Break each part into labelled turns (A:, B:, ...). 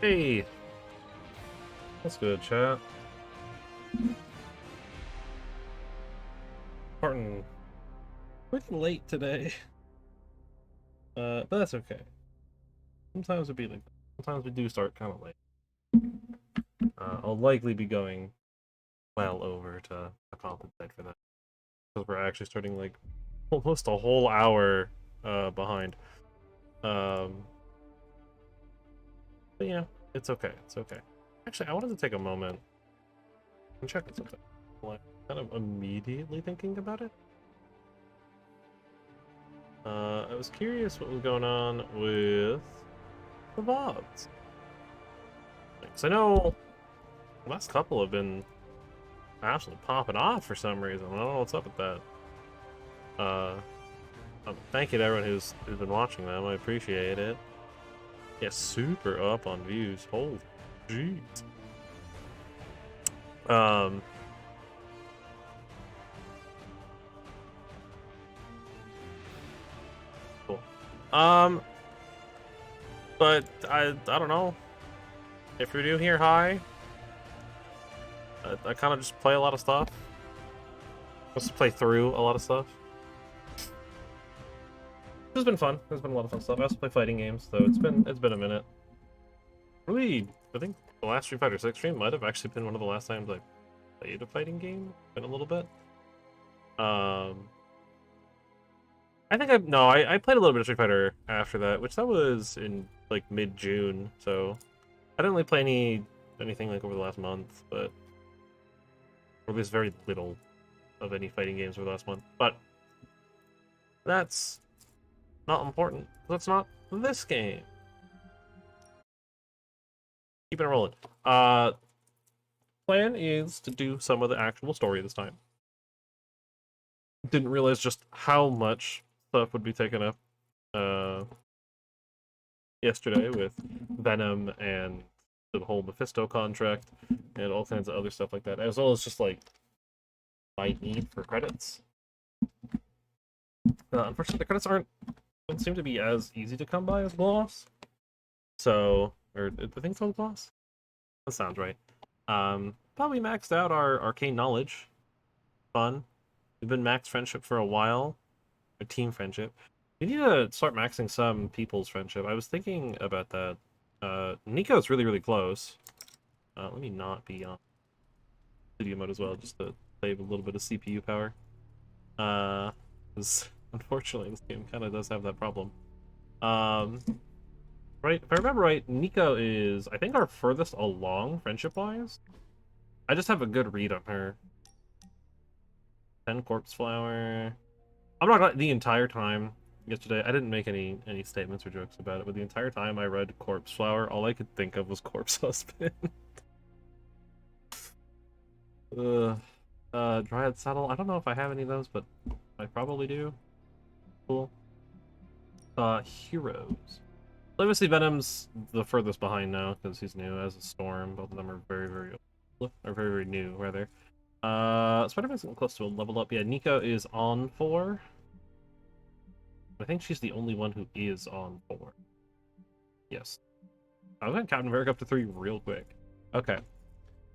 A: Hey, that's good, chat. Parton, freaking late today. But that's okay. Sometimes it'd be like that. Sometimes we do start kind of late. I'll likely be going well over to compensate for that. Because we're actually starting like almost a whole hour behind. But yeah, it's okay. It's okay. Actually, I wanted to take a moment and check on something. Like, kind of immediately thinking about it. I was curious what was going on with the VODs. Because I know the last couple have been absolutely popping off for some reason. I don't know what's up with that. Thank you to everyone who's been watching them. I appreciate it. Yeah, super up on views. Holy jeez. Cool. But I don't know. If you're new here, hi. I kind of just play a lot of stuff. Just play through a lot of stuff. It's been fun. There's been a lot of fun stuff. I also play fighting games, though. It's been a minute. Really, I think the last Street Fighter 6 stream might have actually been one of the last times I played a fighting game. Been a little bit. I think I played a little bit of Street Fighter after that, which that was in like mid-June. So I didn't really play anything like over the last month, but or at least very little of any fighting games over the last month. But that's not important. That's not this game. Keep it rolling. Plan is to do some of the actual story this time. Didn't realize just how much stuff would be taken up yesterday with Venom and the whole Mephisto contract and all kinds of other stuff like that, as well as just like my need for credits. Unfortunately, the credits don't seem to be as easy to come by as Gloss. So, or I think it's called Gloss. That sounds right. Probably maxed out our arcane knowledge. Fun. We've been max friendship for a while. Or team friendship. We need to start maxing some people's friendship. I was thinking about that. Nico's really, really close. Let me not be on studio mode as well, just to save a little bit of CPU power. Because unfortunately this game kind of does have that problem. Right, if I remember right, Nico is, I think, our furthest along friendship-wise. I just have a good read on her. 10 corpse flower. I'm not gonna, the entire time yesterday, I didn't make any statements or jokes about it, but the entire time I read corpse flower, all I could think of was corpse husband. Dryad saddle. I don't know if I have any of those, but I probably do. Cool. Heroes. Obviously, Venom's the furthest behind now because he's new as a Storm. Both of them are very, very old, or very, very new, rather. Spider-Man's getting close to a level up. Yeah, Nico is on 4. I think she's the only one who is on 4. Yes. I'm gonna Captain America up to 3 real quick. Okay.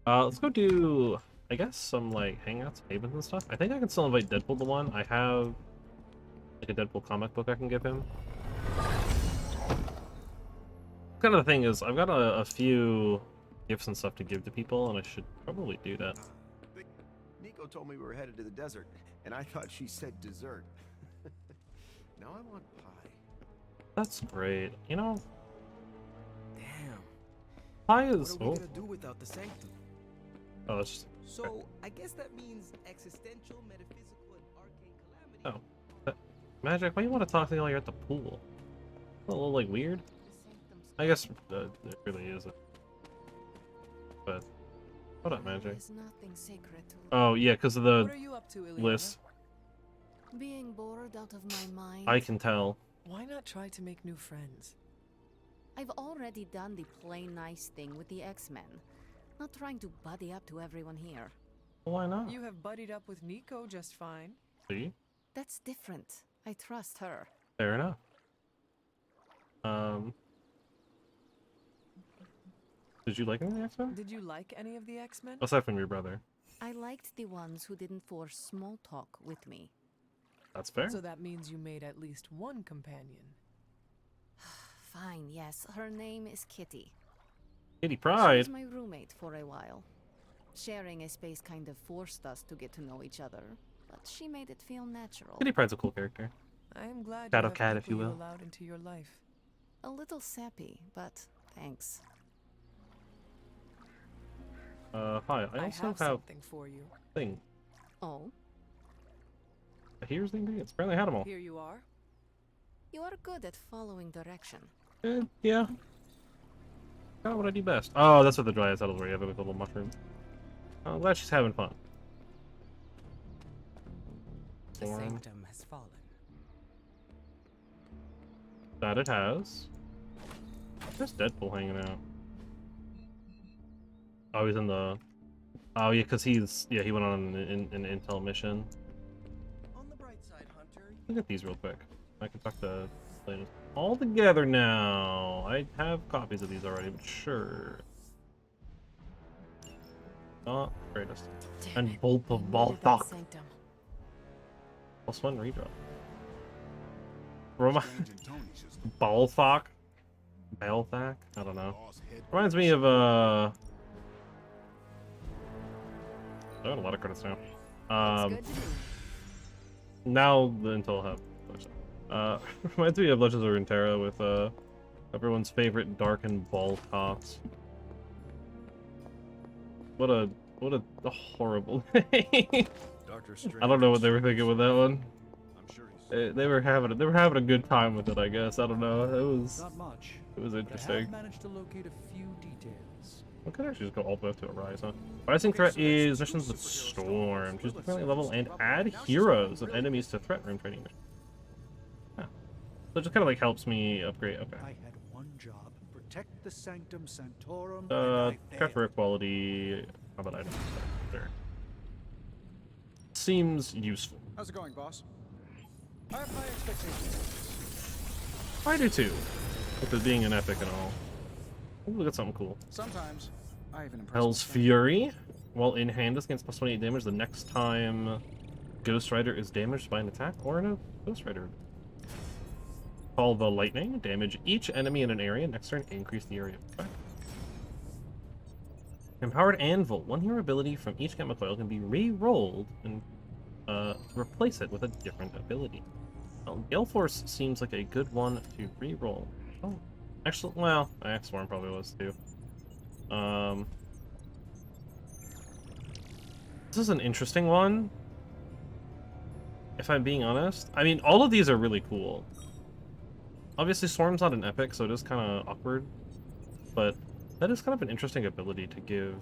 A: Let's go do, I guess, some like hangouts, havens and stuff. I think I can still invite Deadpool to one. I have like a Deadpool comic book I can give him. Kind of the thing is, I've got a few gifts and stuff to give to people, and I should probably do that.
B: Nico told me we were headed to the desert, and I thought she said dessert. Now I want pie.
A: That's great. You know,
C: Damn.
A: pie is.
C: What are we gonna do without the sanctum?
A: Oh, it's just.
C: So I guess that means existential, metaphysical, and arcane calamity.
A: Oh, Magic. Why do you want to talk to me while you're at the pool? A little like weird. I guess it really isn't. But hold up, Magic. Oh yeah, because of the
D: What are you up to, Ileana?
A: list.
D: Being bored out of my mind.
A: I can tell.
D: Why not try to make new friends?
E: I've already done the plain nice thing with the X-Men. Not trying to buddy up to everyone here.
A: Why not?
D: You have buddied up with Nico just fine.
A: See?
E: That's different. I trust her.
A: Fair enough. Did you like any of the X-Men?
D: Did you like any of the X-Men?
A: Aside from your brother.
E: I liked the ones who didn't force small talk with me.
A: That's fair.
D: So that means you made at least one companion.
E: Fine, yes. Her name is Kitty.
A: Kitty
E: She
A: Pride.
E: was my roommate for a while. Sharing a space kind of forced us to get to know each other, but she made it feel natural.
A: Kitty Pride's a cool character.
D: I am glad
A: Shadow
D: you have
A: cat, if
D: people
A: you will.
D: allowed into your life.
E: A little sappy, but thanks.
A: Hi. I also have
D: something for you.
A: thing.
E: Oh,
A: Here's the ingredients. Apparently I had them all.
D: Here you are.
E: you are good at following direction.
A: Yeah. Kind of what I do best. Oh, that's what the dryad settles where you have it with a little mushroom. Oh, I'm glad she's having fun.
C: The
A: Storm.
C: sanctum has fallen.
A: That it has. There's Deadpool hanging out. Oh, he's in the... Oh, yeah, because he's... Yeah, he went on an intel mission.
C: On the bright side, Hunter.
A: Look at these real quick. I can talk to Linus all together now. I have copies of these already, but sure. Not greatest.
E: Damn
A: And
E: it,
A: Bolt
E: I
A: of
E: needed that
A: Balthok.
E: sanctum.
A: Plus one redraw. Balthok? Balthak? I don't know. Reminds me of I got a lot of credits now.
E: Looks good to me.
A: Now the Intel Hub. Reminds me of Legends of Runeterra with everyone's favorite darkened ball toss. What a horrible name. I don't know what they were thinking with that one.
B: I'm sure
A: They were having a good time with it, I guess. I don't know. It was
F: But I
A: interesting.
F: have managed to locate a few details.
A: We could actually just go all the way up to a rise, huh? Rising threat is missions with Storm. Choose the friendly level and add heroes and enemies to threat room training mission. Huh. So it just kind of like helps me upgrade. Okay.
F: I had one job: protect the Sanctum Sanctorum. and I
A: Craft for
F: failed.
A: equality. How about items? Sure. Seems useful.
G: How's it going, boss? I have high expectations.
A: I do too. With it being an epic and all. Ooh, look at something cool.
G: Sometimes I even impress
A: Hell's
G: myself.
A: Fury. While in hand, this gains plus 28 damage the next time Ghost Rider is damaged by an attack or in a Ghost Rider. Call the Lightning. Damage each enemy in an area. Next turn, increase the area. Okay. Empowered Anvil. One hero ability from each gamma coil can be re-rolled and replace it with a different ability. Well, Gale Force seems like a good one to re-roll. Oh, actually, well, X-Worm probably was too. This is an interesting one. If I'm being honest. I mean, all of these are really cool. Obviously, Swarm's not an epic, so it is kind of awkward. But that is kind of an interesting ability to give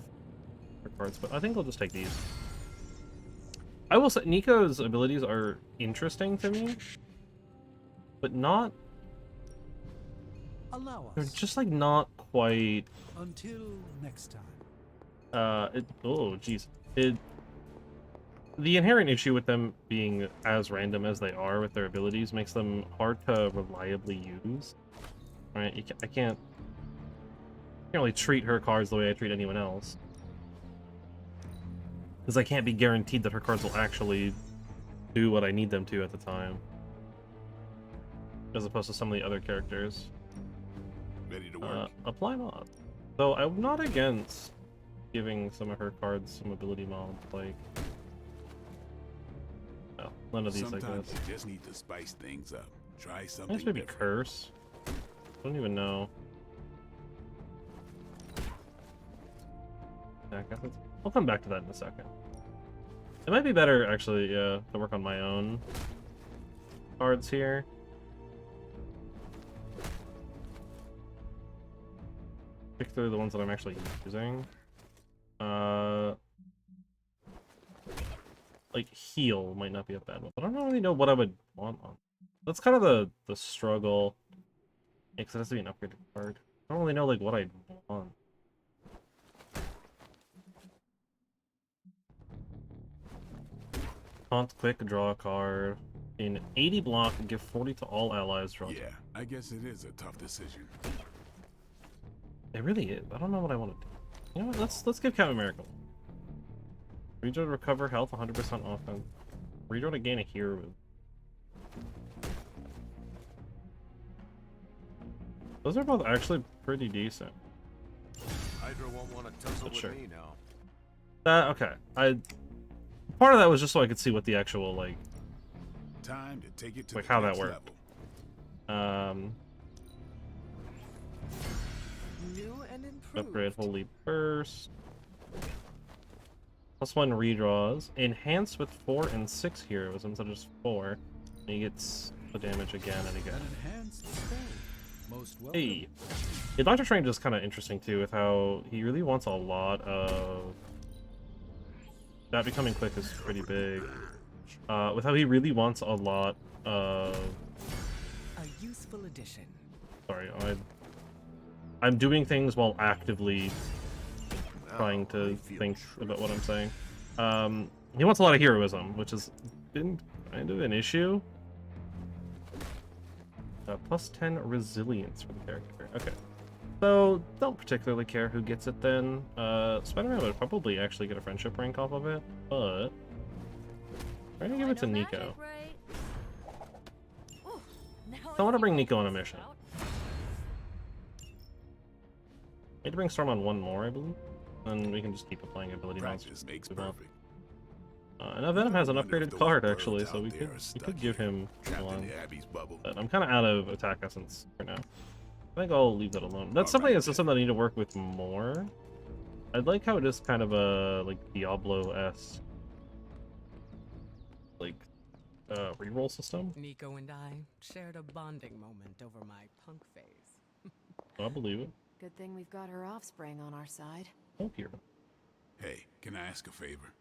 A: for cards. But I think I'll just take these. I will say, Nico's abilities are interesting to me. But not...
F: Allow
A: They're
F: us.
A: just, like, not quite...
F: Until next time.
A: Oh, jeez. The inherent issue with them being as random as they are with their abilities makes them hard to reliably use. Right? I can't really treat her cards the way I treat anyone else. Because I can't be guaranteed that her cards will actually do what I need them to at the time. As opposed to some of the other characters.
B: Ready to work.
A: Apply mod. Though I'm not against giving some of her cards some ability mods, like... No, none of these, I
H: Sometimes
A: guess.
H: you just need to spice things up. Try
A: I
H: something
A: guess maybe
H: different.
A: Curse. I don't even know. Yeah, I guess I'll come back to that in a second. It might be better, actually, to work on my own cards here. Pick through the ones that I'm actually using. Like heal might not be a bad one, but I don't really know what I would want on. That's kind of the struggle. Yeah, 'cause it has to be an upgraded card. I don't really know like what I'd want. Taunt quick, draw a card. In 80 block, give 40 to all allies. Draw.
H: Yeah, I guess it is a tough decision.
A: It really is. I don't know what I want to do. You know what? Let's give Captain Miracle. Redraw to recover health, 100% offense. Redraw to gain a hero. Those are both actually pretty decent.
B: Hydra won't want to tussle
A: But
B: with
A: sure.
B: me now.
A: Okay. Part of that was just so I could see what the actual like
H: Time to take it to
A: Like
H: the
A: how that
H: next
A: worked.
H: level.
D: New and improved.
A: Upgrade Holy Burst. +1 redraws. Enhance with 4 and 6 heroes instead of just 4. And he gets the damage again and again.
F: An enhanced spell. Most welcome.
A: Hey. Yeah, Doctor Strange is kind of interesting too with how he really wants a lot of... That becoming quick is pretty big. With how he really wants a lot of...
C: A useful addition.
A: Sorry, I'm doing things while actively trying
B: I
A: to
B: feel
A: think
B: true.
A: about what I'm saying. He wants a lot of heroism, which has been kind of an issue. +10 resilience for the character. Okay. So, don't particularly care who gets it then. Spider-Man would probably actually get a friendship rank off of it, but... I'm gonna give it to Nico. I want to bring Nico on a mission. Need to bring Storm on one more, I believe. Then we can just keep applying ability
H: Practice
A: monsters.
H: makes
A: Move on.
H: perfect.
A: And now Venom has an
H: Wonder if
A: upgraded
H: those
A: card
H: birds
A: actually, so
H: out
A: we
H: there
A: could
H: are
A: we
H: stuck
A: could give
H: here,
A: him
H: trapped in
A: one.
H: the Abbey's bubble.
A: But I'm kind of out of attack essence for now. I think I'll leave that alone. That's something
H: Alright,
A: that's just something I need to work with more. I like how it is kind of a like Diablo-esque like reroll system.
C: Nico and I shared a bonding moment over my punk phase.
A: I believe it.
E: Good thing we've got her offspring on our side.
A: Oh, here.
H: Hey, can I ask a favor?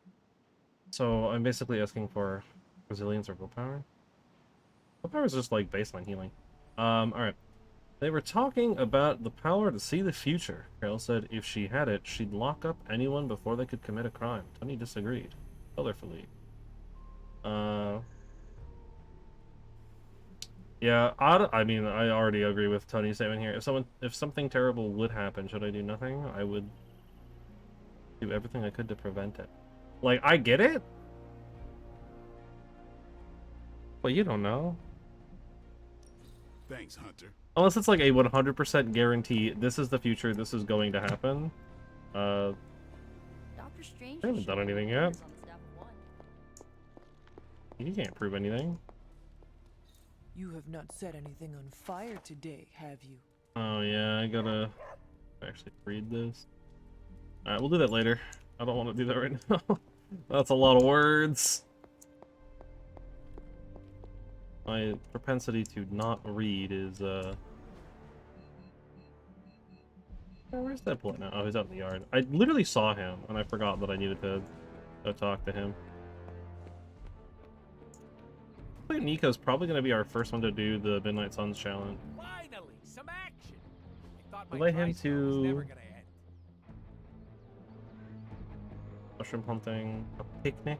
A: So I'm basically asking for resilience or willpower. Willpower is just like baseline healing. Alright. They were talking about the power to see the future. Carol said if she had it, she'd lock up anyone before they could commit a crime. Tony disagreed. Colorfully. Yeah, I mean, I already agree with Tony's statement here. If something terrible would happen, should I do nothing? I would do everything I could to prevent it. Like, I get it, but you don't know.
H: Thanks, Hunter.
A: Unless it's like a 100% guarantee, this is the future, this is going to happen.
I: Doctor Strange.
A: I haven't done anything yet. You can't prove anything.
D: You have not set anything on fire today, have you?
A: Oh yeah, I gotta actually read this. Alright, we'll do that later. I don't want to do that right now. That's a lot of words. My propensity to not read is, where's Deadpool at now? Oh, he's out in the yard. I literally saw him, and I forgot that I needed to go talk to him. I think Nico's probably going to be our first one to do the Midnight Suns challenge.
G: Finally, some action. I thought
A: Relay him
G: dry spell was never
A: to-
G: gonna end.
A: Mushroom hunting, a picnic,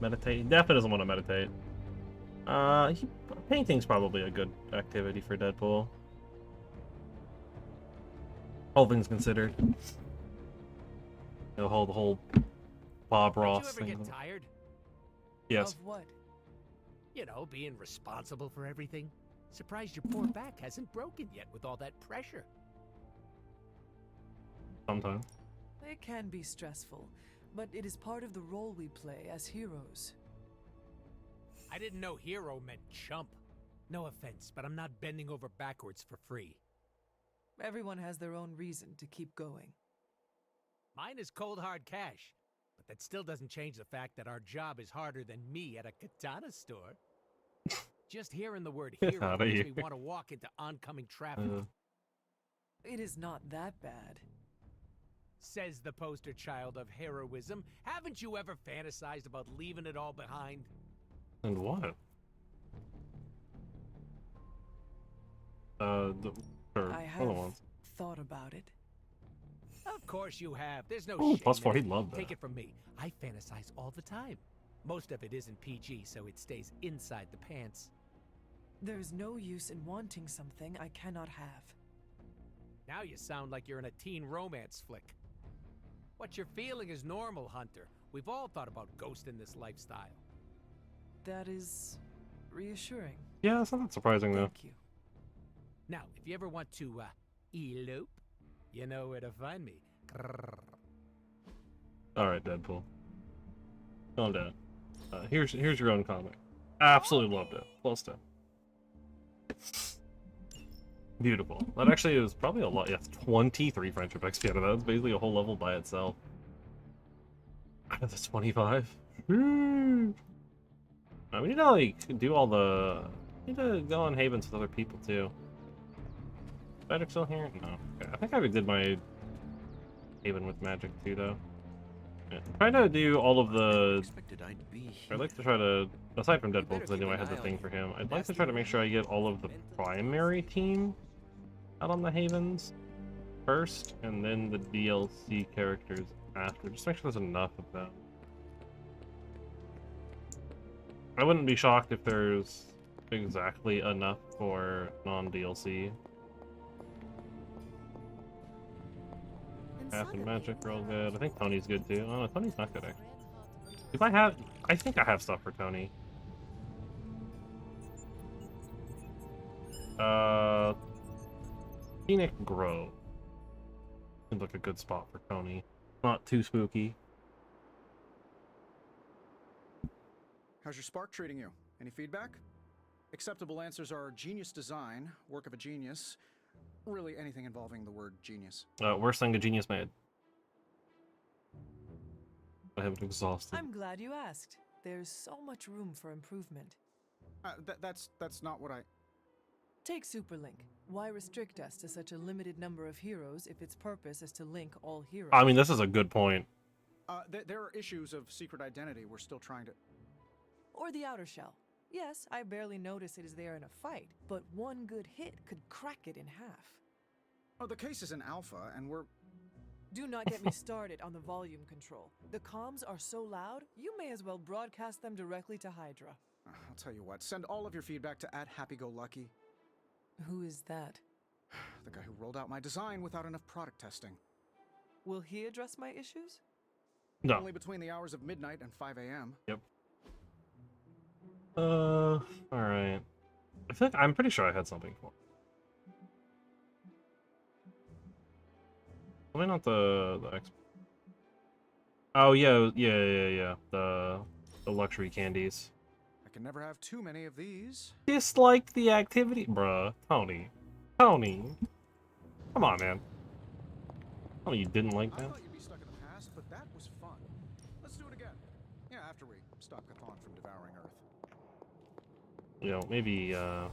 A: meditate. He definitely doesn't want to meditate. Painting's probably a good activity for Deadpool. All things considered. The whole Bob
G: Did
A: Ross
G: you ever
A: thing.
G: get tired?
A: Yes.
D: Of what?
G: You know, being responsible for everything. Surprised your poor back hasn't broken yet with all that pressure.
A: Sometimes.
D: It can be stressful, but it is part of the role we play as heroes.
G: I didn't know hero meant chump. No offense, but I'm not bending over backwards for free.
D: Everyone has their own reason to keep going.
G: Mine is cold hard cash, but that still doesn't change the fact that our job is harder than me at a katana store. Just hearing the word
A: Get
G: hero
A: outta
G: makes
A: here.
G: me want to walk into oncoming traffic,
D: It is not that bad.
G: says the poster child of heroism. Haven't you ever fantasized about leaving it all behind?
A: And what? Sure.
D: I
A: Other
D: have
A: ones.
D: thought about it.
G: Of course you have. There's no
A: Ooh,
G: shame
A: +4,
G: in it.
A: he'd love that.
G: Take it from me. I fantasize all the time. Most of it isn't PG, so it stays inside the pants.
D: There is no use in wanting something I cannot have.
G: Now you sound like you're in a teen romance flick. What you're feeling is normal, Hunter. We've all thought about ghosting this lifestyle.
D: That is reassuring.
A: Yeah, it's not that surprising though.
D: Thank you.
G: Now, if you ever want to, elope, you know where to find me. Grrr.
A: Alright, Deadpool. Calm down. Here's your own comic. Absolutely loved it. Close to. Beautiful. That actually is probably a lot. Yeah, 23 friendship XP out of that. That's basically a whole level by itself. Out of the 25. We need to like do all the. We need to go on havens with other people too. Is Magic still here? No. Okay. I think I did my haven with Magic too, though. Yeah. Trying to do all of the. I'd like to try to, aside from Deadpool, because I knew I had the thing for him. I'd like to try to make sure I get all of the primary team out on the havens first, and then the DLC characters after. Just make sure there's enough of them. I wouldn't be shocked if there's exactly enough for non-DLC. Path and Magic real good. I think Tony's good too. Oh no, Tony's not good actually. If I think I have stuff for Tony. Scenic Grove seems like a good spot for Tony. Not too spooky.
J: How's your spark treating you? Any feedback? Acceptable answers are genius design, work of a genius, really anything involving the word genius.
A: Worst thing a genius made. I haven't exhausted.
D: I'm glad you asked. There's so much room for improvement.
J: That's not what I...
D: Take Superlink. Why restrict us to such a limited number of heroes if its purpose is to link all heroes?
A: I mean, this is a good point.
J: There are issues of secret identity we're still trying to...
D: Or the Outer Shell. Yes, I barely notice it is there in a fight, but one good hit could crack it in half.
J: Oh, the case is in alpha, and we're...
D: Do not get me started on the volume control. The comms are so loud, you may as well broadcast them directly to Hydra.
J: I'll tell you what, send all of your feedback to @HappyGoLucky.
D: Who is that?
J: The guy who rolled out my design without enough product testing.
D: Will he address my issues?
A: No.
J: Only between the hours of midnight and 5 a.m.
A: Yep. Alright. I feel like I'm pretty sure I had something for him. Probably not the X. Oh yeah. The luxury candies.
J: I can never have too many of these.
A: Dislike the activity, bruh. Tony. Come on, man. Oh, you didn't like
J: I
A: that?
J: thought you'd be stuck in the past, but that was fun. Let's do it again. Yeah, after we stop Cthon from devouring Earth.
A: You know, maybe oh,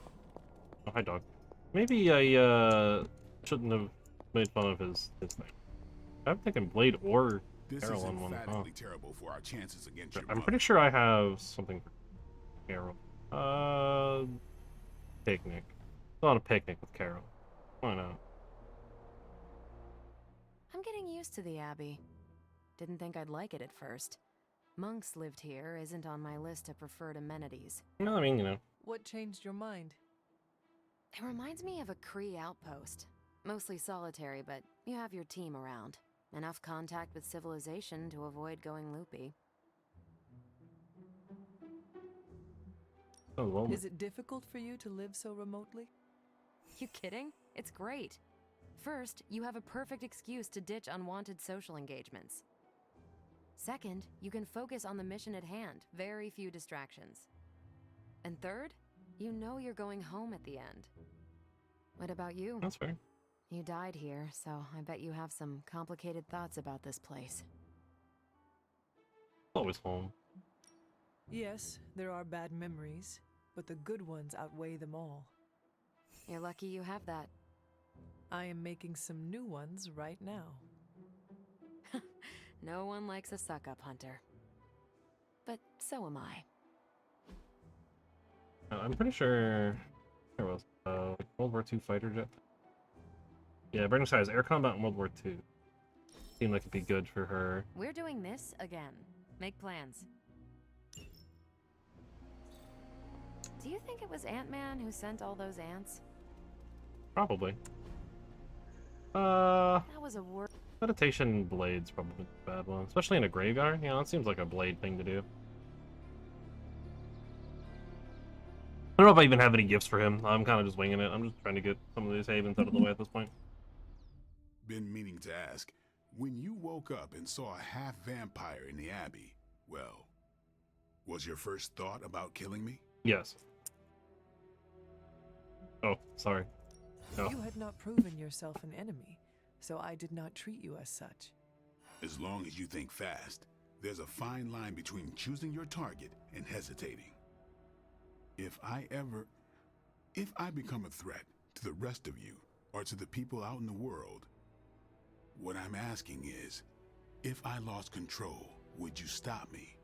A: hi dog. Maybe I shouldn't have made fun of his thing. I'm thinking Blade or
H: This
A: Carol
H: is
A: on one.
H: emphatically terrible for our chances against your
A: I'm pretty sure I have something for Carol. Picnic. Not a picnic with Carol. Why not?
E: I'm getting used to the Abbey. Didn't think I'd like it at first. Monks lived here isn't on my list of preferred amenities.
A: No, I mean, you know.
D: What changed your mind?
E: It reminds me of a Kree outpost. Mostly solitary, but you have your team around. Enough contact with civilization to avoid going loopy.
A: Oh, well.
D: Is it difficult for you to live so remotely?
E: You kidding? It's great. First, you have a perfect excuse to ditch unwanted social engagements. Second, you can focus on the mission at hand, very few distractions. And third, you know you're going home at the end. What about you?
A: That's fair.
E: You died here, so I bet you have some complicated thoughts about this place.
A: Always home.
D: Yes, there are bad memories, but the good ones outweigh them all.
E: You're lucky you have that.
D: I am making some new ones right now.
E: No one likes a suck-up hunter. But so am I.
A: I'm pretty sure there was World War II fighter jet. Yeah, Burning Skies, air combat in World War II. Seemed like it'd be good for her.
E: We're doing this again. Make plans. Do you think it was Ant-Man who sent all those ants?
A: Probably.
E: That was a word.
A: Meditation blade's probably a bad one, especially in a graveyard. Yeah, that seems like a blade thing to do. I don't know if I even have any gifts for him. I'm kind of just winging it. I'm just trying to get some of these havens out of the way at this point.
H: Been meaning to ask, when you woke up and saw a half-vampire in the Abbey, well, was your first thought about killing me?
A: Yes. Oh, sorry. No.
D: You had not proven yourself an enemy, so I did not treat you as such.
H: As long as you think fast, there's a fine line between choosing your target and hesitating. If I become a threat to the rest of you, or to the people out in the world, what I'm asking is, if I lost control, would you stop me?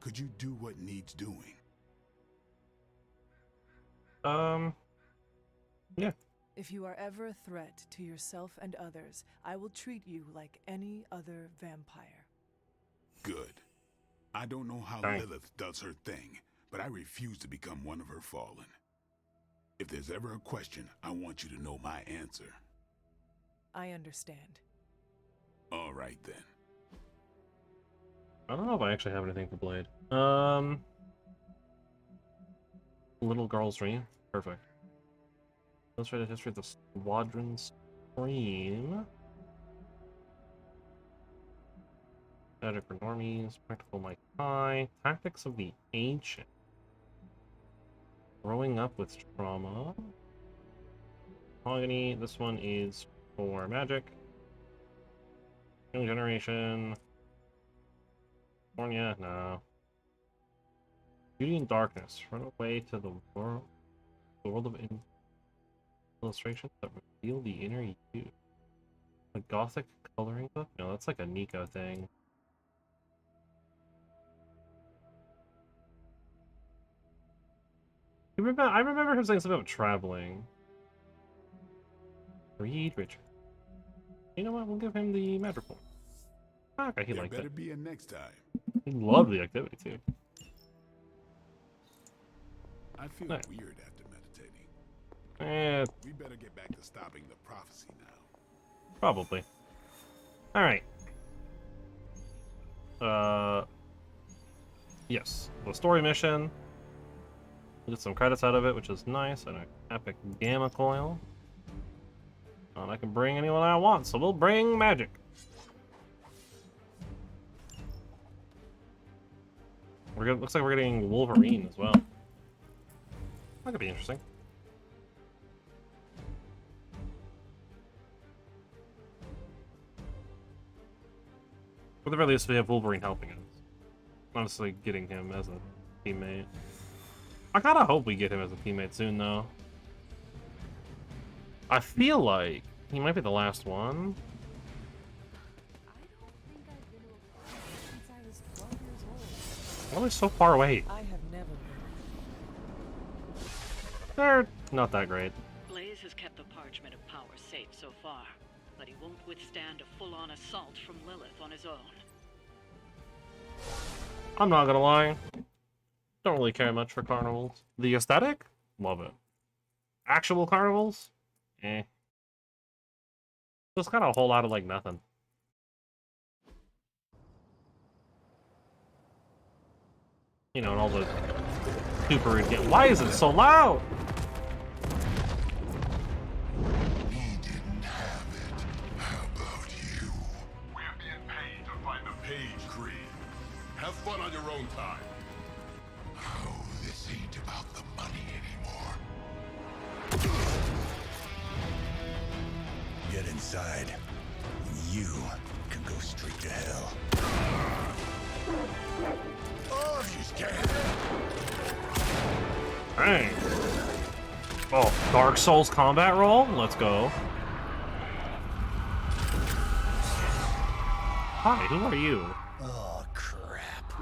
H: Could you do what needs doing?
A: Yeah.
D: If you are ever a threat to yourself and others, I will treat you like any other vampire.
H: Good. I don't know how
A: Dang.
H: Lilith does her thing, but I refuse to become one of her fallen. If there's ever a question, I want you to know my answer.
D: I understand.
H: All right, then.
A: I don't know if I actually have anything for Blade. Little Girl's Dream. Perfect. Illustrated history of the Squadron Stream. Magic for Normies. Practical Mike High. Tactics of the Ancient. Growing up with trauma. Mahogany. This one is for magic. Young Generation. California, no. Beauty and Darkness. Run away to the world of illustrations that reveal the inner you. A gothic coloring book? No, that's like a Nico thing. I remember him saying something about traveling. Read Richard. You know what? We'll give him the magic point. Okay, he liked it.
H: Better be a next time.
A: He loved the activity too.
H: I feel
A: Nice.
H: weird after meditating. We better get back to stopping the prophecy now.
A: Probably. Alright. Yes. The story mission. We'll get some credits out of it, which is nice. And an epic gamma coil. And I can bring anyone I want, so we'll bring magic. Looks like we're getting Wolverine as well. That could be interesting. At the very least, we have Wolverine helping us. Honestly, getting him as a teammate. I kinda hope we get him as a teammate soon, though. I feel like he might be the last one.
E: I don't think I've been to a party since I was 12 years old.
A: Why are they so far away?
D: I have never been.
A: They're not that great.
K: Blaze has kept the Parchment of Power safe so far, but he won't withstand a full-on assault from Lilith on his own.
A: I'm not gonna lie. Don't really care much for carnivals. The aesthetic? Love it. Actual carnivals? Eh. Just kind of a whole lot of like nothing. You know, and all the super rude get. Why is it so loud?
H: He didn't have it. How about you? We're being paid to find the page creed. Have fun on your own time. Oh, this ain't about the money anymore. Get inside. You can go straight to hell. Oh, she's scared.
A: Dang. Oh, Dark Souls combat roll? Let's go. Hi, who are you?
H: Oh, crap.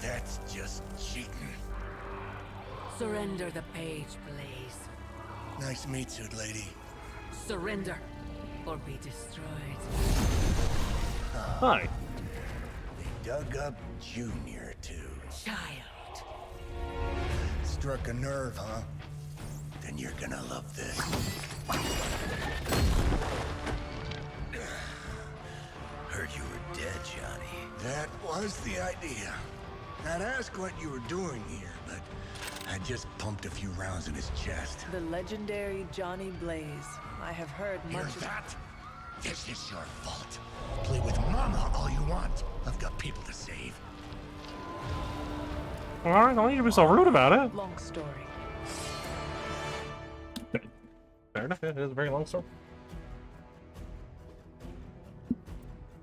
H: That's just cheating.
K: Surrender the page, Blaze.
H: Nice meat suit, lady.
K: Surrender, or be destroyed.
A: Hi.
H: They dug up Junior, too.
K: Child.
H: Struck a nerve, huh?
L: Then you're gonna love this. Heard you were dead, Johnny. That was the idea. I'd ask what you were doing here, but I just pumped a few rounds in his chest.
D: The legendary Johnny Blaze. I have heard
L: Hear
D: much of
L: that? This is your fault. Play with Mama all you want. I've got people to save.
A: Alright, don't need to be so rude about it.
D: long story.
A: Fair enough, it is a very long story.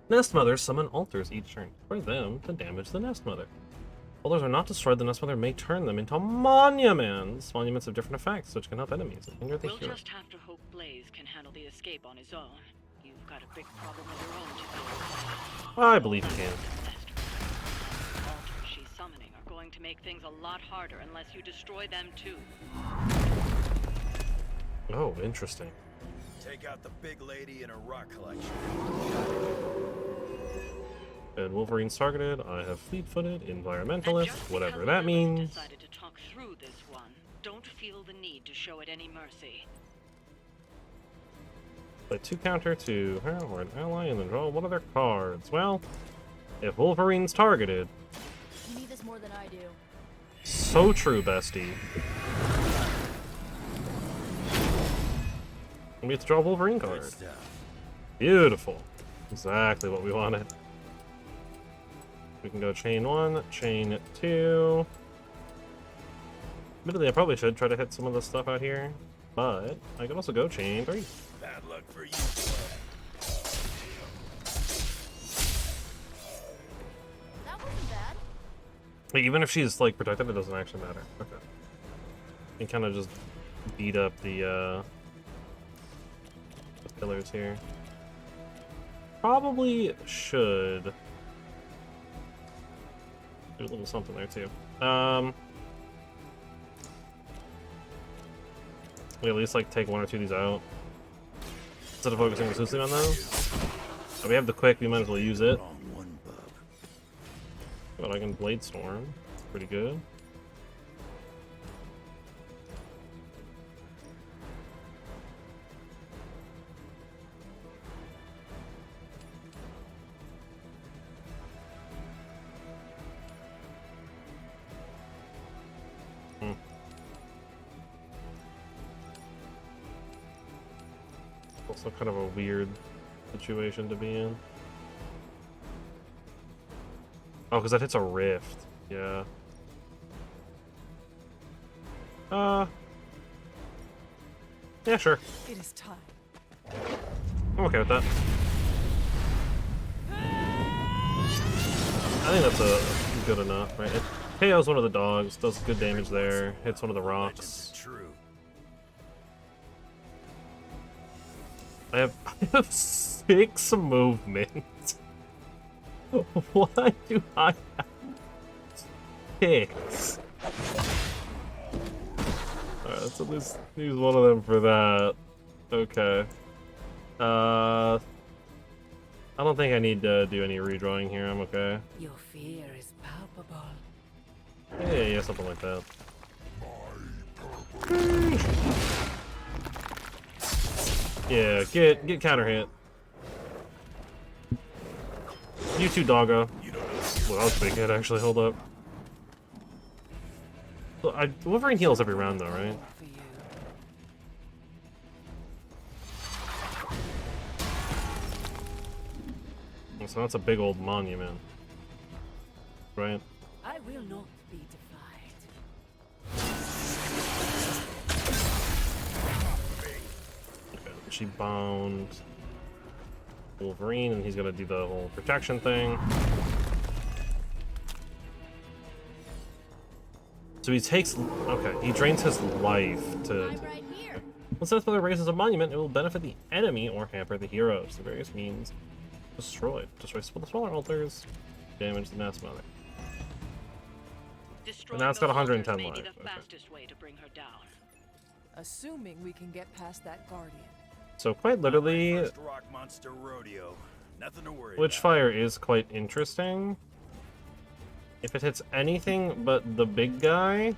A: Nest Mothers summon altars each turn for them to damage the Nest Mother. Altars are not destroyed, the Nest Mother may turn them into monuments. Monuments have different effects, which can help enemies and hinder the
K: We'll
A: hero.
K: just have to hope Blaze can handle the escape on his own. You've got a big problem of your own to deal with.
A: I believe you can.
K: The altars she's summoning are going to make things a lot harder unless you destroy them too.
A: Oh, interesting.
B: Take out the big lady in her rock collection.
A: And Wolverine's targeted. I have fleet-footed, environmentalist,
K: Just
A: whatever
K: because
A: that
K: Lilith
A: means.
K: Decided to talk through this one. Don't feel the need to show it any mercy.
A: Play 2 counter to her or an ally and then draw one of their cards. Well, if Wolverine's targeted.
I: You need this more than I do.
A: So true, bestie. And we have to draw a Wolverine card. Beautiful. Exactly what we wanted. We can go chain 1, chain 2. Admittedly, I probably should try to hit some of the stuff out here, but I could also go chain 3.
B: Bad luck for you.
I: That wasn't bad.
A: Wait, even if she's like protected, it doesn't actually matter. Okay. You kind of just beat up the pillars here. Probably should do a little something there too. We at least like take 1 or 2 of these out instead of focusing exclusively on those. So we have the quick, we might as well use it. But I can Blade Storm. Pretty good. Also kind of a weird situation to be in. Oh, because that hits a rift. Yeah. Yeah, sure.
D: It is time.
A: I'm okay with that. I think that's a good enough, right? It KOs one of the dogs, does good damage there, hits one of the rocks. I have 6 movement. Why do I have 6? Alright, let's at least use one of them for that. Okay. I don't think I need to do any redrawing here, I'm okay.
D: Your fear is palpable.
A: Yeah, something like that. Yeah, get counter hit. You too, doggo. Well, that was a big hit, actually. Hold up. So Wolverine heals every round, though, right? So that's a big old monument, right?
D: I will not be defied.
A: Okay, she bound Wolverine, and he's gonna do the whole protection thing. So he takes, okay, he drains his life to... Once Nest Mother raises a monument, it will benefit the enemy or hamper the heroes. The various means destroyed. Destroy the smaller altars, damage the Nest Mother. And now it's got 110 life.
K: May be the
A: Okay.
K: fastest way to bring her down.
D: Assuming we can get past that guardian.
A: So quite literally,
B: First rock monster rodeo. Nothing to worry about.
A: Witchfire is quite interesting. If it hits anything but the big guy,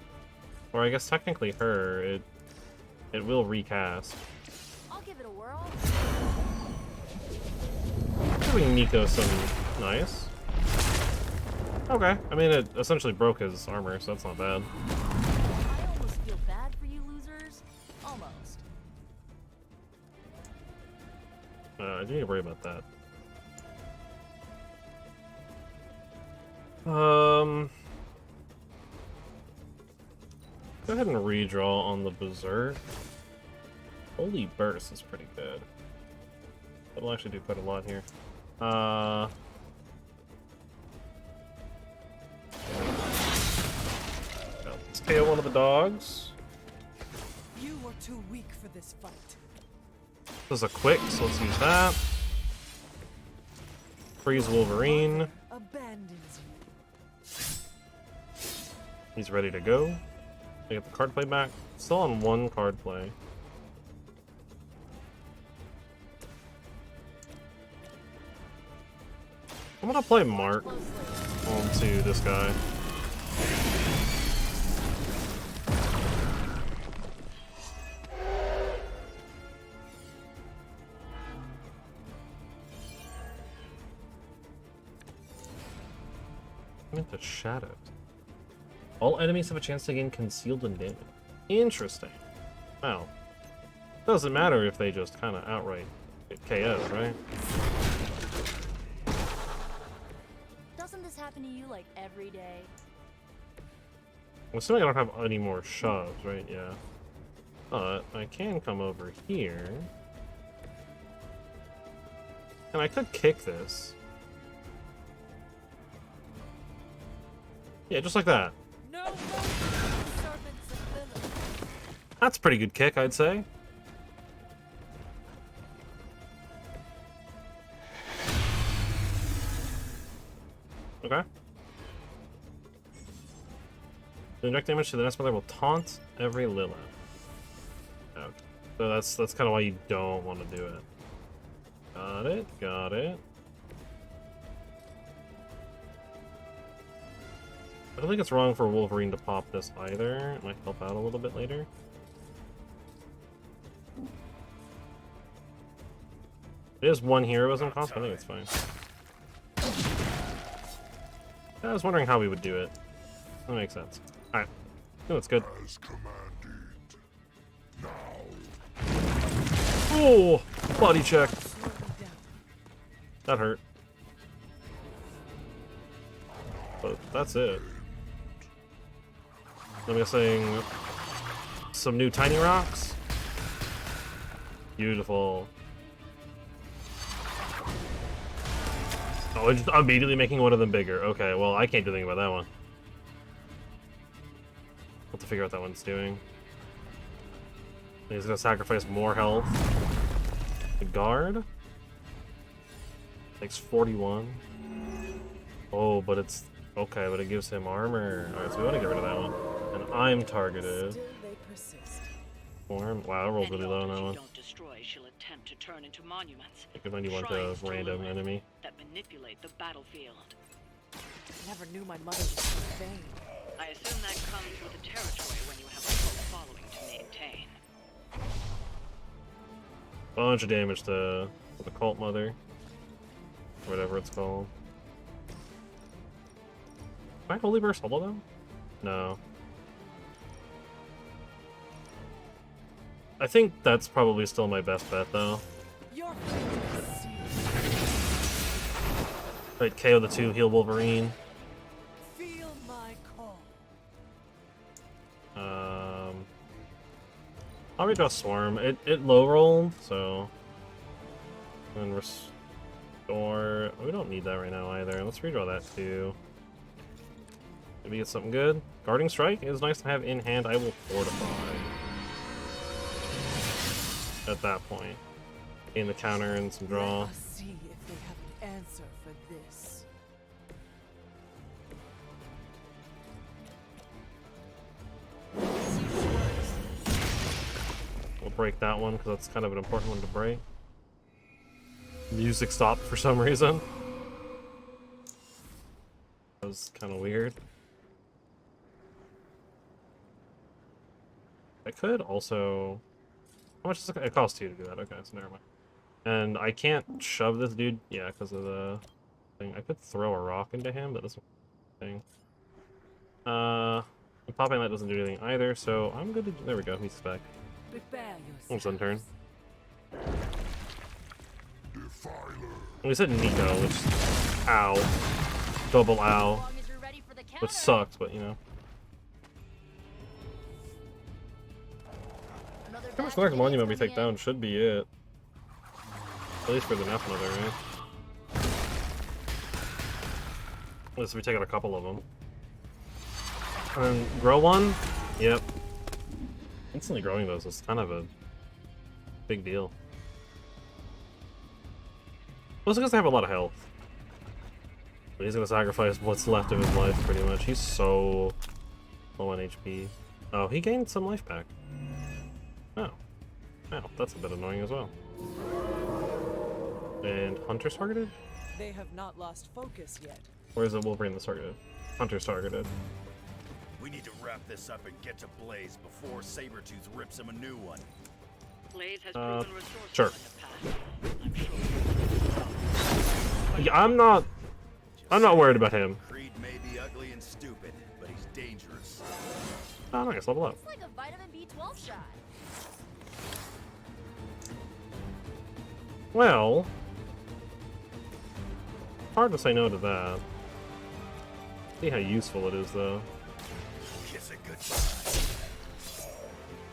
A: or I guess technically her, it it will recast.
I: I'll give it a whirl.
A: Giving Nico some nice. Okay, I mean it essentially broke his armor, so that's not bad.
I: I almost feel bad for you losers. Almost.
A: I do need to worry about that. Go ahead and redraw on the Berserk. Holy Burst is pretty good. That'll actually do quite a lot here. Let's KO one of the dogs.
D: You are too weak for this fight.
A: This is a quick, so let's use that. Freeze Wolverine.
D: Abandons you.
A: He's ready to go. I get the card play back. Still on one card play. I'm gonna play Mark onto this guy. I'm into Shadows. All enemies have a chance to gain concealed and damage. Interesting. Well, doesn't matter if they just kind of outright get KO'd, right?
I: Doesn't this happen to you like every day?
A: I'm assuming I don't have any more shoves, right? Yeah. But I can come over here. And I could kick this. Yeah, just like that.
D: No more servants of Lilith.
A: That's a pretty good kick, I'd say. Okay. The inject damage to the next mother will taunt every Lilith. Okay. So that's kind of why you don't want to do it. Got it, got it. I don't think it's wrong for Wolverine to pop this either. It might help out a little bit later. It is one heroism cost, but I think it's fine. I was wondering how we would do it. That makes sense. Alright. Oh, it's good.
H: As commanded. Now.
A: Oh! Body check. That hurt. But that's it. I'm guessing some new tiny rocks. Beautiful. Oh, it's immediately making one of them bigger. Okay, well, I can't do anything about that one. I'll have to figure out what that one's doing. He's gonna sacrifice more health. The guard takes 41. Oh, but it's okay, but it gives him armor. Alright, so we want to get rid of that one. And I'm targeted.
D: Still they persist.
A: Form. Wow, I rolled really low on that one.
K: Don't destroy, she'll attempt to turn into monuments.
A: Because then you want the
K: Shrines to
A: random
K: Lilith
A: enemy.
K: that manipulate the battlefield.
D: Never knew my mother was so vain.
K: I assume that comes with the territory when you have a cult following to maintain.
A: Bunch of damage to the cult mother. Whatever it's called. Am I Holy Burst solo though? No. I think that's probably still my best bet though.
D: Your
A: Right, KO the 2, heal Wolverine.
D: feel my call.
A: I'll redraw Swarm. It low rolled, so. And restore. We don't need that right now either. Let's redraw that too. Maybe get something good. Guarding Strike is nice to have in hand. I will fortify. At that point. Gain the counter and some draw.
D: Let us see if they have an answer for this.
A: We'll break that one because that's kind of an important one to break. Music stopped for some reason. That was kind of weird. I could also How much does it cost you to do that? Okay, so never mind. And I can't shove this dude, yeah, because of the thing. I could throw a rock into him, but this thing. Popping light doesn't do anything either, so I'm good to. There we go. He's back.
D: Prepare
A: Almost on turn.
H: Defiler.
A: We said Nico, which ow, double ow, which sucks, but you know. How much the next monument we take down should be it. At least for the next another, right? Unless we take out a couple of them. And then grow one? Yep. Instantly growing those is kind of a big deal. Also because they have a lot of health. But he's gonna sacrifice what's left of his life pretty much. He's so low on HP. Oh, he gained some life back. Oh. Oh, that's a bit annoying as well. And Hunter's targeted?
D: They have not lost focus yet.
A: Or is it Wolverine that's targeted? Hunter's targeted.
M: We need to wrap this up and get to Blaze before Sabretooth rips him a new one.
K: Blaze has proven resourceful
A: Sure.
K: in the past. I'm sure.
A: Yeah, I'm not worried about him.
M: Creed may be ugly and stupid, but he's dangerous.
A: Oh, nice, level up.
I: It's like a vitamin B12 shot.
A: Well, hard to say no to that. See how useful it is, though.
M: Kiss it goodbye.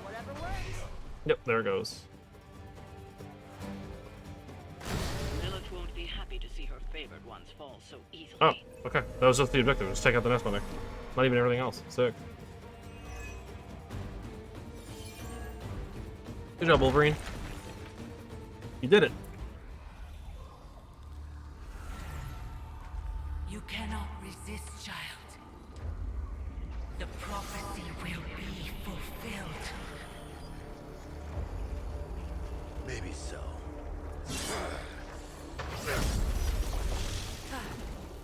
I: Whatever works.
A: Yep, there it goes.
K: Lilith won't be happy to see her favored ones fall so easily.
A: Oh, okay. That was just the objective. Just take out the next one there. Not even everything else. Sick. Good job, Wolverine. You did it.
N: You cannot resist, child. The prophecy will be fulfilled.
M: Maybe so.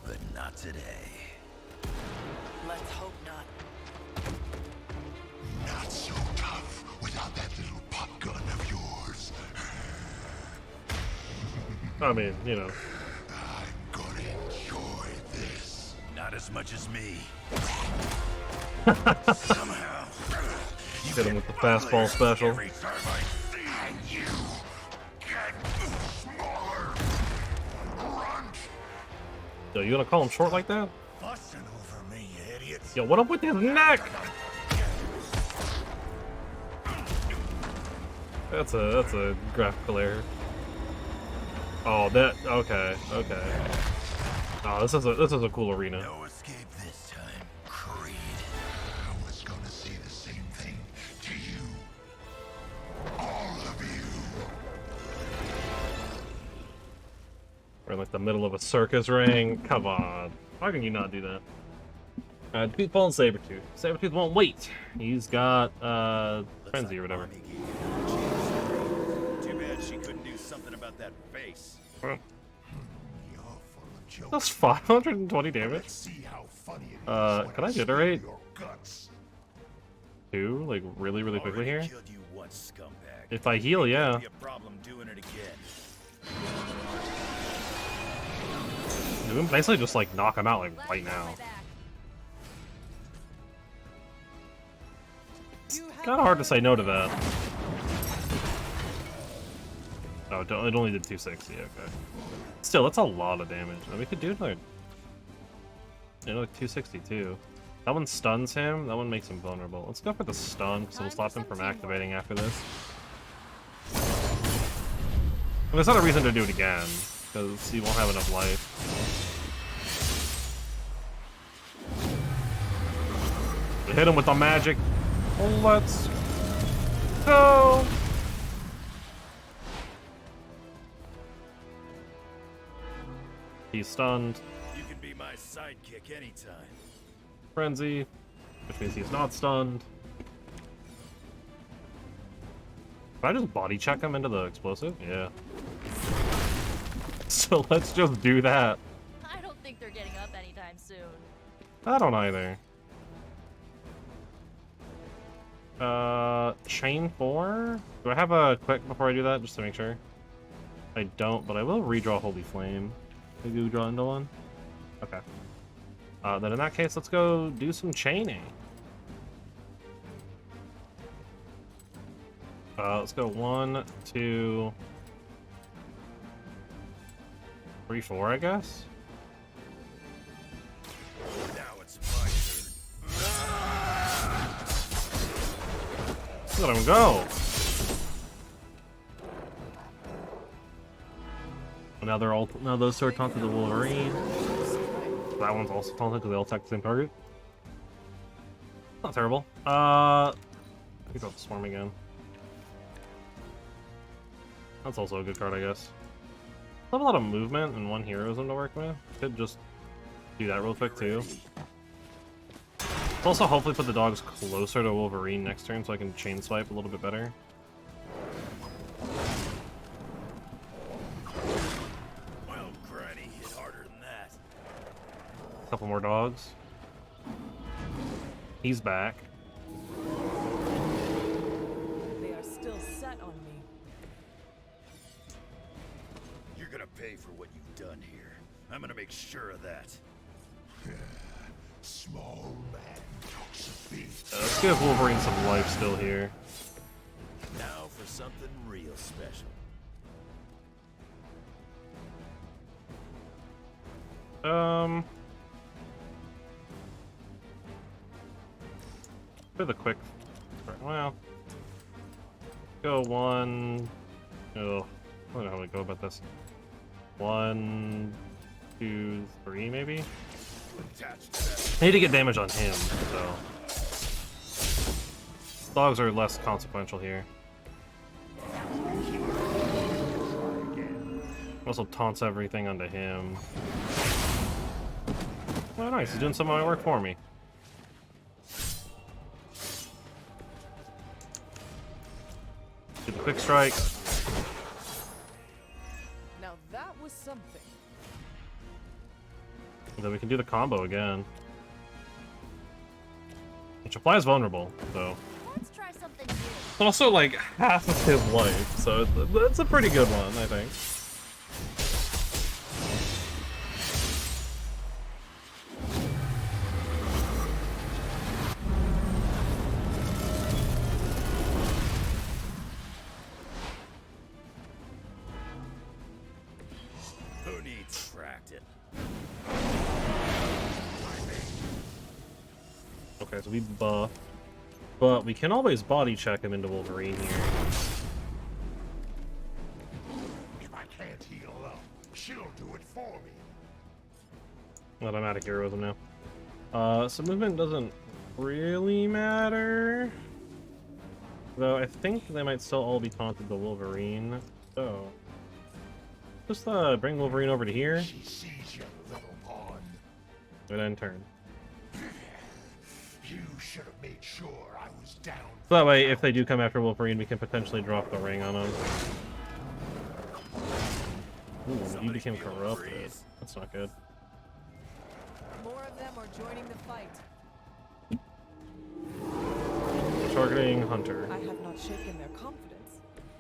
M: But not today.
N: Let's hope not.
L: Not so tough without that little pop gun of yours.
A: I mean, you know.
L: I'm gonna enjoy this.
M: Not as much as me.
L: Somehow.
A: Hit him with the fastball special.
L: Every time I see and you get smaller. Grunt.
A: Yo, you gonna call him short like that?
L: Fussing over me, you idiots.
A: Yo, what up with his neck? That's a graphical error. Oh, that okay. Oh, this is a cool arena.
L: No escape this time, Creed. I was gonna say the same thing to you. All of you.
A: We're in like the middle of a circus ring. Come on. How can you not do that? Defeat Fallen Sabretooth. Sabretooth won't wait. He's got Frenzy or whatever.
M: Too bad she couldn't do something about that face.
A: That's 520 damage. Can I iterate? 2, like really quickly here? If I heal, yeah. We can basically just like knock him out like right now. It's kind of hard to say no to that. Oh, it only did 260. Okay. Still, that's a lot of damage. And we could do another. Like 262. That one stuns him. That one makes him vulnerable. Let's go for the stun, because it'll stop him from activating after this. And there's not a reason to do it again, because he won't have enough life. We hit him with the magic. Let's go. He's stunned.
M: You can be my sidekick anytime.
A: Frenzy, which means he's not stunned. Can I just body check him into the explosive? Yeah. So let's just do that.
I: I don't think they're getting up anytime soon.
A: I don't either. Chain 4? Do I have a quick before I do that, just to make sure? I don't, but I will redraw Holy Flame. Maybe we draw into one? Okay. Then in that case, let's go do some chaining. Let's go 1, 2, 3, 4, I guess?
M: Now it's my turn.
A: Let him go! Now they're all those two are taunted the Wolverine. That one's also taunted because they all attack the same target. Not terrible. I think I'll Swarm again. That's also a good card, I guess. I have a lot of movement and one heroism to work with. Could just do that real quick too. Let's also hopefully put the dogs closer to Wolverine next turn so I can chain swipe a little bit better.
M: Well, Granny hit harder than that.
A: A couple more dogs. He's back.
D: They are still set on me.
M: You're gonna pay for what you've done here. I'm gonna make sure of that.
H: Small man talks of big.
A: Let's give Wolverine some life still here.
M: Now for something real special.
A: For the quick, well, go 1. Oh, I don't know how we go about this. 1, 2, 3, maybe. I need to get damage on him, so dogs are less consequential here. Also taunts everything onto him. Oh, nice! He's doing some of my work for me. Do the quick strike.
D: Now that was something.
A: And then we can do the combo again. Which applies vulnerable, so.
I: Let's try something new.
A: It's also like half of his life, so it's a pretty good one, I think.
M: Who needs practice?
A: Okay, so we buff. But we can always body check him into Wolverine here.
H: If I can't heal up, she'll do it for me.
A: Well, I'm out of heroism now. So movement doesn't really matter. Though I think they might still all be taunted to Wolverine. So just bring Wolverine over to here.
H: She sees you, little pawn.
A: And then turn.
H: You should have made sure I was down.
A: So that way, if they do come after Wolverine, we can potentially drop the ring on him. Ooh, you became corrupted. That's not good.
D: More of them are joining the fight.
A: Targeting Hunter.
D: I have not shaken their confidence.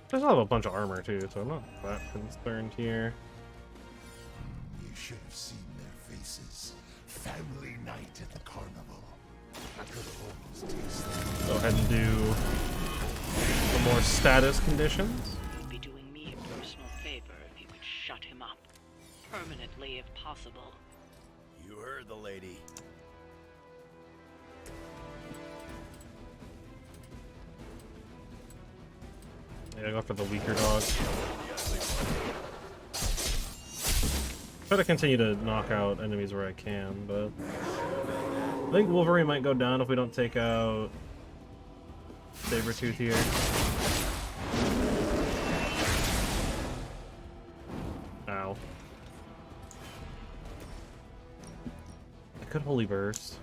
A: There's also a bunch of armor too, so I'm not that concerned here.
H: You should have seen their faces. Family night at the carnival. I could have almost tasted.
A: Go ahead and do some more status conditions.
K: You'd be doing me a personal favor if you could shut him up. Permanently, if possible.
M: You heard the lady.
A: Yeah, go for the weaker dog. Try to continue to knock out enemies where I can, but I think Wolverine might go down if we don't take out Sabretooth here. Ow. I could Holy Burst.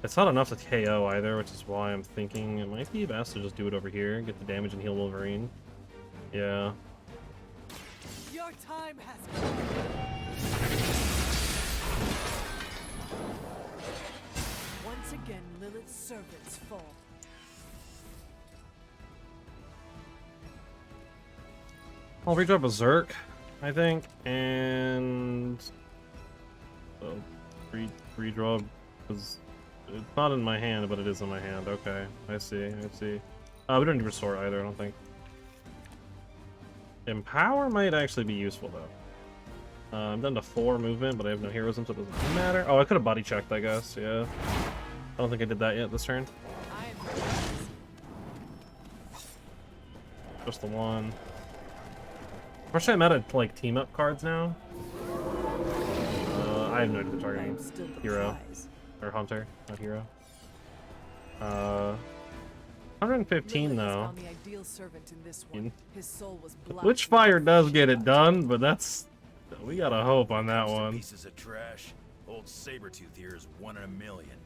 A: It's not enough to KO either, which is why I'm thinking it might be best to just do it over here, get the damage and heal Wolverine. Yeah.
D: Your time has come. Once again, Lilith's servants fall.
A: I'll redraw Berserk, I think, and redraw because it's not in my hand, but it is in my hand. Okay, I see. I see. We don't need Restore either, I don't think. Empower might actually be useful though. I'm down to 4 movement, but I have no heroism, so it doesn't matter. Oh, I could have body checked, I guess. Yeah. I don't think I did that yet this turn. Just the one. Unfortunately, I'm out of like team up cards now. I have no idea the targeting hero or hunter, not hero. 115 though. Witchfire does get it done, but that's we gotta hope on that one.
M: Pieces of trash. Old Saber-Tooth here is 1 in a million.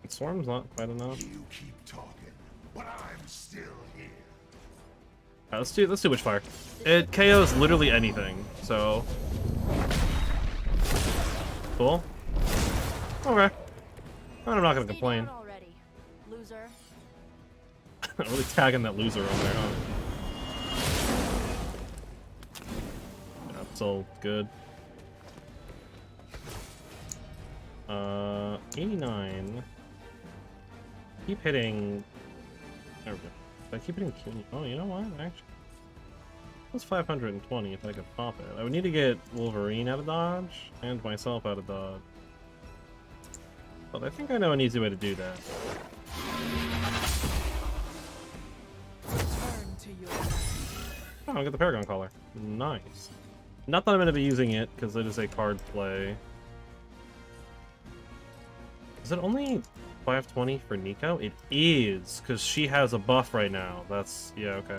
A: Swarm's not quite enough.
L: You keep talking, but I'm still here.
A: Let's do Witchfire. It KOs literally anything, so cool. Okay. I'm not gonna complain.
I: Already, loser.
A: Really tagging that loser on there, huh? Yeah, it's all good. 89. Keep hitting. There we go. If I keep hitting Q. Oh, you know what? Actually, that's 520 if I could pop it. I would need to get Wolverine out of dodge and myself out of dodge. But I think I know an easy way to do that. Oh, I get the Paragon Collar. Nice. Not that I'm going to be using it, because it is a card play. Is it only 520 for Nico? It is, because she has a buff right now. That's, yeah, okay.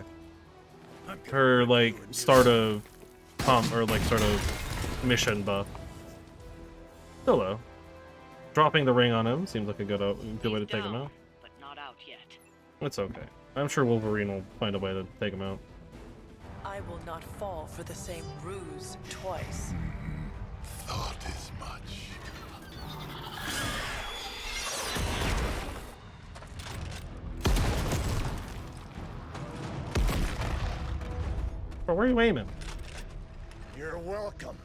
A: Her, like, start of pump, or, like, sort of mission buff. Still, though. Dropping the ring on him seems like a good way to take him out.
K: But not out yet.
A: It's okay. I'm sure Wolverine will find a way to take him out.
N: I will not fall for the same ruse twice.
L: Thought as much.
A: But where are you aiming?
L: You're welcome.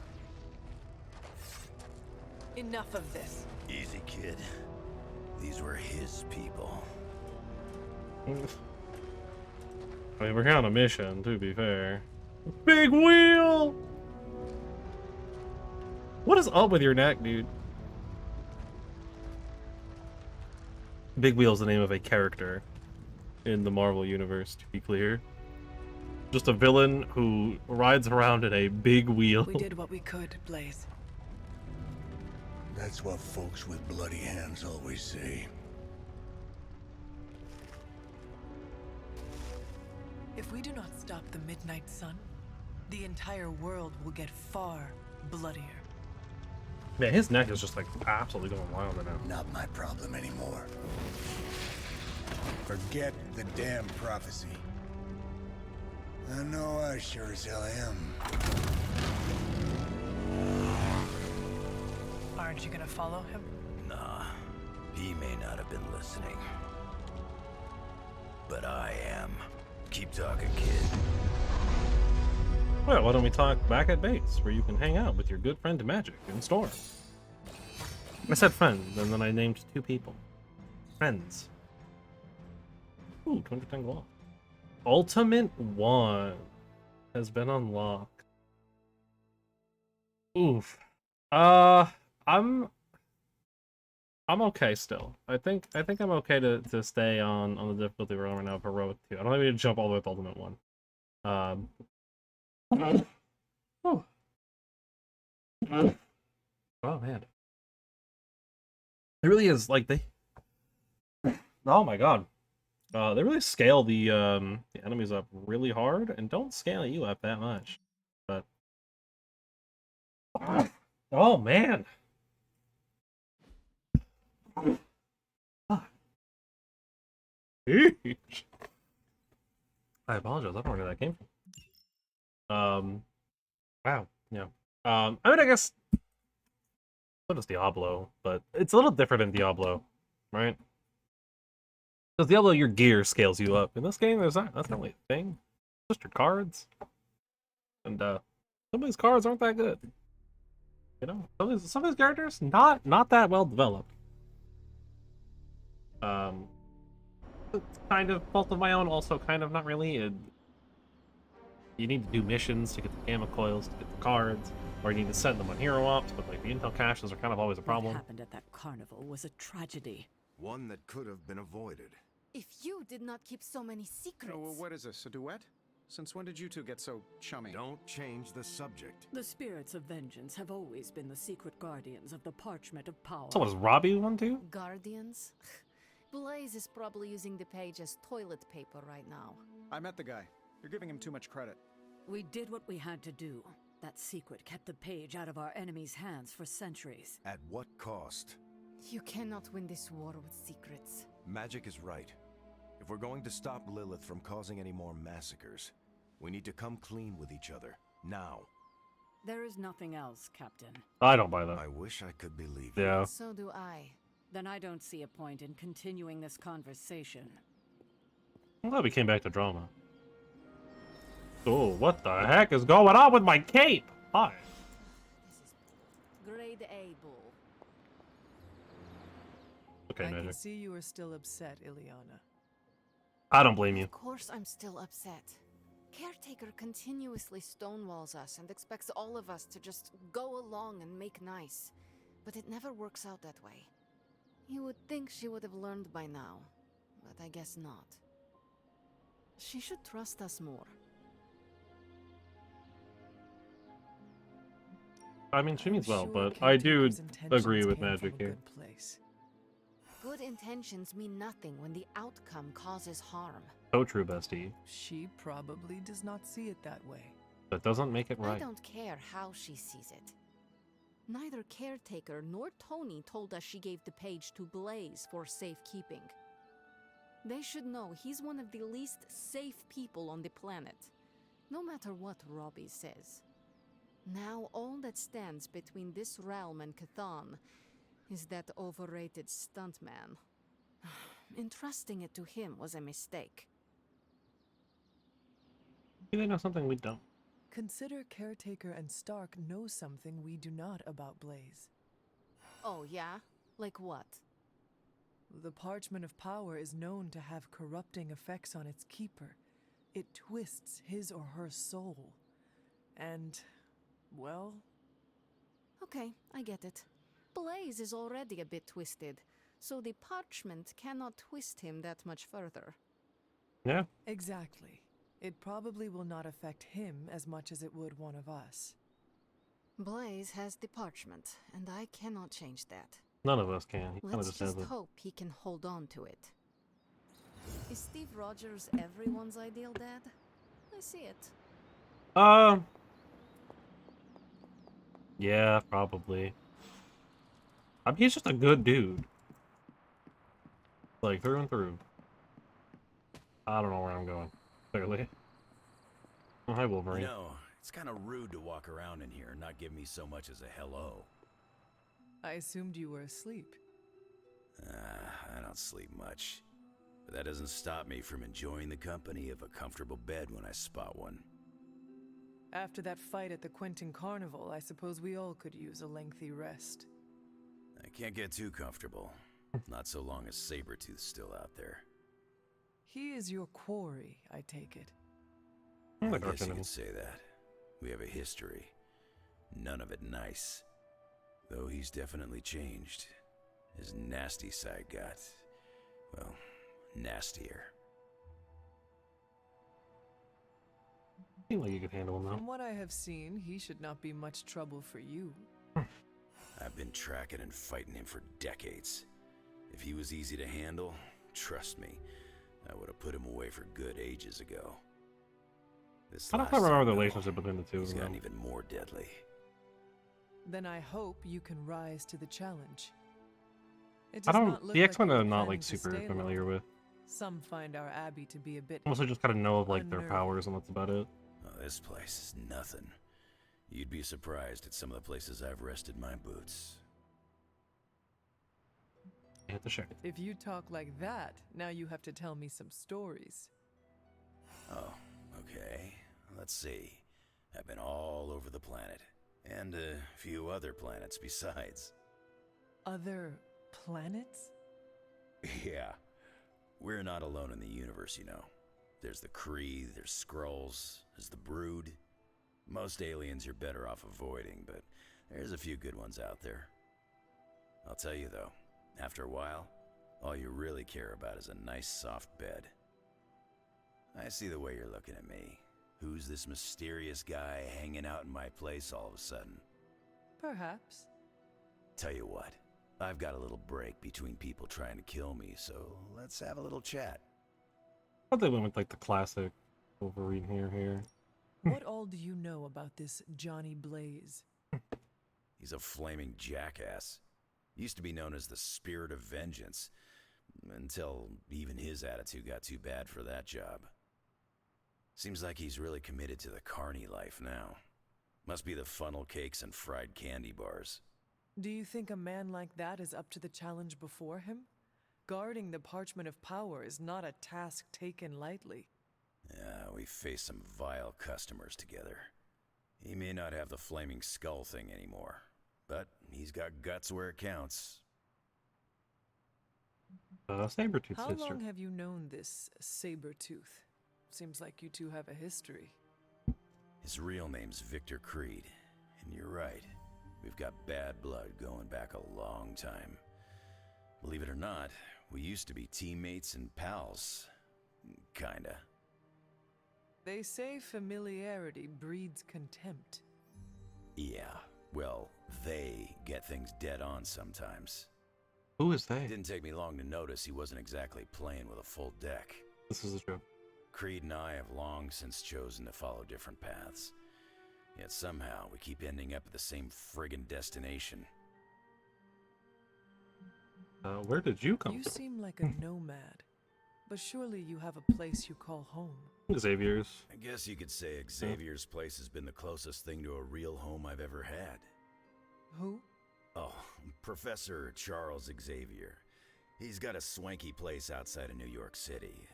N: Enough of this.
M: Easy, kid. These were his people.
A: I mean, we're here on a mission, to be fair. Big wheel! What is up with your neck, dude? Big Wheel's the name of a character in the Marvel Universe, to be clear. Just a villain who rides around in a big wheel.
N: We did what we could, Blaze.
L: That's what folks with bloody hands always say.
N: If we do not stop the Midnight Sun, the entire world will get far bloodier.
A: Man, his neck is just like absolutely going wild right now.
L: Not my problem anymore. Forget the damn prophecy. I know I sure as hell am.
N: Aren't you gonna follow him?
M: Nah, he may not have been listening. But I am. Keep talking, kid.
A: Well, why don't we talk back at base, where you can hang out with your good friend Magic and Storm. I said friends, and then I named 2 people. Friends. Ooh, 210 gold. Ultimate 1 has been unlocked. Oof. I'm okay still. I think I'm okay to stay on the difficulty we're on right now of Heroic 2. I don't think we need to jump all the way to Ultimate 1. Oh. Oh man. It really is like they oh my god. They really scale the enemies up really hard and don't scale you up that much. But oh man. I apologize. I don't know where that came from. Wow. Yeah. I mean, I guess so does Diablo, but it's a little different in Diablo, right? Because Diablo, your gear scales you up. In this game, that's not really a thing. Just your cards. And some of these cards aren't that good. You know, some of these characters not that well developed. It's kind of fault of my own, also kind of not really. You need to do missions to get the gamma coils to get the cards, or you need to send them on hero ops, but like the intel caches are kind of always a problem.
O: What happened at that carnival was a tragedy.
B: One that could have been avoided.
I: If you did not keep so many secrets.
J: Oh, well, what is this, a duet? Since when did you two get so chummy?
B: Don't change the subject.
O: The spirits of vengeance have always been the secret guardians of the parchment of power.
A: So what, does Robbie want to?
I: Guardians? Blaze is probably using the page as toilet paper right now.
J: I met the guy. You're giving him too much credit.
O: We did what we had to do. That secret kept the page out of our enemies' hands for centuries.
B: At what cost?
I: You cannot win this war with secrets.
B: Magic is right. If we're going to stop Lilith from causing any more massacres, we need to come clean with each other. Now.
O: There is nothing else, Captain.
A: I don't buy that.
B: I wish I could believe
A: it. Yeah.
I: So do I.
O: Then I don't see a point in continuing this conversation.
A: I'm glad we came back to drama. Oh, what the heck is going on with my cape? Hi.
I: Grade A, Bull.
A: Okay,
D: I
A: Magic.
D: can see you are still upset, Ileana.
A: I don't blame you.
I: Of course I'm still upset. Caretaker continuously stonewalls us and expects all of us to just go along and make nice. But it never works out that way. You would think she would have learned by now, but I guess not. She should trust us more.
A: I mean, she means well, but I do agree with Magic here.
I: Good intentions mean nothing when the outcome causes harm.
A: So true, bestie.
D: She probably does not see it that way.
A: That doesn't make it right.
I: I don't care how she sees it. Neither Caretaker nor Tony told us she gave the page to Blaze for safekeeping. They should know he's one of the least safe people on the planet, no matter what Robbie says. Now all that stands between this realm and Cthon is that overrated stuntman. Entrusting it to him was a mistake.
A: Maybe they know something we don't.
D: Consider Caretaker and Stark know something we do not about Blaze.
I: Oh, yeah? Like what?
D: The Parchment of Power is known to have corrupting effects on its keeper. It twists his or her soul. And, well...
I: Okay, I get it. Blaze is already a bit twisted, so the parchment cannot twist him that much further.
A: Yeah.
D: Exactly. It probably will not affect him as much as it would one of us.
I: Blaze has the parchment, and I cannot change that.
A: None of us can. He kind of
I: Let's
A: just has
I: just
A: it.
I: hope he can hold on to it. Is Steve Rogers everyone's ideal dad? I see it.
A: Yeah, probably. I mean, he's just a good dude. Like, through and through. I don't know where I'm going, clearly. Oh, hi, Wolverine.
M: You know, it's kind of rude to walk around in here and not give me so much as a hello.
D: I assumed you were asleep.
M: I don't sleep much. But that doesn't stop me from enjoying the company of a comfortable bed when I spot one.
D: After that fight at the Quentin Carnival, I suppose we all could use a lengthy rest.
M: I can't get too comfortable. Not so long as Sabretooth's still out there.
D: He is your quarry, I take it.
M: I guess you could say that. We have a history. None of it nice. Though he's definitely changed. His nasty side got, well, nastier.
A: I feel like you could handle him, though.
D: From what I have seen, he should not be much trouble for you.
M: I've been tracking and fighting him for decades. If he was easy to handle, trust me, I would have put him away for good ages ago. This
A: I don't
M: last
A: quite remember the
M: time,
A: relationship between the two of
M: he's
A: them.
M: gotten even more deadly.
D: Then I hope you can rise to the challenge. It
A: I
D: does
A: don't.
D: not look
A: The X-Men
D: like you're
A: I'm not
D: planning
A: like
D: to
A: super
D: stay
A: familiar
D: long.
A: with.
D: Some find our Abbey to be a bit.
A: Mostly just kind of know of like their
D: unnerving.
A: powers and that's about it.
M: Oh, this place is nothing. You'd be surprised at some of the places I've rested my boots.
A: Hit the share.
D: If you talk like that, now you have to tell me some stories.
M: Oh, okay. Let's see. I've been all over the planet, and a few other planets besides.
D: Other planets?
M: Yeah, we're not alone in the universe, you know. There's the Kree, there's Skrulls, there's the Brood. Most aliens you're better off avoiding, but there's a few good ones out there. I'll tell you though, after a while, all you really care about is a nice soft bed. I see the way you're looking at me. Who's this mysterious guy hanging out in my place all of a sudden?
D: Perhaps.
M: Tell you what, I've got a little break between people trying to kill me, so let's have a little chat.
A: I thought they went with like the classic Wolverine here.
D: What all do you know about this Johnny Blaze?
M: He's a flaming jackass. Used to be known as the Spirit of Vengeance, until even his attitude got too bad for that job. Seems like he's really committed to the carny life now. Must be the funnel cakes and fried candy bars.
D: Do you think a man like that is up to the challenge before him? Guarding the Parchment of Power is not a task taken lightly.
M: Yeah, we faced some vile customers together. He may not have the flaming skull thing anymore, but he's got guts where it counts.
A: Sabretooth's
D: How
A: sister.
D: long have you known this Sabretooth? Seems like you two have a history.
M: His real name's Victor Creed, and you're right. We've got bad blood going back a long time. Believe it or not, we used to be teammates and pals. Kinda.
D: They say familiarity breeds contempt.
M: Yeah, well, they get things dead on sometimes.
A: Who is they?
M: It didn't take me long to notice he wasn't exactly playing with a full deck.
A: This is a joke.
M: Creed and I have long since chosen to follow different paths. Yet somehow we keep ending up at the same friggin' destination.
A: Where did you come
D: You
A: from?
D: seem like a nomad, but surely you have a place you call home.
A: Xavier's.
M: I guess you could say Xavier's place has been the closest thing to a real home I've ever had.
D: Who?
M: Oh, Professor Charles Xavier. He's got a swanky place outside of New York City.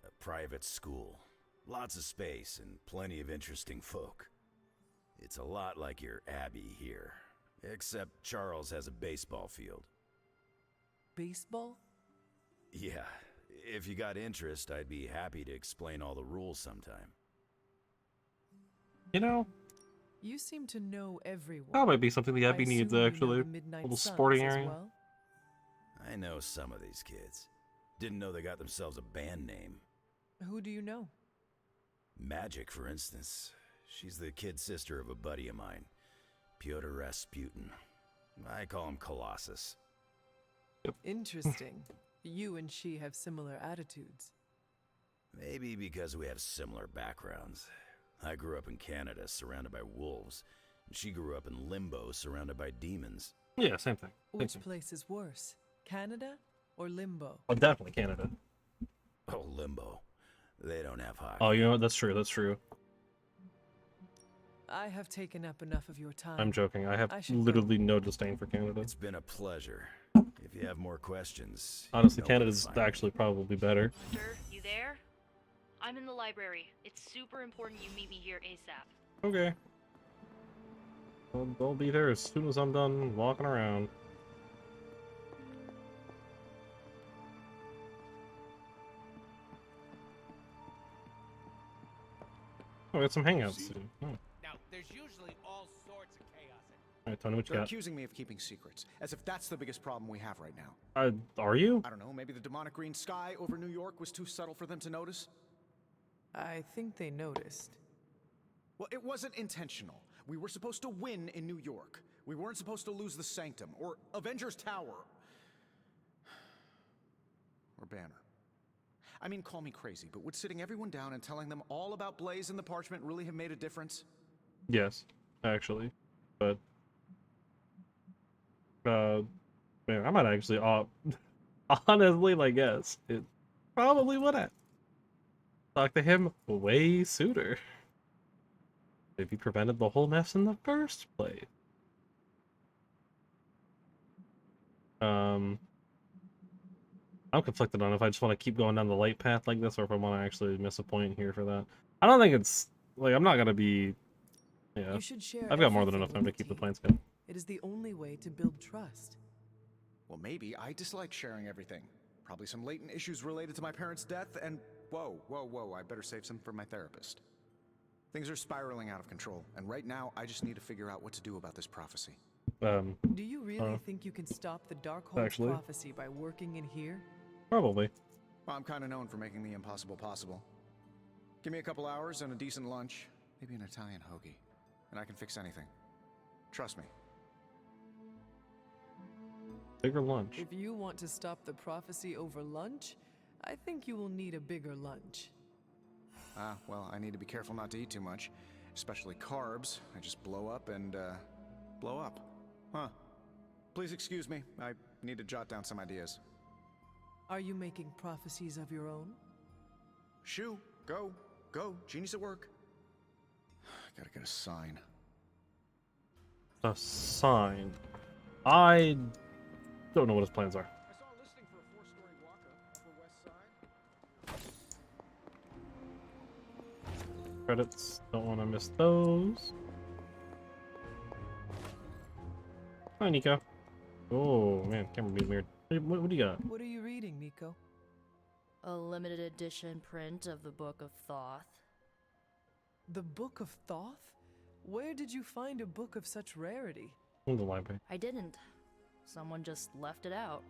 M: A private school. Lots of space and plenty of interesting folk. It's a lot like your Abbey here, except Charles has a baseball field.
D: Baseball?
M: Yeah, if you got interest, I'd be happy to explain all the rules sometime.
A: You know,
D: You seem to know everyone.
A: that might be something the
D: I
A: Abbey needs,
D: assume you know
A: actually.
D: the Midnight
A: Little
D: Suns
A: sporting
D: as
A: area.
D: well?
M: I know some of these kids. Didn't know they got themselves a band name.
D: Who do you know?
M: Magic, for instance. She's the kid sister of a buddy of mine, Pyotr Rasputin. I call him Colossus.
D: Interesting. You and she have similar attitudes.
M: Maybe because we have similar backgrounds. I grew up in Canada, surrounded by wolves. And she grew up in Limbo, surrounded by demons.
A: Yeah, same thing.
D: Which place is worse, Canada or Limbo?
A: Oh, definitely Canada.
M: Oh, Limbo. They don't have hockey.
A: Oh, you know what? That's true. That's true.
D: I have taken up enough of your time.
A: I'm joking. I have
D: should
A: literally no disdain for Canada.
M: It's been a pleasure. If you have more questions...
A: Honestly,
M: you know where to
A: Canada's
M: find me.
A: actually probably better.
P: Sir, you there? I'm in the library. It's super important you meet me here ASAP.
A: Okay. I'll be there as soon as I'm done walking around. Oh, we got some hangouts to do. Oh.
G: Now, there's usually all sorts of chaos in
A: Alright, Tony, what you
J: They're
A: got?
J: accusing me of keeping secrets, as if that's the biggest problem we have right now.
A: Are you?
J: I don't know, maybe the demonic green sky over New York was too subtle for them to notice?
D: I think they noticed.
J: Well, it wasn't intentional. We were supposed to win in New York. We weren't supposed to lose the Sanctum, or Avengers Tower. Or Banner. I mean, call me crazy, but would sitting everyone down and telling them all about Blaze and the Parchment really have made a difference?
A: Yes, actually. But man, I might actually honestly, like, yes, it probably would have talked to him way sooner if he prevented the whole mess in the first place. I'm conflicted on if I just want to keep going down the light path like this or if I want to actually miss a point here for that. I don't think it's like I'm not gonna be Yeah.
D: You should share
A: I've got more than
D: everything
A: enough time to
D: with the
A: keep the
D: team.
A: plans going.
D: It is the only way to build trust.
J: Well, maybe I dislike sharing everything. Probably some latent issues related to my parents' death, and whoa, I better save some for my therapist. Things are spiraling out of control, and right now I just need to figure out what to do about this prophecy.
D: Do you really think you can stop the Darkhold's
A: actually.
D: prophecy by working in here?
A: Probably.
J: Well, I'm kind of known for making the impossible possible. Give me a couple hours and a decent lunch, maybe an Italian hoagie, and I can fix anything. Trust me.
A: Bigger lunch.
D: If you want to stop the prophecy over lunch, I think you will need a bigger lunch.
J: Well, I need to be careful not to eat too much, especially carbs. I just blow up and, blow up. Huh. Please excuse me. I need to jot down some ideas.
D: Are you making prophecies of your own?
J: Shoo, go, genius at work. Gotta get a sign.
A: A sign. I don't know what his plans are.
J: I saw a listing for a 4-story walk-up for West Side.
A: Credits. Don't want to miss those. Hi, Nico. Oh, man. Camera being weird. What do you got?
D: What are you reading, Nico?
P: A limited edition print of the Book of Thoth.
D: The Book of Thoth? Where did you find a book of such rarity?
A: In the library.
P: I didn't. Someone just left it out.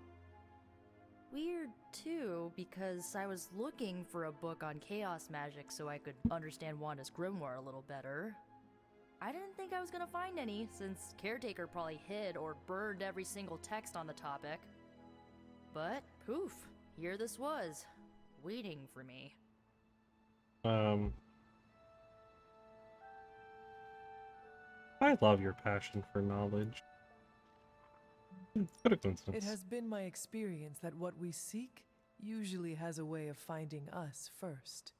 P: Weird, too, because I was looking for a book on chaos magic so I could understand Wanda's grimoire a little better. I didn't think I was gonna find any, since Caretaker probably hid or burned every single text on the topic. But, poof, here this was, waiting for me.
A: I love your passion for knowledge. What a coincidence.
D: It has been my experience that what we seek usually has a way of finding us first.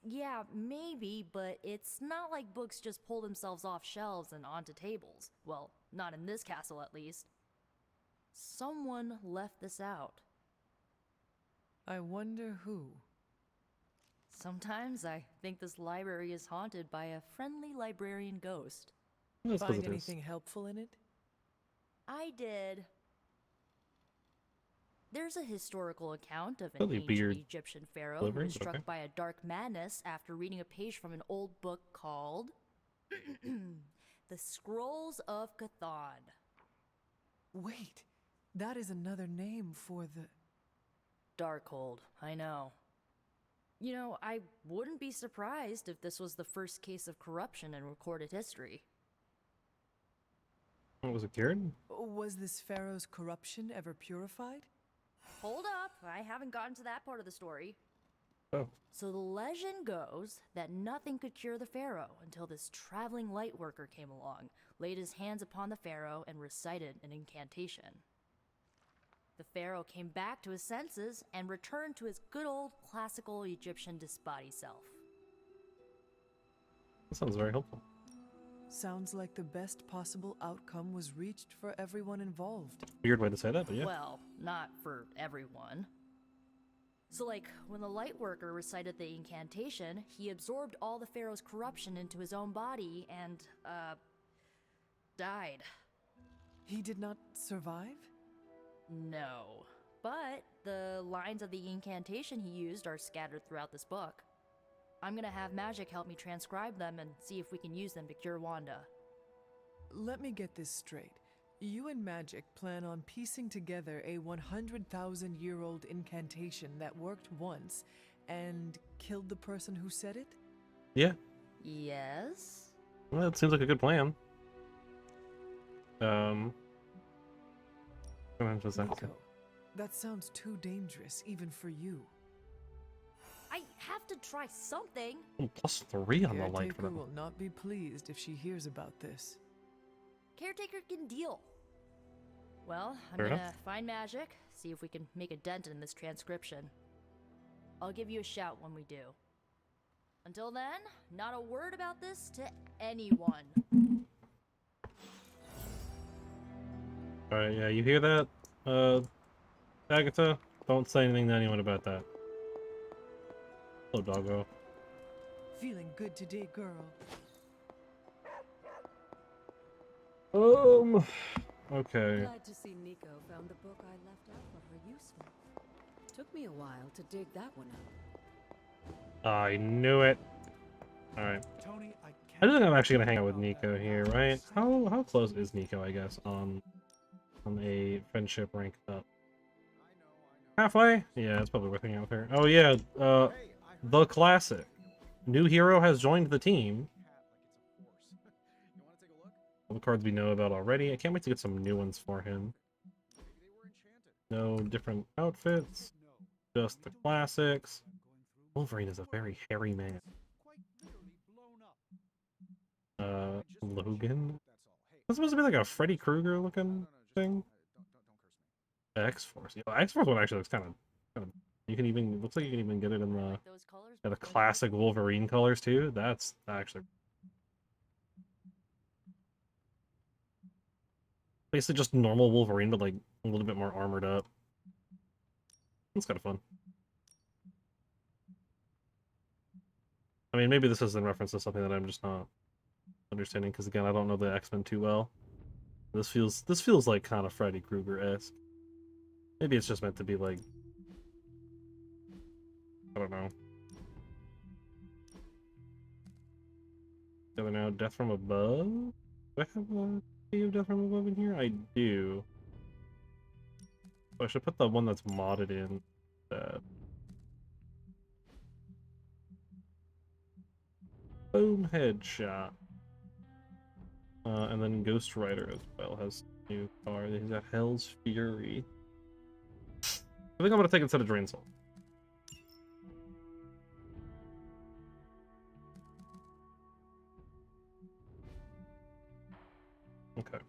P: Yeah, maybe, but it's not like books just pull themselves off shelves and onto tables. Well, not in this castle at least. Someone left this out.
D: I wonder who.
P: Sometimes I think this library is haunted by a friendly librarian ghost.
D: Find anything helpful in it?
P: I did. There's a historical account of an
A: Really
P: ancient
A: weird
P: Egyptian pharaoh who
A: delivery,
P: was struck
A: okay.
P: by a dark madness after reading a page from an old book called The Scrolls of Chthon.
D: Wait, that is another name for the...
P: Darkhold, I know. You know, I wouldn't be surprised if this was the first case of corruption in recorded history.
A: Was it cured?
D: Was this pharaoh's corruption ever purified?
P: Hold up, I haven't gotten to that part of the story.
A: Oh.
P: So the legend goes that nothing could cure the pharaoh until this traveling light worker came along, laid his hands upon the pharaoh, and recited an incantation. The pharaoh came back to his senses and returned to his good old classical Egyptian disbodied self.
A: That sounds very helpful.
D: Sounds like the best possible outcome was reached for everyone involved.
A: Weird way to say that, but yeah.
P: Well, not for everyone. So like, when the light worker recited the incantation, he absorbed all the pharaoh's corruption into his own body and, died.
D: He did not survive?
P: No. But the lines of the incantation he used are scattered throughout this book. I'm gonna have Magic help me transcribe them and see if we can use them to cure Wanda.
D: Let me get this straight. You and Magic plan on piecing together a 100,000-year-old incantation that worked once and killed the person who said it?
A: Yeah.
P: Yes?
A: Well, that seems like a good plan.
D: Nico, that sounds too dangerous even for you.
P: I have to try something!
A: +3 on the light for
D: Caretaker
A: them.
D: will not be pleased if she hears about this.
P: Caretaker can deal. Well, I'm
A: Fair
P: gonna
A: enough.
P: find Magic, see if we can make a dent in this transcription. I'll give you a shout when we do. Until then, not a word about this to anyone.
A: Alright, yeah, you hear that? Agatha? Don't say anything to anyone about that. Hello, doggo.
D: Feeling good today, girl.
A: Okay.
O: Glad to see Nico found the book I left out for her useful. Took me a while to dig that one up.
A: I knew it. Alright. I don't think I'm actually gonna hang out with Nico here, right? How close is Nico, I guess, on a friendship rank up? Halfway? Yeah, it's probably worth hanging out with her. Oh yeah, the classic. New hero has joined the team. All the cards we know about already. I can't wait to get some new ones for him. No different outfits. Just the classics. Wolverine is a very hairy man. Logan? That's supposed to be like a Freddy Krueger looking thing. X-Force. Yeah, X-Force one actually looks kind of. You can even looks like you can even get it in the classic Wolverine colors too. That's actually basically just normal Wolverine, but like a little bit more armored up. It's kind of fun. I mean, maybe this is in reference to something that I'm just not understanding, because again, I don't know the X-Men too well. This feels like kind of Freddy Krueger-esque. Maybe it's just meant to be like, I don't know. The other now, Death from Above? Do I have a key of Death from Above in here? I do. So I should put the one that's modded in. Boom, headshot. And then Ghost Rider as well has a new card. He's got Hell's Fury. I think I'm gonna take it instead of Drain Soul. Okay.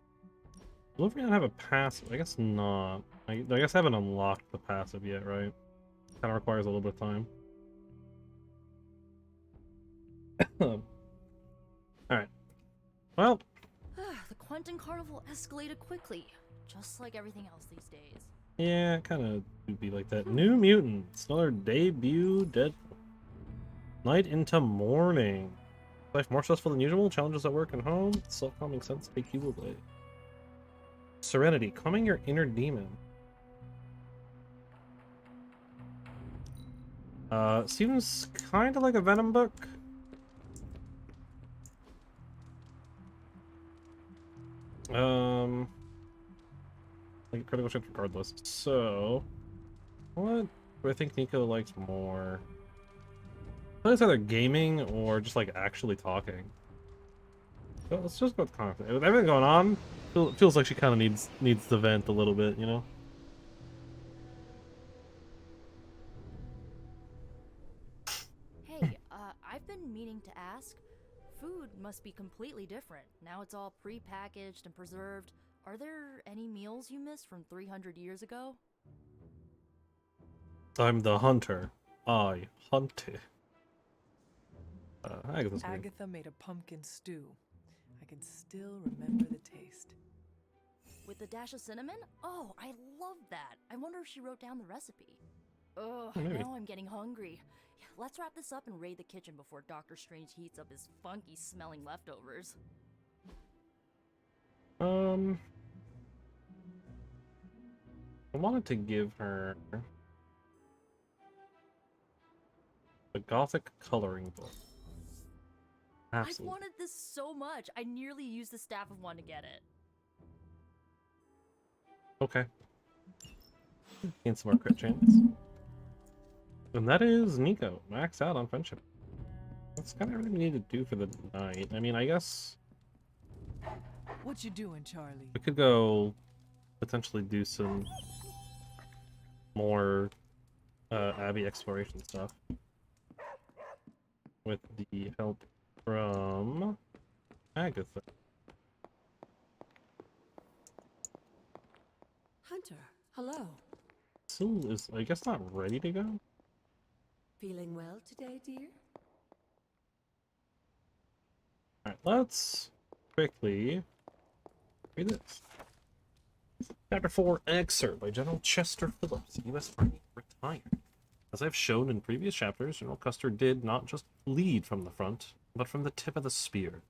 A: Wolverine have a passive? I guess not. I guess I haven't unlocked the passive yet, right? Kind of requires a little bit of time. Alright. Well.
P: The Quentin Carnival escalated quickly, just like everything else these days.
A: Yeah, it kind of would be like that. New Mutants. Another debut Deadpool. Night into morning. Life more stressful than usual. Challenges at work and home. Self-calming sense take you away. Serenity. Calming your inner demon. Seems kind of like a Venom book. Like a critical chance regardless. So, what do I think Nico likes more? I think it's either gaming or just like actually talking. But let's just go with confidence. With everything going on, it feels like she kind of needs to vent a little bit, you know?
P: Hey, I've been meaning to ask. Food must be completely different. Now it's all pre-packaged and preserved. Are there any meals you missed from 300 years ago?
A: I'm the hunter. I hunt.
D: Agatha made a pumpkin stew. I can still remember the taste.
P: With a dash of cinnamon? Oh, I love that. I wonder if she wrote down the recipe. Ugh, now I'm getting hungry. Let's wrap this up and raid the kitchen before Doctor Strange heats up his funky-smelling leftovers.
A: I wanted to give her a gothic coloring book. Absolutely.
P: I've wanted this so much. I nearly used the Staff of One to get it.
A: Okay. Gain some more crit chance. And that is Nico. Max out on friendship. That's kind of everything we need to do for the night. I mean, I guess...
D: What you doing, Charlie?
A: We could go potentially do some more Abbey exploration stuff with the help from Agatha.
O: Hunter, hello.
A: Still is, I guess, not ready to go.
O: Feeling well today, dear?
A: Alright, let's quickly read this. Chapter 4 excerpt by General Chester Phillips, U.S. Army retired. As I've shown in previous chapters, General Custer did not just lead from the front, but from the tip of the spear.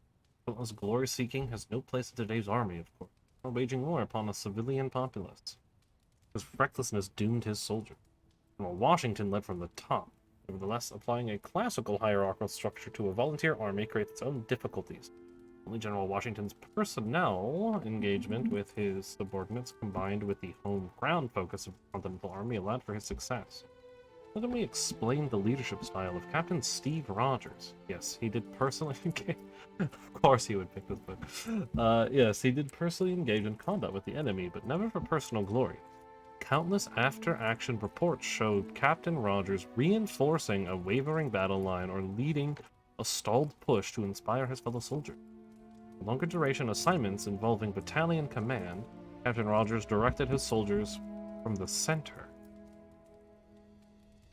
A: Relentless glory seeking has no place in today's army, of course, or waging war upon a civilian populace. His recklessness doomed his soldiers. General Washington led from the top. Nevertheless, applying a classical hierarchical structure to a volunteer army creates its own difficulties. Only General Washington's personnel engagement with his subordinates, combined with the home ground focus of the Continental Army, allowed for his success. Why don't we explain the leadership style of Captain Steve Rogers? Yes, he did personally engage. Of course he would pick this book. Yes, he did personally engage in combat with the enemy, but never for personal glory. Countless after-action reports showed Captain Rogers reinforcing a wavering battle line or leading a stalled push to inspire his fellow soldiers. Longer duration assignments involving battalion command, Captain Rogers directed his soldiers from the center.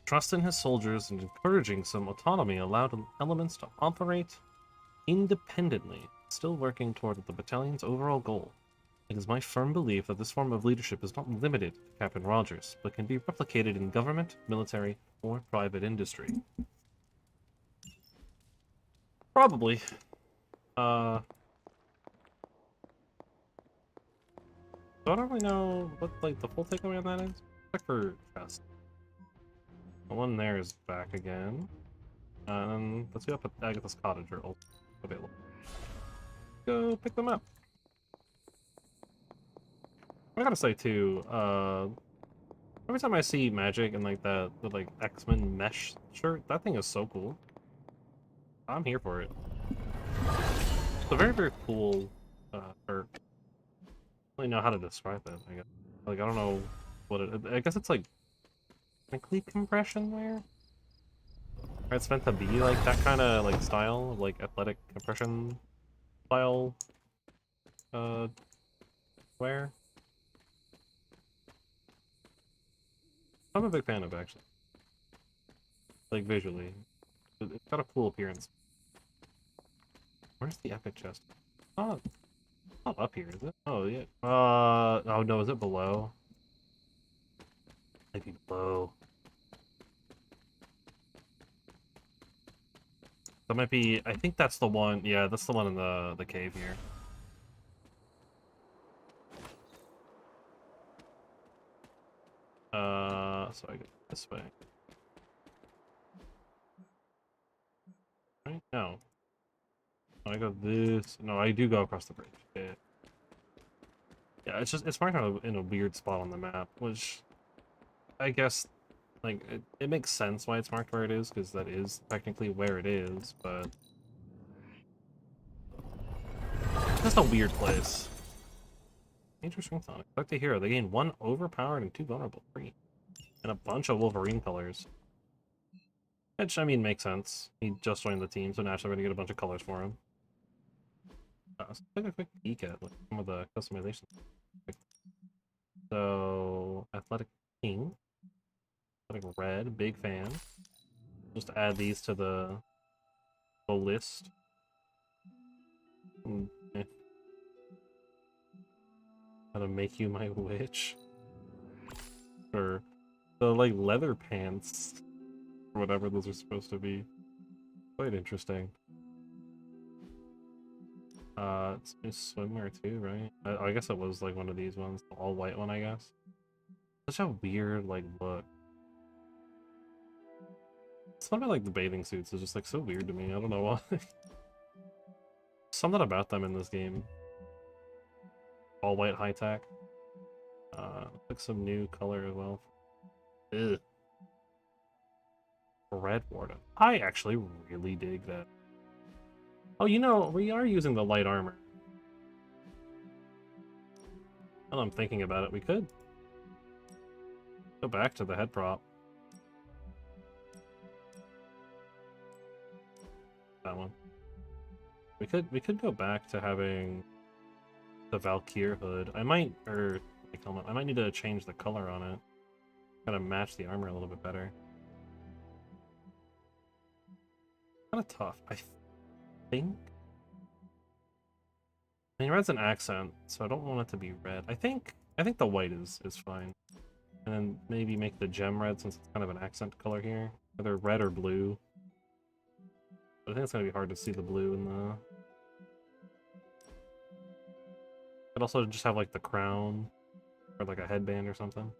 A: Trust in his soldiers and encouraging some autonomy allowed elements to operate independently, still working toward the battalion's overall goal. It is my firm belief that this form of leadership is not limited to Captain Rogers, but can be replicated in government, military, or private industry. Probably. So I don't really know what like the full takeaway on that is. Check for chest. The one there is back again. And let's go up at Agatha's cottage are also available. Go pick them up. I gotta say too, every time I see Magic and like that the like X-Men mesh shirt, that thing is so cool. I'm here for it. It's a very, very cool shirt. I don't really know how to describe it, I guess. Like, I don't know what it... I guess it's, like, technically compression wear? Or it's meant to be, like, that kind of, like, style of, like, athletic compression style, wear. I'm a big fan of, actually. Like, visually. It's got a cool appearance. Where's the epic chest? Oh, not up here, is it? Oh, yeah. Oh no, is it below? Maybe below. That might be, I think that's the one, yeah, that's the one in the cave here. So I go this way. Right? No. I go this, no, I do go across the bridge. Yeah, it's just, it's marked in a weird spot on the map, which I guess, like, it makes sense why it's marked where it is, because that is technically where it is, but that's a weird place. Major strength on it. Collect a hero. They gain 1 overpowered and 2 vulnerable. Free. And a bunch of Wolverine colors. Which, I mean, makes sense. He just joined the team, so naturally we're going to get a bunch of colors for him. Let's take a quick peek at some of the customizations. So, Athletic King. Athletic Red, big fan. Just add these to the list. How to make you my witch. Or the like leather pants. Or whatever those are supposed to be. Quite interesting. It's swimwear too, right? I guess it was like one of these ones. The all white one, I guess. Such a weird like look. Something like the bathing suits is just like so weird to me. I don't know why. Something about them in this game. All white high tech. Like some new color as well. Ugh. Red Warden. I actually really dig that. Oh, you know, we are using the light armor. Now I'm thinking about it, we could go back to the head prop. That one. We could go back to having the Valkyr hood. I might, or like helmet. I might need to change the color on it. Kind of match the armor a little bit better. Kind of tough. I think. I mean, red's an accent, so I don't want it to be red. I think the white is fine. And then maybe make the gem red since it's kind of an accent color here. Either red or blue. But I think it's gonna be hard to see the blue in Could also just have like the crown or like a headband or something.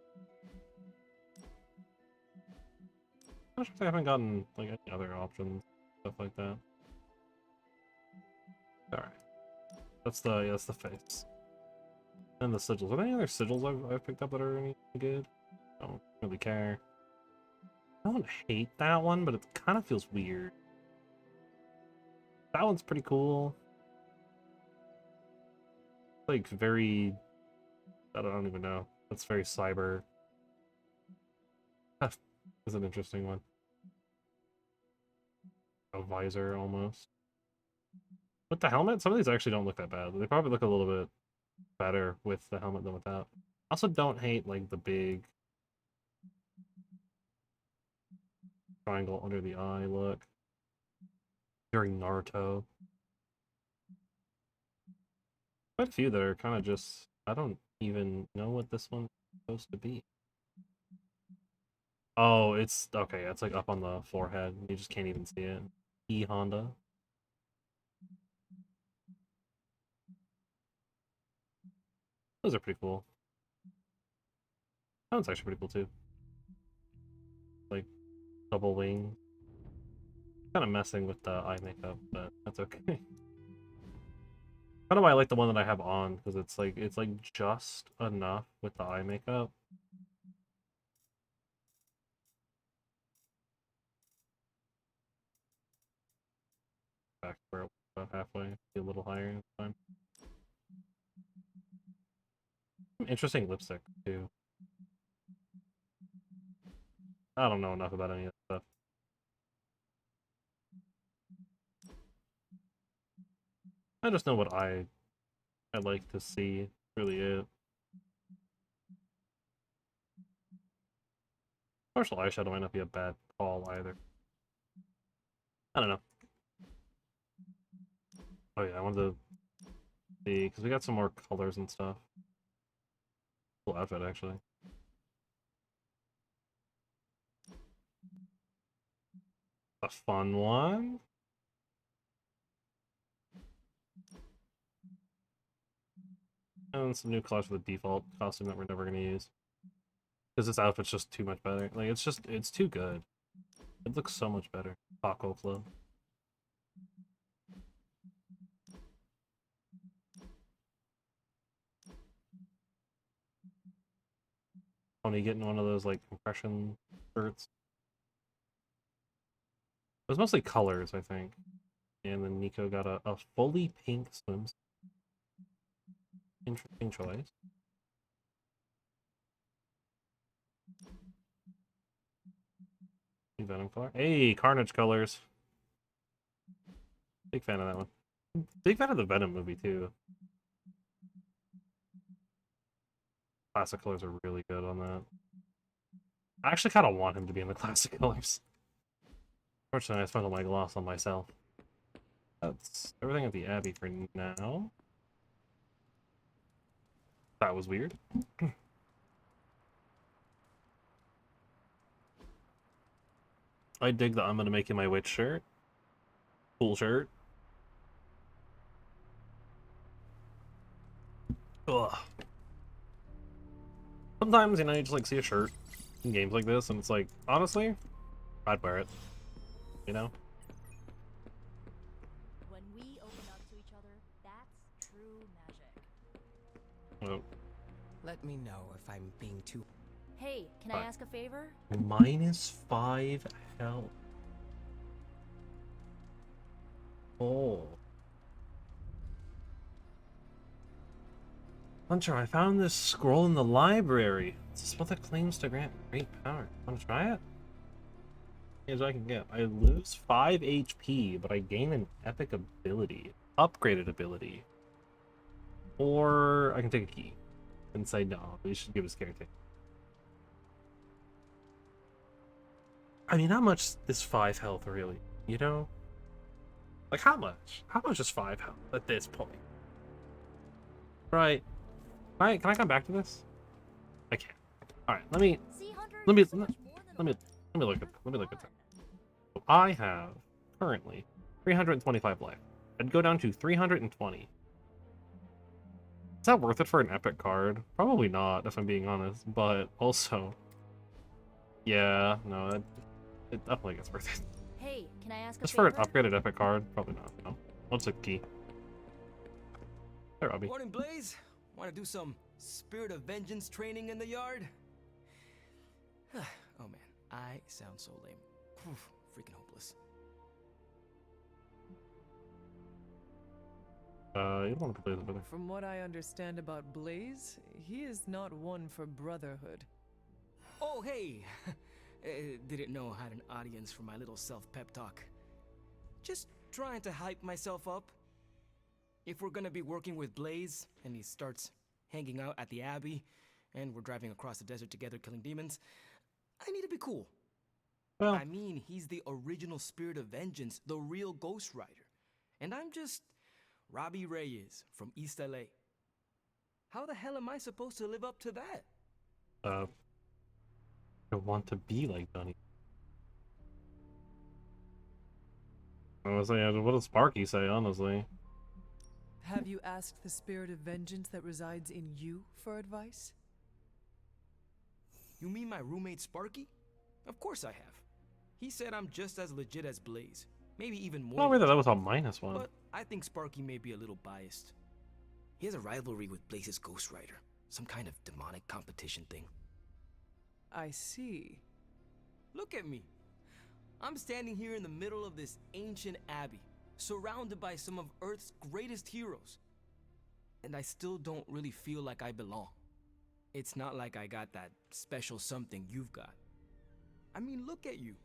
A: I'm not sure if I haven't gotten like any other options, stuff like that. Alright. That's the face. And the sigils. Are there any other sigils I've picked up that are any good? I don't really care. I don't hate that one, but it kind of feels weird. That one's pretty cool. Like very, I don't even know. That's very cyber. That's an interesting one. A visor almost. With the helmet, some of these actually don't look that bad. They probably look a little bit better with the helmet than without. I also don't hate like the big triangle under the eye look. Very Naruto. Quite a few that are kind of just, I don't even know what this one's supposed to be. Oh, it's okay. It's like up on the forehead. You just can't even see it. E Honda. Those are pretty cool. That one's actually pretty cool too. Like double wing. Kind of messing with the eye makeup, but that's okay. Kind of why I like the one that I have on, because it's like just enough with the eye makeup. Back where it was about halfway, be a little higher this time. Interesting lipstick too. I don't know enough about any of that stuff. I just know what I like to see. Really it. Partial eyeshadow might not be a bad call either. I don't know. Oh yeah, I wanted to see, because we got some more colors and stuff. Cool outfit, actually. A fun one. And some new colors for the default costume that we're never going to use. Because this outfit's just too much better. Like, it's too good. It looks so much better. Taco Club. Tony getting one of those, like, compression shirts. It was mostly colors, I think. And then Nico got a fully pink swimsuit. Interesting choice. Venom color. Hey, Carnage colors. Big fan of that one. Big fan of the Venom movie, too. Classic colors are really good on that. I actually kind of want him to be in the classic colors. Fortunately, I spent all my gloss on myself. That's everything at the Abbey for now. That was weird. I dig the I'm gonna make you my witch shirt. Cool shirt. Ugh. Sometimes, you know, you just like see a shirt in games like this, and it's like, honestly, I'd wear it. You know?
P: When we open up to each other, that's true magic.
A: Oh.
C: Let me know if I'm being too...
P: Hey, can I ask a favor?
A: -5 health. Oh. Hunter, I found this scroll in the library. It's a spell that claims to grant great power. Want to try it? Here's what I can get. I lose 5 HP, but I gain an epic ability. Upgraded ability. Or I can take a key and say no, we should give us caretaker. I mean, how much is 5 health, really? You know? Like, how much? How much is 5 health at this point? Right. Alright, can I come back to this? I can't. Alright, let me look at that. So I have currently 325 life. I'd go down to 320. Is that worth it for an epic card? Probably not, if I'm being honest. But also, yeah, no, it definitely gets worth it.
P: Hey, can I ask a
A: Just for
P: favor?
A: an upgraded epic card, probably not. No, what's a key? Hey, Robbie.
C: Morning, Blaze. Want to do some Spirit of Vengeance training in the yard? Oh man, I sound so lame. Oof, freaking hopeless.
A: You don't want to play the brother.
D: From what I understand about Blaze, he is not one for brotherhood.
C: Oh, hey! Didn't know I had an audience for my little self-pep talk. Just trying to hype myself up. If we're gonna be working with Blaze, and he starts hanging out at the Abbey, and we're driving across the desert together killing demons, I need to be cool.
A: Well,
C: I mean, he's the original Spirit of Vengeance, the real Ghost Rider. And I'm just Robbie Reyes from East LA. How the hell am I supposed to live up to that?
A: I want to be like Donnie. Honestly, what does Sparky say, honestly?
D: Have you asked the Spirit of Vengeance that resides in you for advice?
C: You mean my roommate Sparky? Of course I have. He said I'm just as legit as Blaze. Maybe even more.
A: Oh, wait, that
C: legit.
A: was a -1.
C: But I think Sparky may be a little biased. He has a rivalry with Blaze's Ghost Rider. Some kind of demonic competition thing.
D: I see.
C: Look at me. I'm standing here in the middle of this ancient abbey, surrounded by some of Earth's greatest heroes. And I still don't really feel like I belong. It's not like I got that special something you've got. I mean, look at you.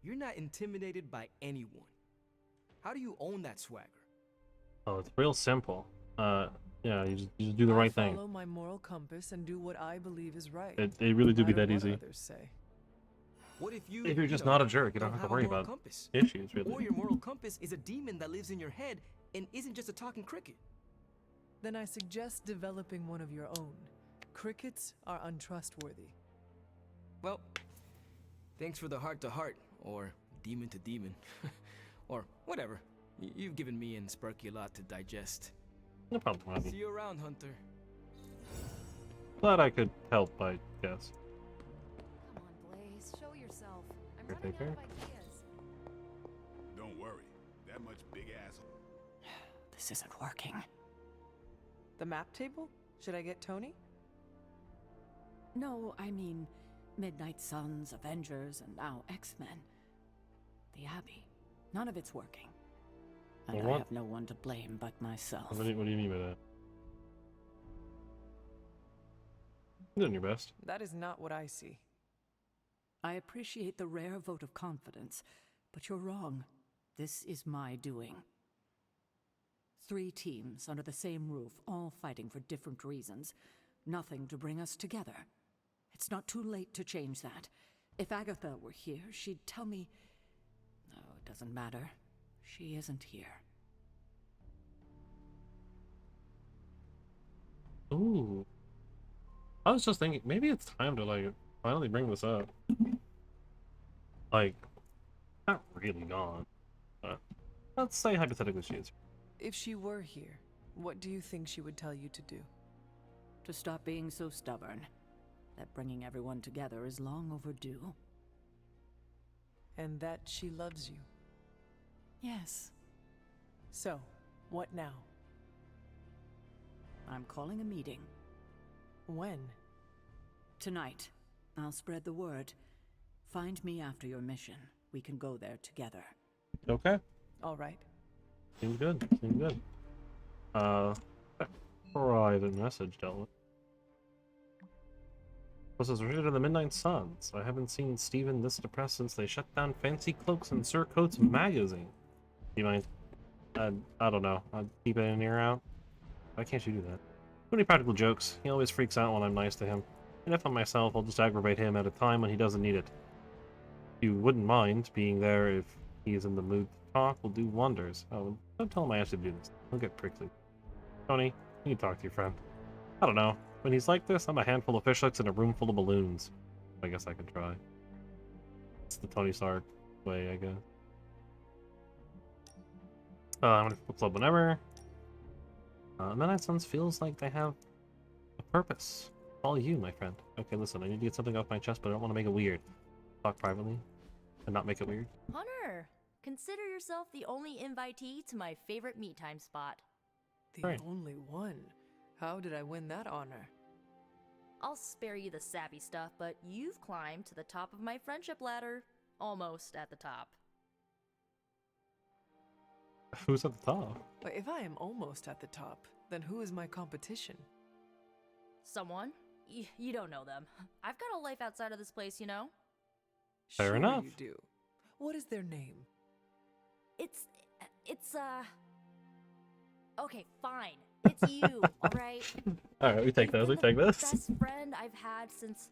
C: You're not intimidated by anyone. How do you own that swagger?
A: Oh, it's real simple. Yeah, you just do the right thing.
D: Follow my moral compass and do what I believe is right.
A: It really do
D: no
A: be
D: matter
A: that
D: what
A: easy.
D: Others say.
C: What if you,
A: If you're just
C: know,
A: not a jerk, you don't have to
C: have a
A: worry
C: moral
A: about
C: compass?
A: issues, really.
C: Or your moral compass is a demon that lives in your head and isn't just a talking cricket.
D: Then I suggest developing one of your own. Crickets are untrustworthy.
C: Well, thanks for the heart-to-heart, or demon-to-demon, or whatever. You've given me and Sparky a lot to digest.
A: No problem, Robbie.
C: See you around, Hunter.
A: Glad I could help, I guess.
E: Come on, Blaze, show yourself. I'm
A: Here,
E: running
A: take
E: out
A: her.
E: of ideas.
H: Don't worry. That much big ass.
O: This isn't working.
D: The map table? Should I get Tony?
O: No, I mean Midnight Suns, Avengers, and now X-Men. The Abbey. None of it's working. And
A: Well,
O: I
A: what?
O: have no one to blame but myself.
A: What do you mean by that? You're doing your best.
D: That is not what I see.
O: I appreciate the rare vote of confidence, but you're wrong. This is my doing. 3 teams under the same roof, all fighting for different reasons. Nothing to bring us together. It's not too late to change that. If Agatha were here, she'd tell me... No, it doesn't matter. She isn't here.
A: Ooh. I was just thinking, maybe it's time to, like, finally bring this up. Like, not really gone, but let's say hypothetically she is.
D: If she were here, what do you think she would tell you to do?
O: To stop being so stubborn. That bringing everyone together is long overdue.
D: And that she loves you.
O: Yes.
D: So, what now?
O: I'm calling a meeting.
D: When?
O: Tonight. I'll spread the word. Find me after your mission. We can go there together.
A: Okay.
D: All right.
A: Seems good. Seems good. Private message, dealt with. This is related to the Midnight Suns. I haven't seen Steven this depressed since they shut down Fancy Cloaks and Surcoats magazine. Do you mind? I don't know. I'll keep it in ear out. Why can't you do that? Too many practical jokes. He always freaks out when I'm nice to him. And if I'm myself, I'll just aggravate him at a time when he doesn't need it. If you wouldn't mind being there if he is in the mood to talk, will do wonders. Oh, don't tell him I asked you to do this. He'll get prickly. Tony, you need to talk to your friend. I don't know. When he's like this, I'm a handful of fish hooks in a room full of balloons. I guess I could try. It's the Tony Stark way, I guess. I'm gonna club whenever. Midnight Suns feels like they have a purpose. All you, my friend. Okay, listen, I need to get something off my chest, but I don't want to make it weird. Talk privately and not make it weird.
P: Hunter, consider yourself the only invitee to my favorite meet time spot.
D: The
A: Right.
D: only one. How did I win that honor?
P: I'll spare you the sappy stuff, but you've climbed to the top of my friendship ladder. Almost at the top.
A: Who's at the top?
D: But if I am almost at the top, then who is my competition?
P: Someone? You don't know them. I've got a life outside of this place, you know?
A: Fair
D: Sure
A: enough.
D: you do. What is their name?
P: It's, okay, fine. It's you, alright?
A: Alright, we take those, we take this.
P: Best friend I've had since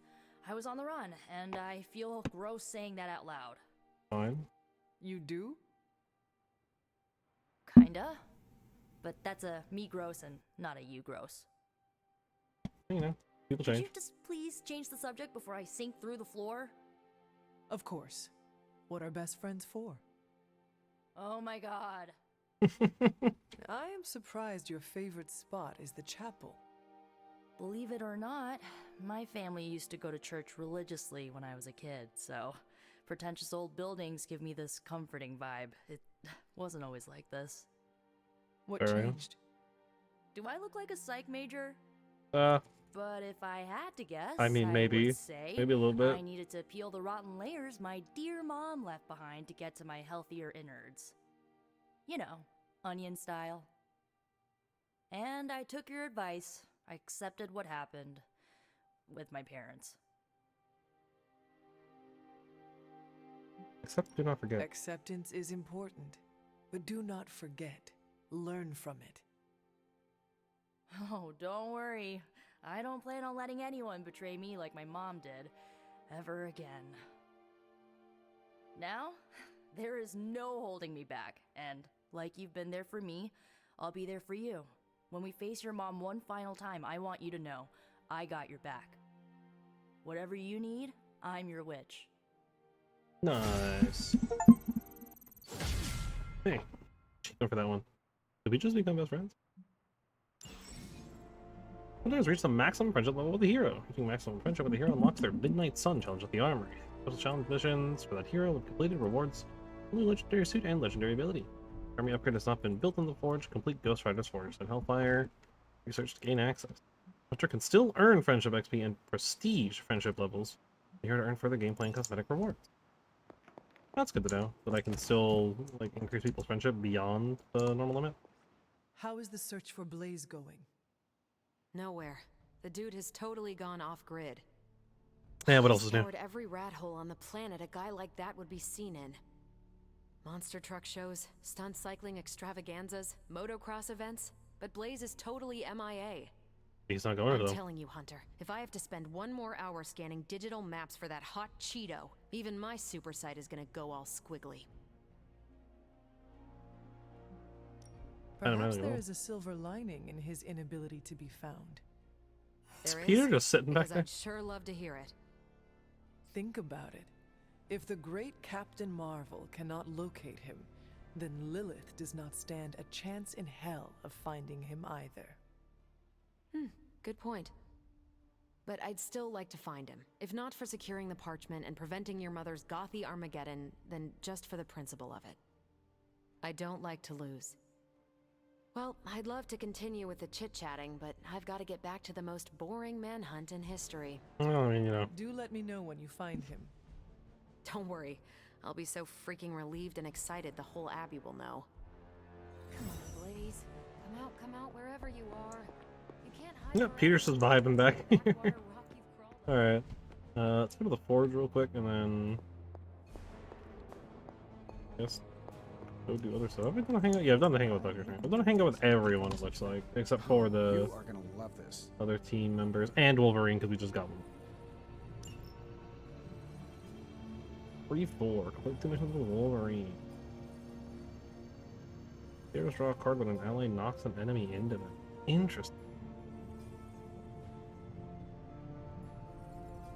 P: I was on the run, and I feel gross saying that out loud.
A: Fine.
D: You do?
P: Kinda. But that's a me gross and not a you gross.
A: You know, people
P: Could
A: change.
P: you just please change the subject before I sink through the floor?
D: Of course. What are best friends for?
P: Oh my god.
D: I am surprised your favorite spot is the chapel.
P: Believe it or not, my family used to go to church religiously when I was a kid, so pretentious old buildings give me this comforting vibe. It wasn't always like this.
D: What
A: Fair enough.
D: changed?
P: Do I look like a psych major? But if I had to guess,
A: I mean, maybe.
P: would say
A: Maybe a little bit.
P: I needed to peel the rotten layers my dear mom left behind to get to my healthier innards. You know, onion style. And I took your advice. I accepted what happened with my parents.
A: Accept, do not forget.
D: Acceptance is important, but do not forget. Learn from it.
P: Oh, don't worry. I don't plan on letting anyone betray me like my mom did, ever again. Now, there is no holding me back, and like you've been there for me, I'll be there for you. When we face your mom one final time, I want you to know, I got your back. Whatever you need, I'm your witch.
A: Nice. Hey, go for that one. Did we just become best friends? Players reach the maximum friendship level with the hero. Reaching maximum friendship with the hero unlocks their Midnight Sun challenge at the Armory. Special challenge missions for that hero with completed rewards, only legendary suit and legendary ability. Army upgrade has not been built in the Forge. Complete Ghost Rider's Forge and Hellfire. Research to gain access. Hunter can still earn friendship XP and prestige friendship levels. The hero to earn further gameplay and cosmetic rewards. That's good to know, that I can still like increase people's friendship beyond the normal limit.
D: How is the search for Blaze going?
E: Nowhere. The dude has totally gone off-grid.
A: Yeah, what else is new?
E: Explored every rat hole on the planet a guy like that would be seen in. Monster truck shows, stunt cycling extravaganzas, motocross events, but Blaze is totally MIA.
A: He's not going to
E: I'm
A: though.
E: telling you, Hunter, if I have to spend one more hour scanning digital maps for that hot Cheeto, even my super sight is gonna go all squiggly.
D: Perhaps there is a silver lining in his inability to be found.
A: Is Peter just sitting back
E: Because
A: there?
E: I'd sure love to hear it.
D: Think about it. If the great Captain Marvel cannot locate him, then Lilith does not stand a chance in hell of finding him either.
E: Good point. But I'd still like to find him. If not for securing the parchment and preventing your mother's gothy Armageddon, then just for the principle of it. I don't like to lose. Well, I'd love to continue with the chit-chatting, but I've got to get back to the most boring manhunt in history.
A: Well, I mean, you know.
D: Do let me know when you find him.
E: Don't worry. I'll be so freaking relieved and excited the whole Abbey will know. Come on, Blaze. Come out wherever you are. You can't hide.
A: Yeah, Peter's just vibing back here. Alright. Let's go to the Forge real quick and then guess go do other stuff. Have I done a hangout? Yeah, I've done the hangout with Dr. Strange. I've done a hangout with everyone, it looks like. Except for the
J: You are gonna love this.
A: other team members. And Wolverine, because we just got one. 3-4. Complete 2 missions with Wolverine. Heroes draw a card when an ally knocks an enemy into them. Interesting.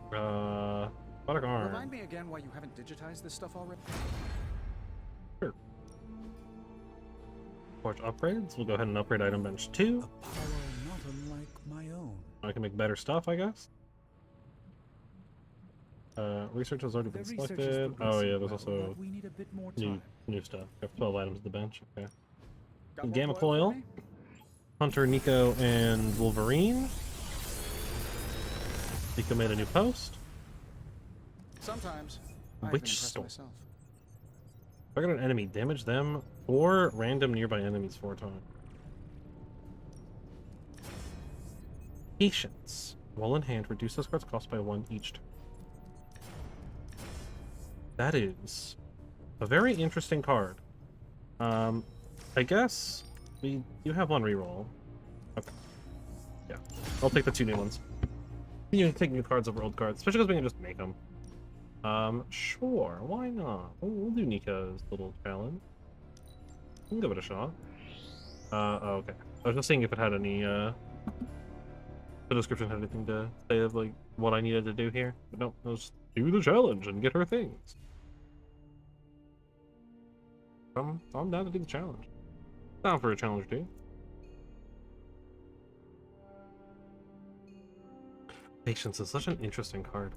A: Robotic arm.
J: Remind me again why you haven't digitized this stuff already?
A: Sure. Forge upgrades. We'll go ahead and upgrade item bench 2.
F: Power not unlike my own.
A: I can make better stuff, I guess. Research has already been
F: The research is
A: selected. Oh
F: progressing
A: yeah, there's
F: well,
A: also
F: but we need a bit more
A: new
F: time.
A: stuff. Got 12 items at the bench. Okay.
J: Got more
A: Gamma
J: for
A: Coil,
J: me?
A: Hunter, Nico, and Wolverine. Nico made a new post.
J: Sometimes I
A: Witch
J: can impress
A: Storm.
J: myself.
A: Target an enemy, damage them or random nearby enemies 4 times. Patience. While in hand, reduce this card's cost by 1 each turn. That is a very interesting card. I guess you have 1 reroll. Okay. Yeah. I'll take the 2 new ones. You can take new cards over old cards, especially because we can just make them. Sure, why not? We'll do Nico's little challenge. We'll give it a shot. Oh, okay. I was just seeing if it had any, the description had anything to say of, like, what I needed to do here. But no, let's do the challenge and get her things. I'm down to do the challenge. Down for a challenge, dude. Patience is such an interesting card.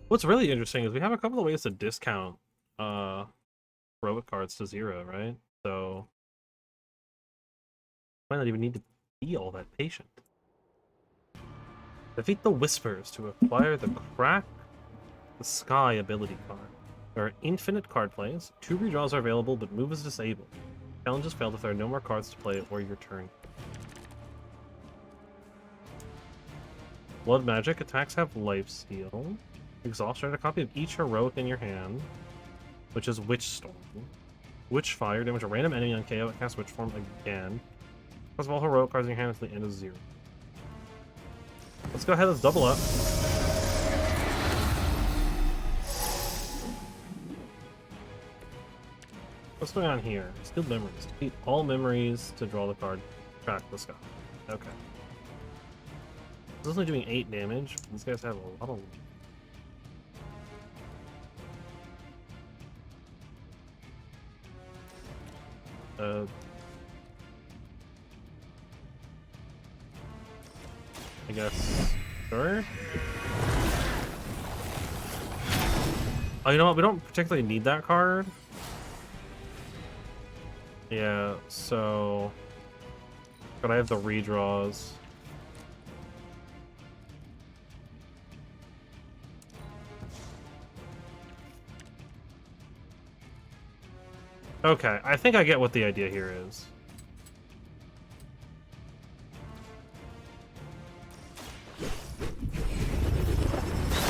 A: What's really interesting is we have a couple of ways to discount heroic cards to 0, right? So might not even need to be all that patient. Defeat the Whispers to acquire the Crack the Sky ability card. There are infinite card plays. 2 redraws are available, but move is disabled. Challenges failed if there are no more cards to play or your turn. Blood magic attacks have lifesteal. Exhaust, write a copy of each heroic in your hand, which is Witch Storm. Witch Fire, damage a random enemy on KO, it casts Witch Form again. Plus all heroic cards in your hand until the end of 0. Let's go ahead, let's double up. What's going on here? Skilled memories. Defeat all memories to draw the card. Track the sky. Okay. This is only doing 8 damage. These guys have a lot of... I guess... Sure? Oh, you know what? We don't particularly need that card. Yeah, so... But I have the redraws. Okay, I think I get what the idea here is.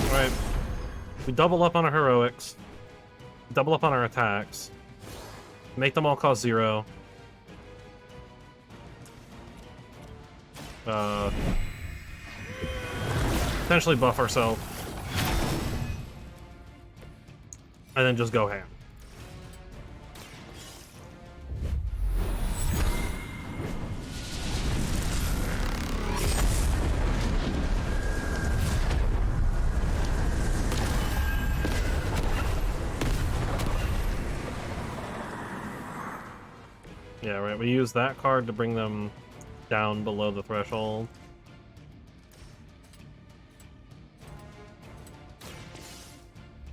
A: Alright. We double up on our heroics. Double up on our attacks. Make them all cost 0. Potentially buff ourselves. And then just go ham. Yeah, right. We use that card to bring them down below the threshold.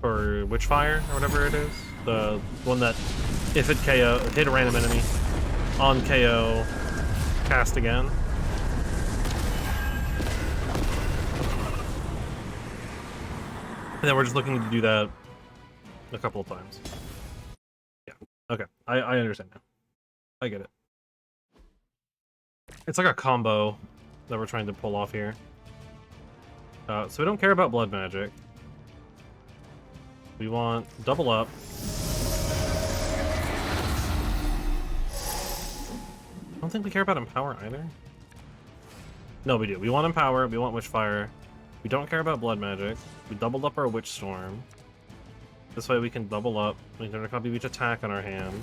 A: For Witchfire, or whatever it is. The one that, if it KO, hit a random enemy, on KO, cast again. And then we're just looking to do that a couple of times. Yeah, okay. I understand now. I get it. It's like a combo that we're trying to pull off here. So we don't care about blood magic. We want double up. I don't think we care about empower either. No, we do. We want empower. We want witchfire. We don't care about blood magic. We doubled up our witch storm. This way we can double up. We can copy each attack on our hand.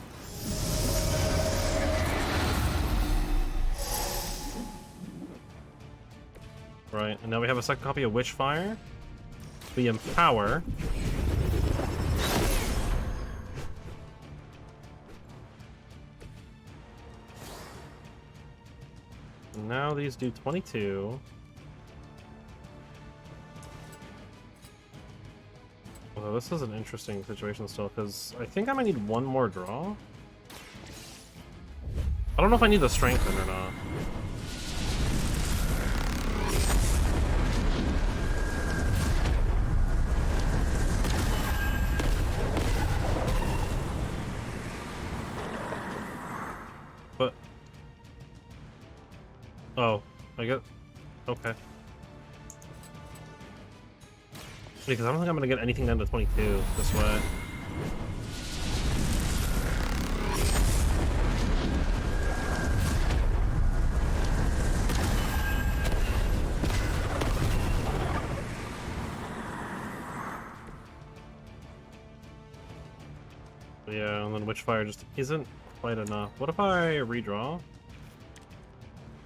A: Right, and now we have a second copy of Witchfire. We empower. now these do 22. Although this is an interesting situation still, because I think I might need one more draw. I don't know if I need the strengthen or not. But... oh, I get... okay. Because I don't think I'm going to get anything down to 22 this way. Yeah, and then Witchfire just isn't quite enough. What if I redraw?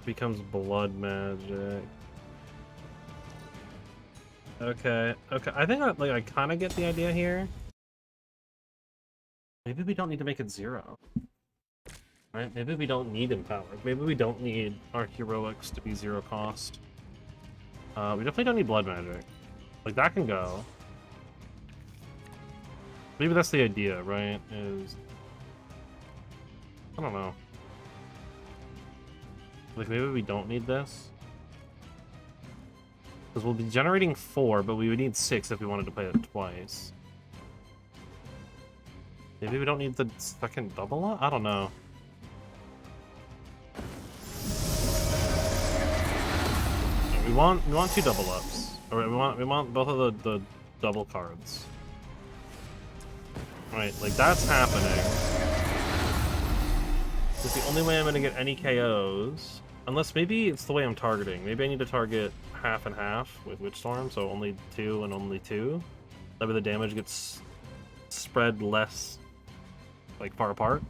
A: Becomes blood magic. Okay, okay. I think I kind of get the idea here. Maybe we don't need to make it 0. Right? Maybe we don't need Empowered. Maybe we don't need our heroics to be 0 cost. We definitely don't need blood magic. Like, that can go. Maybe that's the idea, right? Is... I don't know. Like, maybe we don't need this. Because we'll be generating 4, but we would need 6 if we wanted to play it twice. Maybe we don't need the second double up? I don't know. We want 2 double ups. Or we want both of the double cards. Right, like that's happening. It's the only way I'm gonna get any KOs. Unless maybe it's the way I'm targeting. Maybe I need to target half and half with Witchstorm, so only 2 and only 2. That way the damage gets spread less, like, far apart.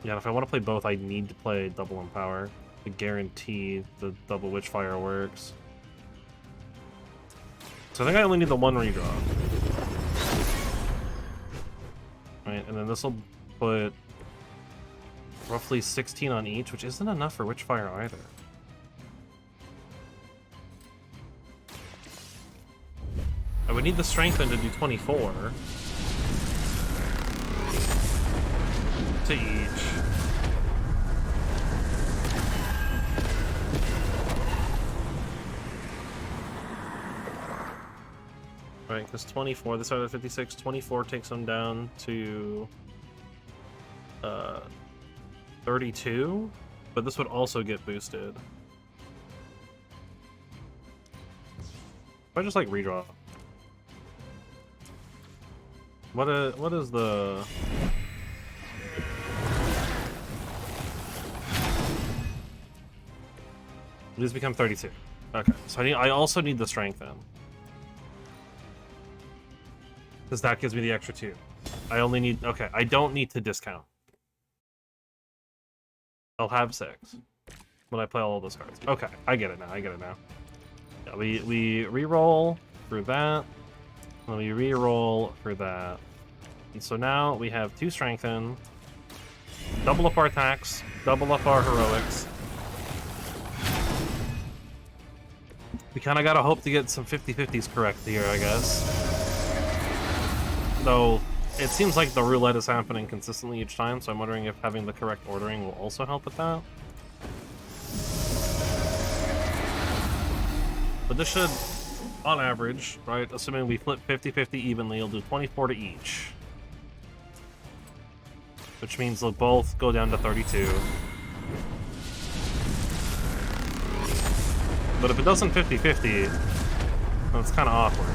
A: Yeah, if I want to play both, I need to play double Empower to guarantee the double Witchfire works. So I think I only need the 1 redraw. Right, and then this will put roughly 16 on each, which isn't enough for Witchfire either. I would need the Strengthen to do 24 to each. Right, because 24, this side of 56, 24 takes them down to 32, but this would also get boosted. If I just like redraw. What is the... These become 32. Okay, so I also need the Strengthen. Because that gives me the extra 2. I only need... okay, I don't need to discount. I'll have 6 when I play all of those cards. Okay, I get it now, Yeah, we re-roll for that, and we re-roll for that. And so now we have 2 Strengthen, double up our attacks, double up our heroics. We kind of gotta hope to get some 50-50s correct here, I guess. Though, it seems like the roulette is happening consistently each time, so I'm wondering if having the correct ordering will also help with that. But this should, on average, right, assuming we flip 50-50 evenly, it'll do 24 to each. Which means they'll both go down to 32. But if it doesn't 50-50, then it's kind of awkward.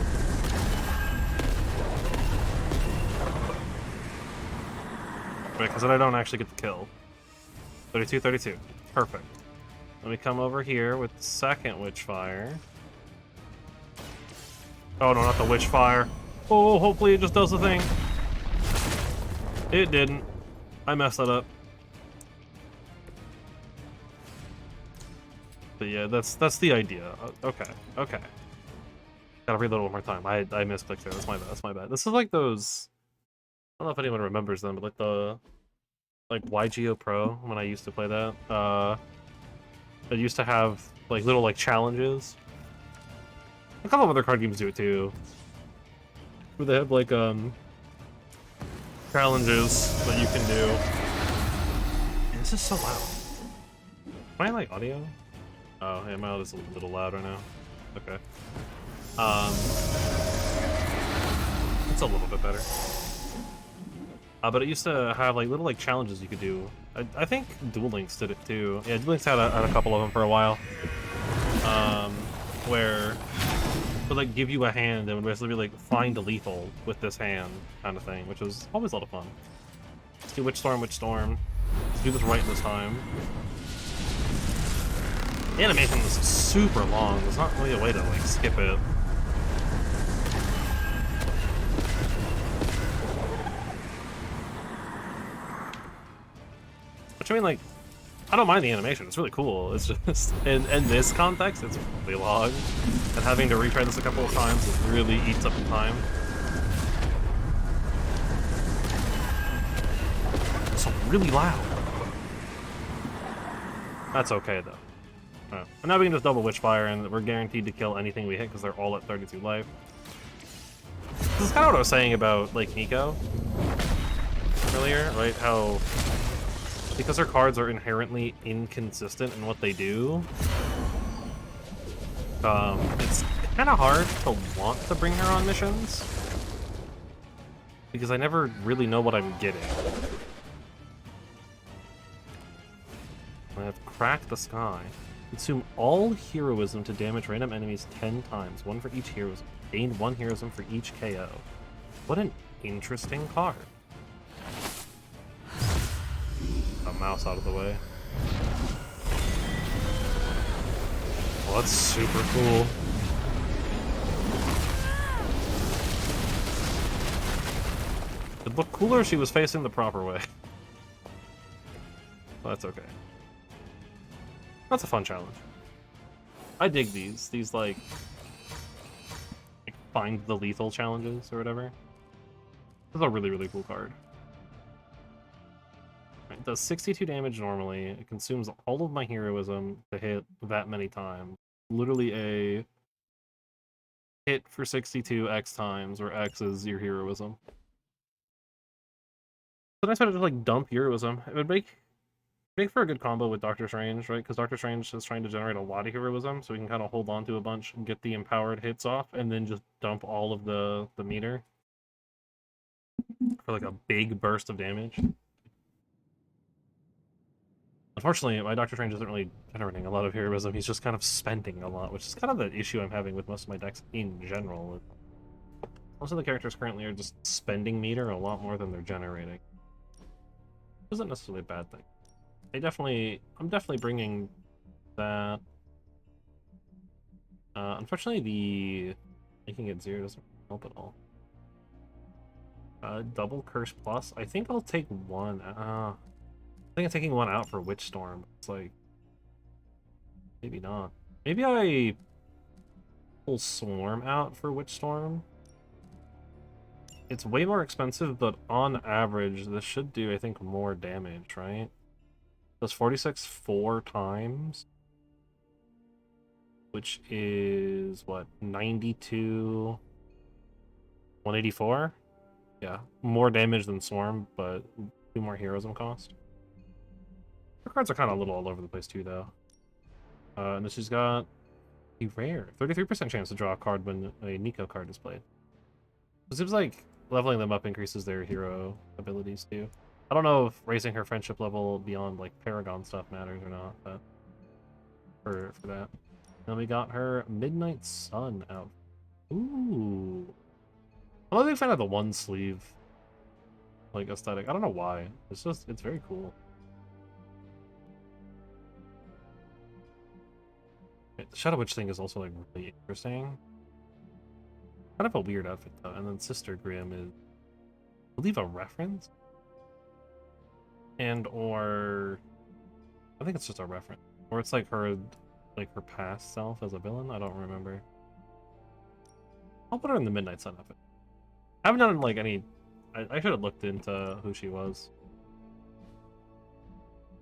A: Right, because then I don't actually get the kill. 32, 32. Perfect. Let me come over here with the second Witchfire. Oh no, not the Witchfire. Oh, hopefully it just does the thing. It didn't. I messed that up. But yeah, that's the idea. Okay, okay. Gotta reload it one more time. I misclicked there. That's my bad. This is like those... I don't know if anyone remembers them, but like the... like YGO Pro, when I used to play that. that used to have like little like challenges. A couple of other card games do it too, where they have like challenges that you can do. And this is so loud. Am I like audio? Oh, yeah, my audio's a little loud right now. Okay. It's a little bit better. But it used to have like little like challenges you could do. I think Duel Links did it too. Yeah, Duel Links had a couple of them for a while. Where would like give you a hand and would basically be like find a lethal with this hand kind of thing, which was always a lot of fun. Let's do Witch Storm. Let's do this right this time. The animation is super long. There's not really a way to like skip it. Which I mean, like, I don't mind the animation. It's really cool. It's just in this context, it's really long, and having to retry this a couple of times it really eats up the time. It's really loud. That's okay though. And now we can just double Witchfire, and we're guaranteed to kill anything we hit because they're all at 32 life. This is kind of what I was saying about like Nico earlier, right? How because her cards are inherently inconsistent in what they do, it's kind of hard to want to bring her on missions because I never really know what I'm getting. I have Crack the Sky. Consume all heroism to damage random enemies 10 times, one for each heroism. Gain 1 heroism for each KO. What an interesting card. A mouse out of the way. Well, that's super cool. It'd look cooler if she was facing the proper way. Well, that's okay. That's a fun challenge. I dig these. These like find the lethal challenges or whatever. This is a really, really cool card. It does 62 damage normally. It consumes all of my heroism to hit that many times. Literally a hit for 62 X times, where X is your heroism. So nice way to just like dump heroism. It would make for a good combo with Doctor Strange, right? Because Doctor Strange is trying to generate a lot of heroism, so we can kind of hold on to a bunch and get the empowered hits off, and then just dump all of the meter for like a big burst of damage. Unfortunately, my Doctor Strange isn't really generating a lot of heroism. He's just kind of spending a lot, which is kind of the issue I'm having with most of my decks in general. Most of the characters currently are just spending meter a lot more than they're generating. Isn't necessarily a bad thing. I'm definitely bringing that. Unfortunately, the making it 0 doesn't help at all. Double Curse Plus. I think I'll take one. I think I'm taking one out for Witch Storm. It's like, maybe not. Maybe I pull Swarm out for Witch Storm. It's way more expensive, but on average, this should do, I think, more damage, right? Does 46 4 times, which is what, 92, 184? Yeah, more damage than Swarm, but 2 more heroism cost. Her cards are kind of a little all over the place too, though. And then she's got a rare 33% chance to draw a card when a Nico card is played. It seems like leveling them up increases their hero abilities too. I don't know if raising her friendship level beyond like Paragon stuff matters or not, but for that. Then we got her Midnight Sun out. Ooh. I'm a big fan of the one sleeve like aesthetic. I don't know why. It's very cool. The Shadow Witch thing is also like really interesting. Kind of a weird outfit though. And then Sister Grimm is, I believe, a reference? And or I think it's just a reference. Or it's like her past self as a villain. I don't remember. I'll put her in the Midnight Sun outfit. I haven't done like any. I should have looked into who she was.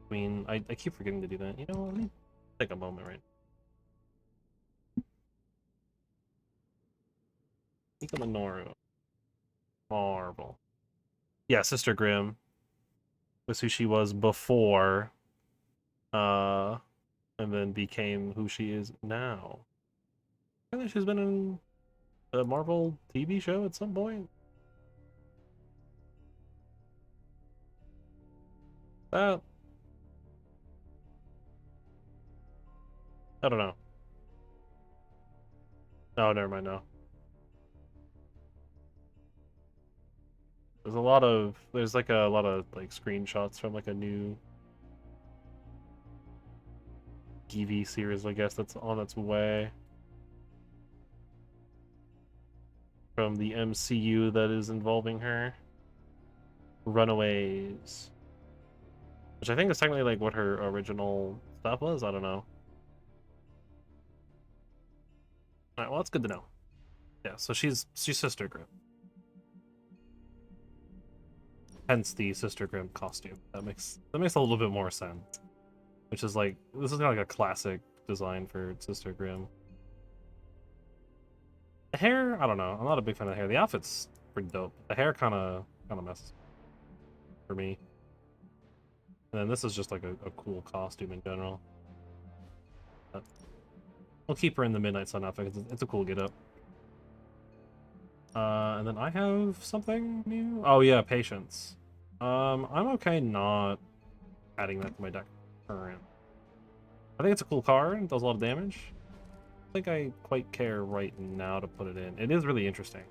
A: I mean, I keep forgetting to do that. You know, let me Take a moment, right? Nico Minoru. Marvel. Yeah, Sister Grimm was who she was before, and then became who she is now. I think she's been in a Marvel TV show at some point. I don't know. Oh, never mind. No. There's like a lot of like screenshots from like a new TV series, I guess, that's on its way from the MCU that is involving her. Runaways, which I think is technically like what her original stuff was. I don't know. All right, well, that's good to know. Yeah, so she's Sister Grimm. Hence the Sister Grimm costume. That makes a little bit more sense. Which is like, this is kind of like a classic design for Sister Grimm. The hair, I don't know. I'm not a big fan of the hair. The outfit's pretty dope. The hair kind of messes for me. And then this is just like a cool costume in general. But we'll keep her in the Midnight Sun outfit because it's a cool get-up. And then I have something new. Oh yeah, Patience. I'm okay not adding that to my deck current. I think it's a cool card. It does a lot of damage. I don't think I quite care right now to put it in. It is really interesting.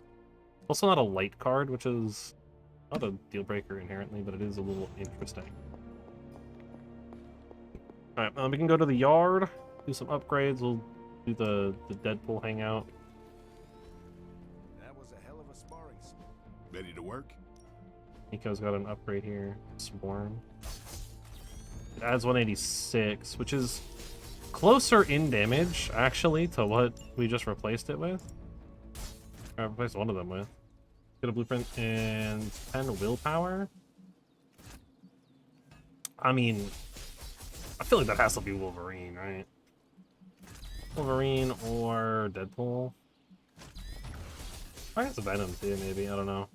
A: Also not a light card, which is not a deal breaker inherently, but it is a little interesting. Alright, we can go to the yard, do some upgrades. We'll do the Deadpool hangout.
B: That was a hell of a sparring.
H: Ready to work?
A: Nico's got an upgrade here. Swarm. It adds 186, which is closer in damage, actually, to what we just replaced it with. I replaced one of them with. Get a blueprint and 10 willpower. I mean, I feel like that has to be Wolverine, right? Wolverine or Deadpool. I guess Venom too, maybe. I don't know.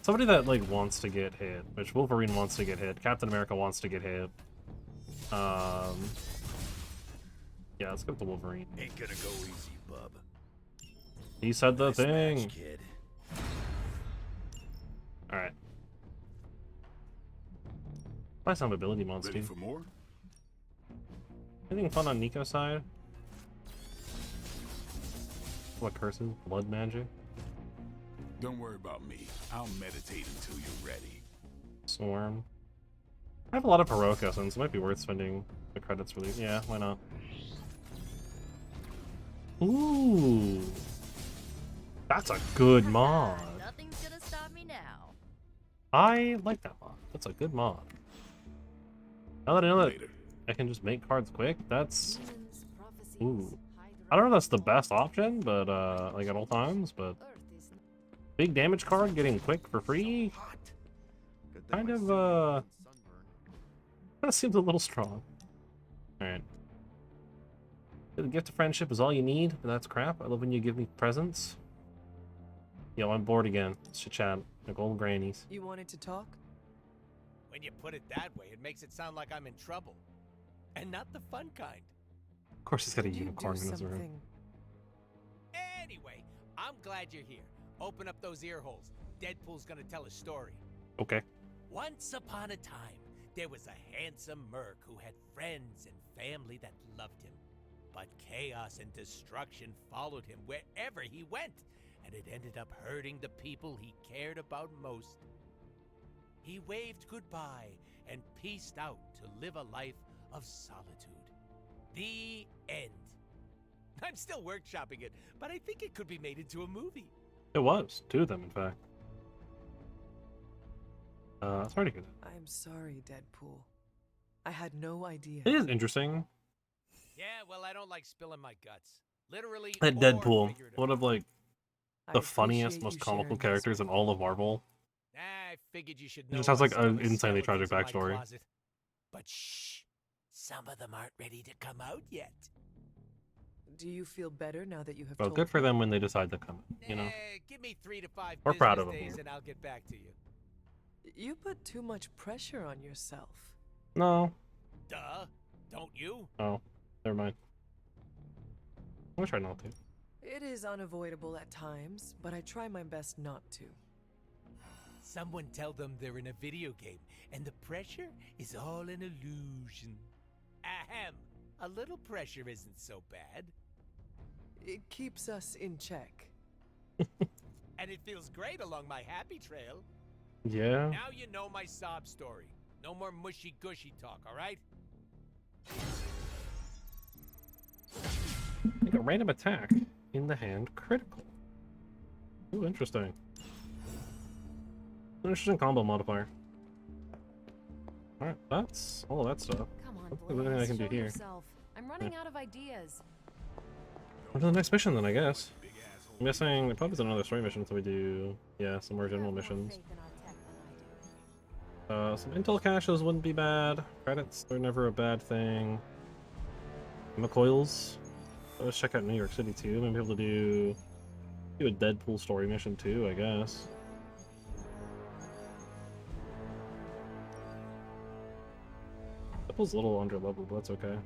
A: Somebody that like wants to get hit, which Wolverine wants to get hit. Captain America wants to get hit. Yeah, let's go with the Wolverine.
L: Ain't gonna go easy, bub.
A: He said the
L: Nice
A: thing.
L: match, kid.
A: All right. Buy some ability mods
H: Ready
A: too.
H: for more?
A: Anything fun on Nico's side? What curses? Blood magic?
H: Don't worry about me. I'll meditate until you're ready.
A: Swarm. I have a lot of heroic essence. It might be worth spending the credits for these. Yeah, why not? Ooh. That's a good mod.
P: Nothing's gonna stop me now.
A: I like that mod. That's a good mod. Now that I know that I can just make cards quick, that's... Ooh. I don't know if that's the best option, but, like at all times, but... Big damage card getting quick for free? Kind of seems a little strong. Alright. The gift of friendship is all you need, but that's crap. I love when you give me presents. Yo, I'm bored again. Let's chat like old grannies.
D: You wanted to talk?
G: When you put it that way, it makes it sound like I'm in trouble. And not the fun kind.
A: Of course he's got a
D: Could you
A: unicorn
D: do
A: in his room.
D: something?
G: Anyway, I'm glad you're here. Open up those ear holes. Deadpool's gonna tell a story.
A: Okay.
G: Once upon a time, there was a handsome merc who had friends and family that loved him. But chaos and destruction followed him wherever he went, and it ended up hurting the people he cared about most. He waved goodbye and peaced out to live a life of solitude. The end. I'm still workshopping it, but I think it could be made into a movie.
A: It was. 2 of them, in fact. That's pretty good.
D: I'm sorry, Deadpool. I had no idea.
A: It is interesting.
G: Yeah, well, I don't like spilling my guts. Literally.
A: That
G: or
A: Deadpool,
G: figuratively.
A: one of like
D: I
A: the funniest,
D: appreciate
A: most
D: you
A: comical
D: sharing this
A: characters in all of Marvel.
G: I figured you should
A: It
G: know.
A: just has
G: I
A: like
G: still
A: an
G: have
A: insanely tragic
G: skeletons in my
A: backstory.
G: closet. But shh, Some of them aren't ready to come out yet.
D: Do you feel better now that you have
A: Well,
D: told
A: good for
D: me?
A: them when they decide to come, you know?
G: Give me 3 to 5
A: We're proud of
G: business
A: them
G: days
A: here.
G: and I'll get back to you.
D: You put too much pressure on yourself.
A: No.
G: Duh. Don't you?
A: Oh, never mind. I'm gonna try not to.
D: It is unavoidable at times, but I try my best not to.
G: Someone tell them they're in a video game and the pressure is all an illusion. Ahem. A little pressure isn't so bad.
D: It keeps us in check.
G: And it feels great along my happy trail.
A: Yeah.
G: Now you know my sob story. No more mushy-gushy talk, alright?
A: Make a random attack in the hand critical. Ooh, interesting. Interesting combo modifier. Alright, that's all of that stuff.
E: Come on,
A: There's anything I can do
E: show
A: here.
E: yourself. I'm running out of ideas.
A: On to the next mission then, I guess. I'm guessing there probably is another story mission, so we do, yeah, some more general missions. Some intel caches wouldn't be bad. Credits, they're never a bad thing. McCoils. Let's check out New York City too. Maybe able to do a Deadpool story mission too, I guess. Deadpool's a little under leveled, but that's okay.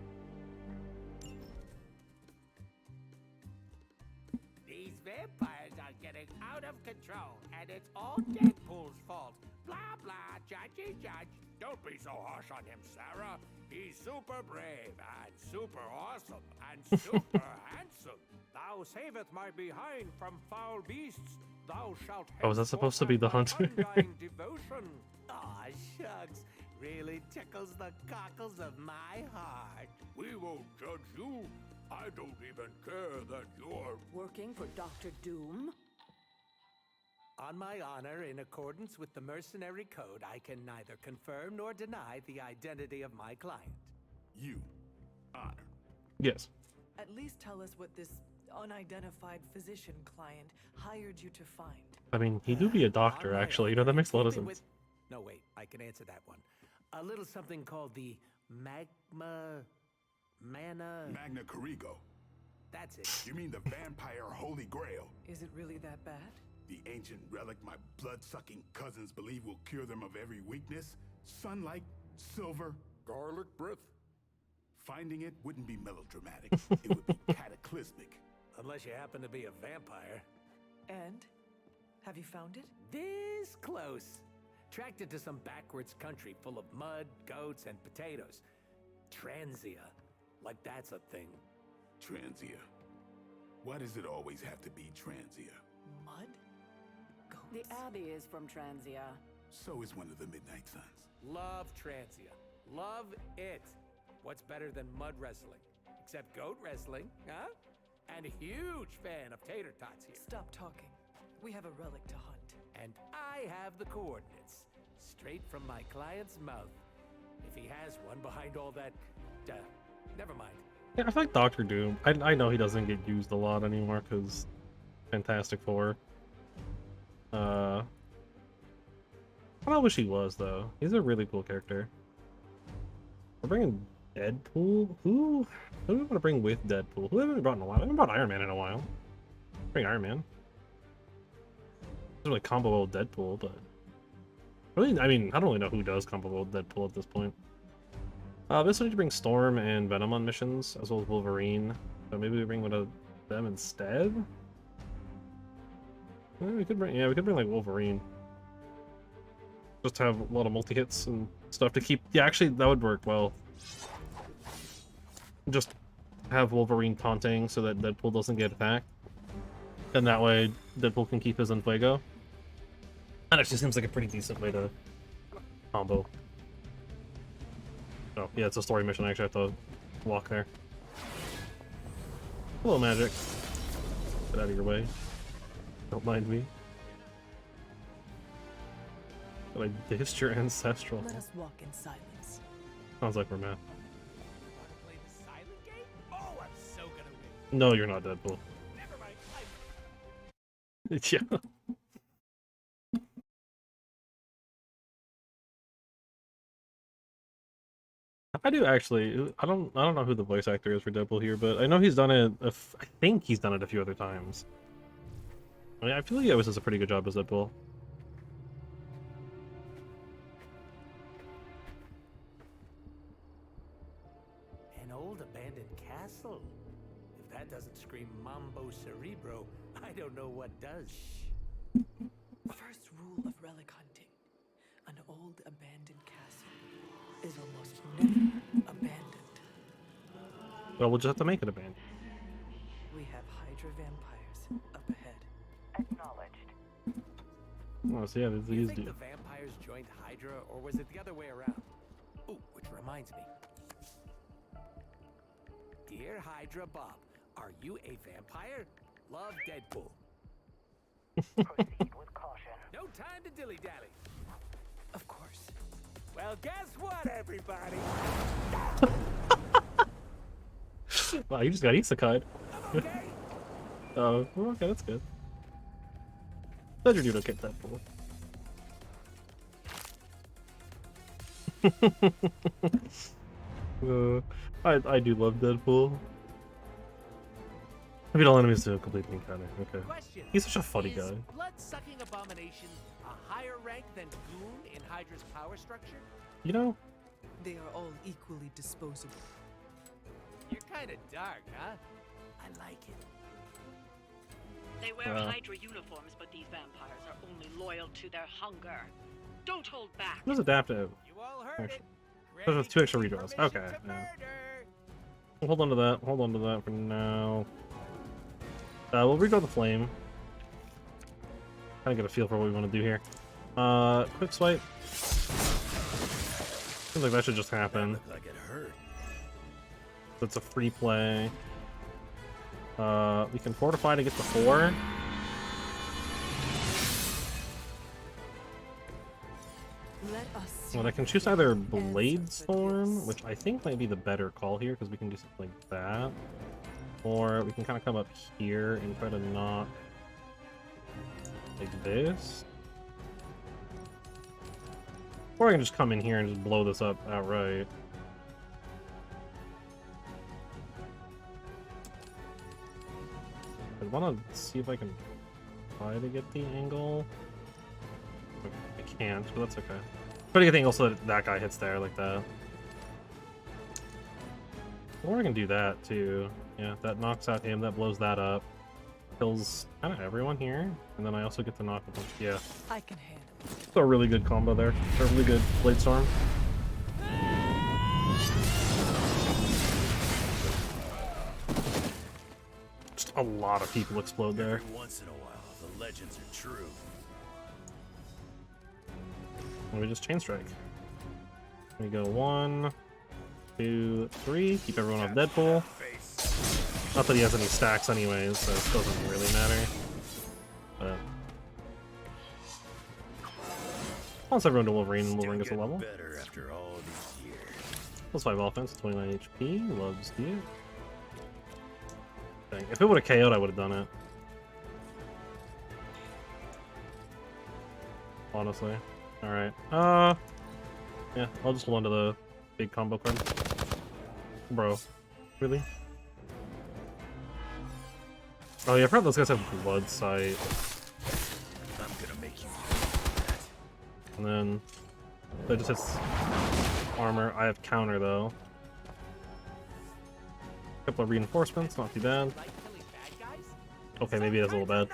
G: These vampires are getting out of control, and it's all Deadpool's fault. Blah, blah, judgy judge. Don't be so harsh on him, Sarah. He's super brave, and super awesome, and super handsome. Thou saveth my behind from foul beasts. Thou shalt
A: Oh, is that supposed to be the hunter?
G: undying devotion. Aw, shucks. Really tickles the cockles of my heart. We won't judge you. I don't even care that you're
O: Working for Dr. Doom?
G: on my honor, in accordance with the mercenary code, I can neither confirm nor deny the identity of my client.
H: You. Honor.
A: Yes.
D: At least tell us what this unidentified physician client hired you to find.
A: I mean, he do be a doctor,
G: On my
A: actually. You know, that makes a lot of
G: keeping
A: sense.
G: with- No, wait, I can answer that one. A little something called the Magna
H: Carrigo.
G: That's it.
H: You mean the vampire holy grail?
D: Is it really that bad?
H: The ancient relic my blood-sucking cousins believe will cure them of every weakness? Sunlight, silver, garlic breath. Finding it wouldn't be melodramatic. It would be cataclysmic.
G: Unless you happen to be a vampire.
D: And? Have you found it?
G: This close. Tracked it to some backwards country full of mud, goats, and potatoes. Transia. Like that's a thing.
H: Transia. Why does it always have to be Transia?
D: Mud? Goats?
O: The Abbey is from Transia.
H: So is one of the Midnight Suns.
G: Love Transia. Love it. What's better than mud wrestling? Except goat wrestling, huh? And a huge fan of tater tots here.
D: Stop talking. We have a relic to hunt.
G: And I have the coordinates. Straight from my client's mouth. If he has one behind all that... never mind.
A: Yeah, I feel like Doctor Doom. I know he doesn't get used a lot anymore because Fantastic Four. I wish he was though. He's a really cool character. We're bringing Deadpool. Who do we want to bring with Deadpool? Who haven't we brought in a while? I haven't brought Iron Man in a while. Bring Iron Man. Doesn't really combo with Deadpool, but really, I mean, I don't really know who does combo with Deadpool at this point. This one need to bring Storm and Venom on missions, as well as Wolverine. So maybe we bring one of them instead. Yeah, we could bring like Wolverine. Just to have a lot of multi-hits and stuff to keep. Yeah, actually, that would work well. Just have Wolverine taunting so that Deadpool doesn't get attacked. And that way, Deadpool can keep his Fuego. That actually seems like a pretty decent way to combo. Oh, yeah, it's a story mission. I actually have to walk there. Hello, Magic. Get out of your way. Don't mind me. But I dissed your ancestral.
D: Let us walk in silence.
A: Sounds like we're mad.
G: Want to play the silent game? Oh, I'm so gonna win.
A: No, you're not Deadpool.
G: Never mind.
A: Yeah. I do actually. I don't know who the voice actor is for Deadpool here, but I know he's done it. I think he's done it a few other times. I mean, I feel like he always does a pretty good job as Deadpool.
G: An old abandoned castle. If that doesn't scream Mambo Cerebro, I don't know what does.
N: First rule of relic hunting. An old abandoned castle is almost never abandoned.
A: Well, we'll just have to make it abandoned.
N: We have Hydra vampires up ahead. Acknowledged.
A: Oh, so yeah,
G: Do you
A: these
G: think
A: do.
G: the vampires joined Hydra, or was it the other way around? Ooh, which reminds me. Dear Hydra Bob, are you a vampire? Love, Deadpool.
N: Proceed with caution.
G: No time to dilly-dally.
N: Of course.
G: Well, guess what, everybody?
A: Wow, you just got isekai.
G: Okay.
A: Oh, well, okay, that's good. Glad you're doing okay, Deadpool. I do love Deadpool. I beat all enemies to a complete encounter. Okay.
G: Question.
A: He's such a funny
G: Is
A: guy.
G: blood-sucking abomination a higher rank than Goon in Hydra's power structure?
A: You know?
N: They are all equally disposable.
G: You're kind of dark, huh? I like it.
K: They wear Hydra uniforms, but these vampires are only loyal to their hunger. Don't hold back.
A: It was adaptive.
G: You all heard it.
A: There's with 2 extra redraws. Okay. Yeah. We'll hold on to that. Hold on to that for now. We'll redraw the flame. Kind of get a feel for what we want to do here. Quick swipe. Seems like that should just happen.
M: That looked like it hurt.
A: It's a free play. We can fortify to get to 4.
N: Let us
A: Well, I can choose either Blade Storm, which I think might be the better call here, because we can do something like that. Or we can kind of come up here and try to knock like this. Or I can just come in here and just blow this up outright. I want to see if I can try to get the angle. I can't, but that's okay. Try to get the angle so that that guy hits there like that. Or I can do that too. Yeah, that knocks out him, that blows that up. Kills kind of everyone here. And then I also get to knock a bunch. Yeah.
N: I can handle it.
A: It's a really good combo there. A really good Blade Storm. Just a lot of people explode there.
M: Every once in a while, the legends are true.
A: Let me just chain strike. We go 1, 2, 3. Keep everyone off Deadpool. Not that he has any stacks anyways, so it doesn't really matter. But once everyone to Wolverine, and Wolverine gets a level.
M: Better after all these years.
A: Plus 5 offense, 29 HP. Loves you. Dang. If it would have KO'd, I would have done it. Honestly. Alright. Yeah, I'll just hold on to the big combo card. Bro. Really? Oh yeah, I forgot those guys have Blood Sight.
M: I'm gonna make you do that.
A: And then that just hits armor. I have counter though. Couple of reinforcements, not too bad. Okay, maybe that's a little bad.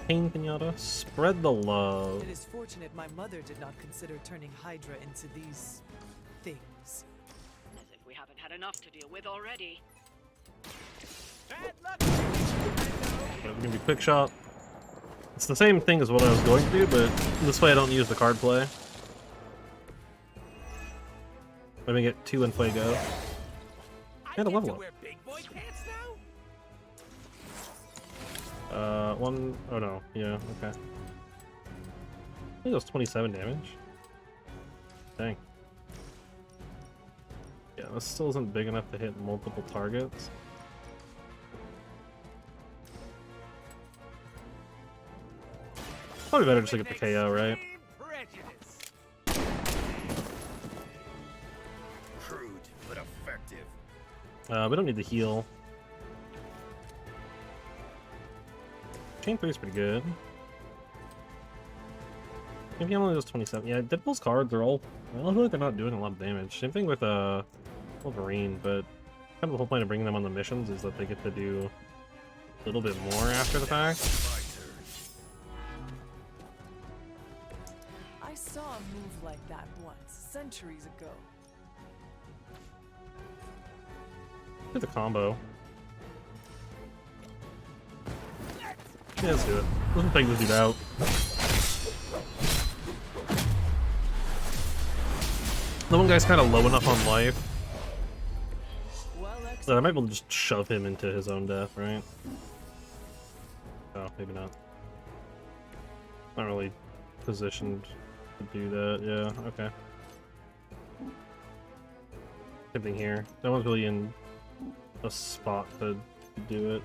A: Pain Pinata, spread the love.
N: It is fortunate my mother did not consider turning Hydra into these things.
K: As if we haven't had enough to deal with already.
A: We're gonna be quick shot. It's the same thing as what I was going to do, but this way I don't use the card play. Let me get 2 in Fuego. And a level up. 1, oh no, yeah, okay. I think it was 27 damage. Dang. Yeah, this still isn't big enough to hit multiple targets. Probably better just to get the KO, right? We don't need the heal. Chain 3 is pretty good. Maybe he only does 27. Yeah, Deadpool's cards are all... I feel like they're not doing a lot of damage. Same thing with Wolverine, but kind of the whole point of bringing them on the missions is that they get to do a little bit more after the fact.
D: I saw a move like that once, centuries ago.
A: Do the combo. Yeah, let's do it. Let's take this dude out. The one guy's kind of low enough on life. So I might be able to just shove him into his own death, right? Oh, maybe not. Not really positioned to do that, yeah, okay. Same thing here. No one's really in a spot to do it.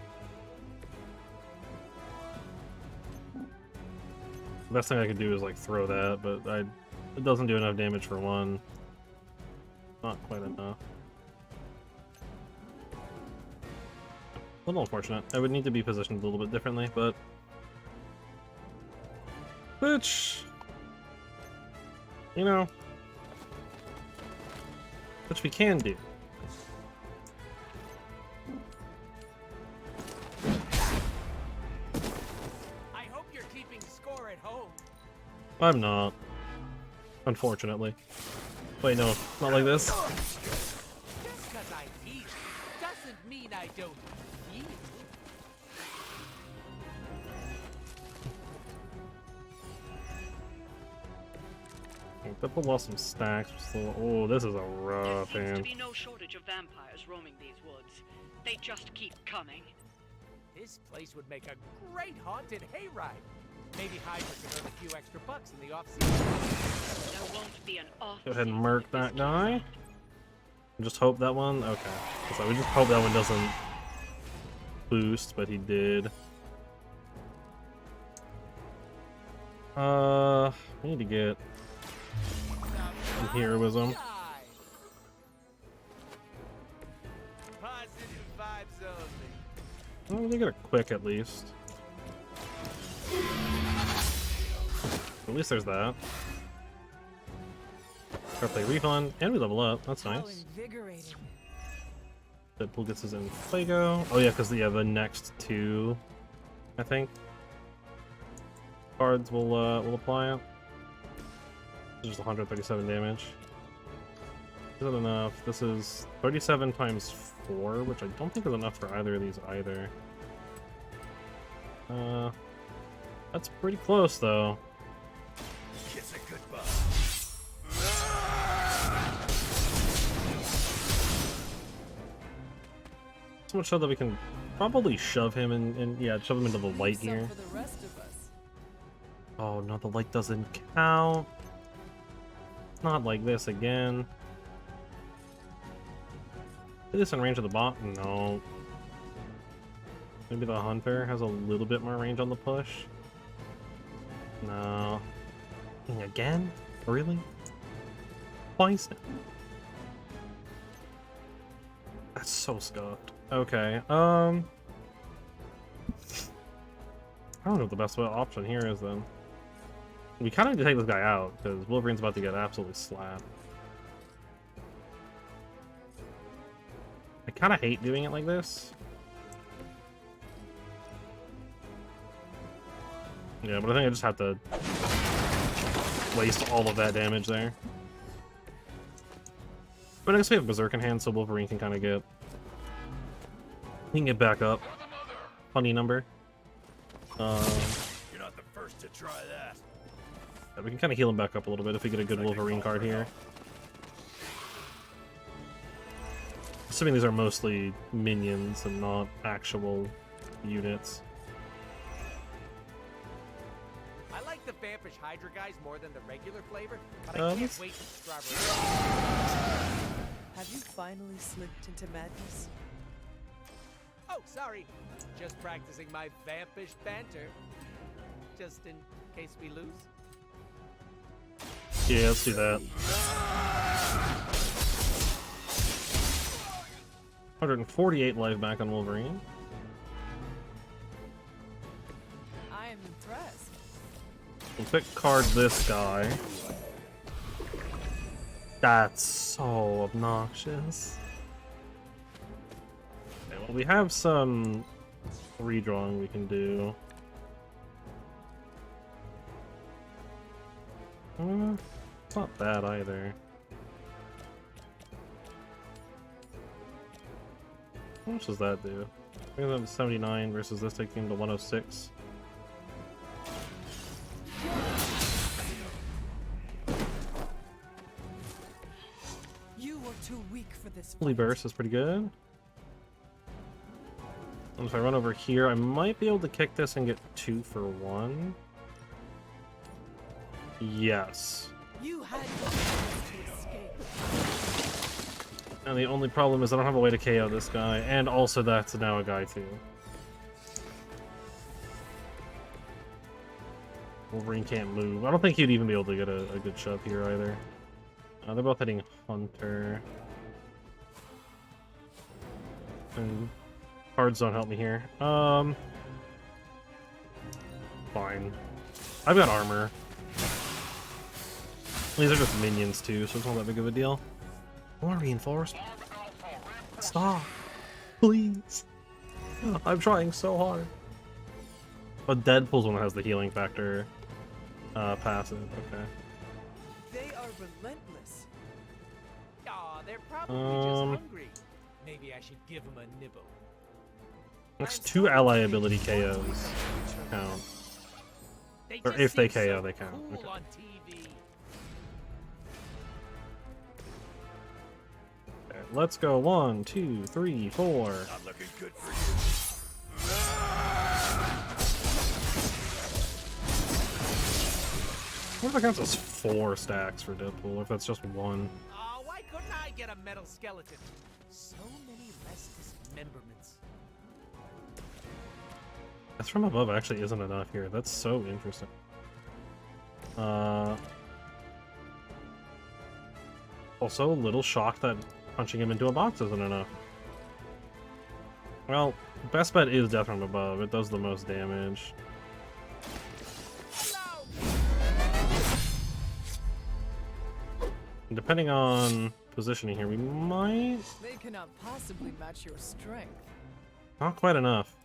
A: The best thing I could do is like throw that, but it doesn't do enough damage for one. Not quite enough. A little unfortunate. I would need to be positioned a little bit differently, but... Which... You know... Which we can do.
G: I hope you're keeping score at home.
A: I'm not. Unfortunately. Wait, no, not like this.
G: Just because I eat doesn't mean I don't feel.
A: Deadpool lost some stacks. So, oh, this is a rough
K: There seems to
A: hand.
K: be no shortage of vampires roaming these woods. They just keep coming.
G: This place would make a great haunted hayride. Maybe Hydra could earn a few extra bucks in the off-season.
K: There won't be an off.
A: Go ahead and murk that guy. And just hope that one. Okay. So we just hope that one doesn't boost, but he did. We need to get some heroism.
G: Positive vibes only.
A: Oh, they get a quick at least. At least there's that. Gotta play refund, and we level up. That's nice. Deadpool gets his own Fuego. Oh yeah, because the next two, I think, cards will apply it. Just 137 damage. Isn't enough. This is 37 times 4, which I don't think is enough for either of these either. That's pretty close though.
L: Kiss it goodbye.
A: So much so that we can probably shove him shove him into the light here. Oh no, the light doesn't count. Not like this again. Is this in range of the bot? No. Maybe the hunter has a little bit more range on the push. No. Again? Really? Twice now? That's so scuffed. Okay, I don't know what the best option here is then. We kind of need to take this guy out, because Wolverine's about to get absolutely slapped. I kind of hate doing it like this. Yeah, but I think I just have to waste all of that damage there. But I guess we have Berserk in hand, so Wolverine can kind of get... He can get back up. Funny number.
L: You're not the first to try that.
A: Yeah, we can kind of heal him back up a little bit if we get a good Wolverine card here. Assuming these are mostly minions and not actual units.
G: I like the Vampish Hydra guys more than the regular flavor, but I can't wait to strawberry.
D: Have you finally slipped into madness?
G: Oh, sorry. Just practicing my Vampish banter. Just in case we lose.
A: Yeah, let's do that. 148 life back on Wolverine.
D: I am impressed.
A: We'll quick card this guy. That's so obnoxious. Okay, well, we have some redrawing we can do. It's not bad either. How much does that do? Brings them to 79 versus this taking him to 106.
D: You were too weak for this.
A: Fully burst is pretty good. And if I run over here, I might be able to kick this and get 2 for 1. Yes.
D: You had no chance to escape.
A: And the only problem is I don't have a way to KO this guy, and also that's now a guy too. Wolverine can't move. I don't think he'd even be able to get a good shove here either. They're both hitting Hunter. And cards don't help me here. Fine. I've got armor. These are just minions too, so it's not that big of a deal. More reinforcement. Stop. Please. I'm trying so hard. But Deadpool's one that has the healing factor passive. Okay.
N: They are relentless.
G: Aw, they're probably just hungry. Maybe I should give them a nibble.
A: Next 2 ally ability KOs count. Or if they KO, they count.
G: Cool
A: Okay.
G: on TV.
A: Okay, let's go 1, 2, 3, 4.
L: Not looking good for you.
A: What if that counts as 4 stacks for Deadpool, or if that's just 1?
G: Oh, why couldn't I get a metal skeleton? So many less dismemberments.
A: That's from above actually isn't enough here. That's so interesting. Also a little shocked that punching him into a box isn't enough. Well, best bet is death from above. It does the most damage. And depending on positioning here, we might...
D: They cannot possibly match your strength.
A: Not quite enough.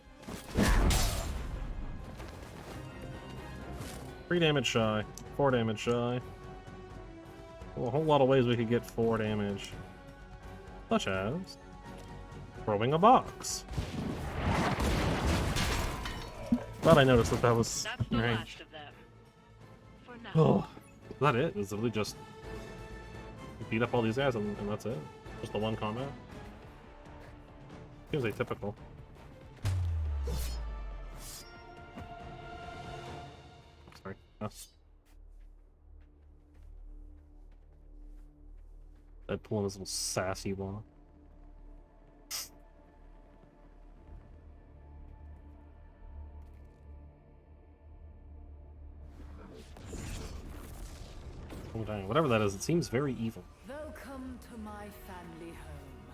A: 3 damage shy. 4 damage shy. Well, a whole lot of ways we could get 4 damage. Such as... throwing a box. Glad I noticed that was
K: That's the
A: in range.
K: last of them. For now.
A: Oh, is that it? Is it really just beat up all these guys and that's it? Just the one combat? Seems atypical. Sorry. Oh. Deadpool and his little sassy one. Oh dang, whatever that is, it seems very evil.
Q: Welcome to my family home.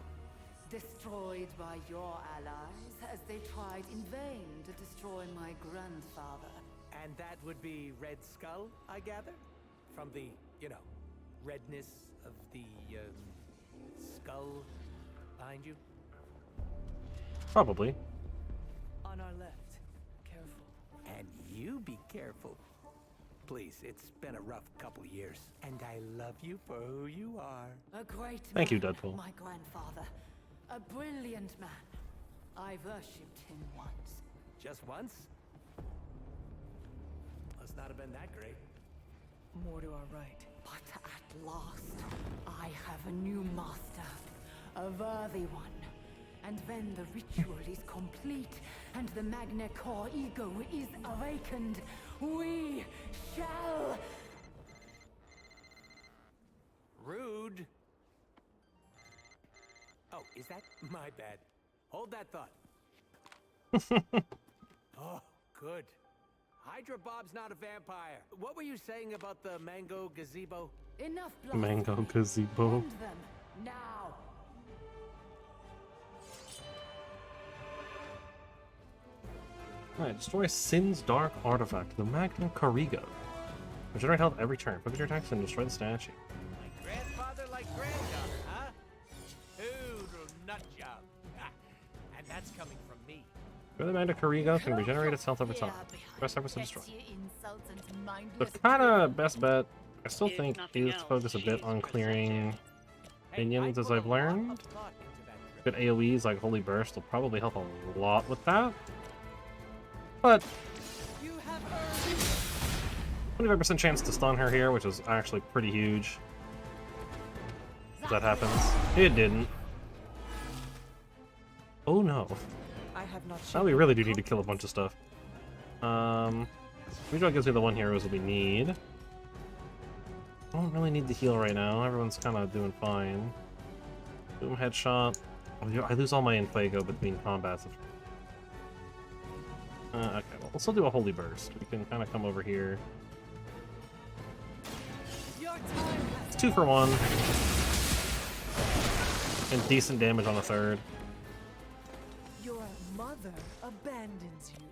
Q: Destroyed by your allies as they tried in vain to destroy my grandfather.
G: And that would be Red Skull, I gather? From the, redness of the, skull behind you?
A: Probably.
N: On our left. Careful.
G: And you be careful. Please, it's been a rough couple years, and I love you for who you are.
Q: A great
A: Thank you,
Q: man,
A: Deadpool.
Q: my grandfather. A brilliant man. I worshipped him once.
G: Just once? Must not have been that great.
N: More to our right.
Q: But at last, I have a new master. A worthy one. And when the ritual is complete, and the Magna Core ego is awakened, we shall...
G: Rude. Oh, is that my bad? Hold that thought. Oh, good. Hydra Bob's not a vampire. What were you saying about the mango gazebo?
Q: Enough blood.
A: Mango gazebo.
Q: End them now.
A: Alright, destroy Sin's Dark Artifact, the Magna Carigo. Regenerate health every turn. Focus your attacks and destroy the statue.
G: Like grandfather, like granddaughter, huh? Toodle nut job. Ah, and that's coming from me.
A: The Magna Carigo can regenerate its health over time. Press X to destroy. The kinda best bet, I still think, is to focus a bit on clearing minions, as I've learned. Good AoEs like Holy Burst will probably help a lot with that. But 25% chance to stun her here, which is actually pretty huge. If that happens. It didn't. Oh no. Now we really do need to kill a bunch of stuff. Redraw gives me the one heroes that we need. I don't really need the heal right now. Everyone's kind of doing fine. Boom headshot. Oh, I lose all my Infuego between combats. Okay, well, we'll still do a Holy Burst. We can kind of come over here. It's 2 for 1. And decent damage on the third.
D: Your mother abandons you.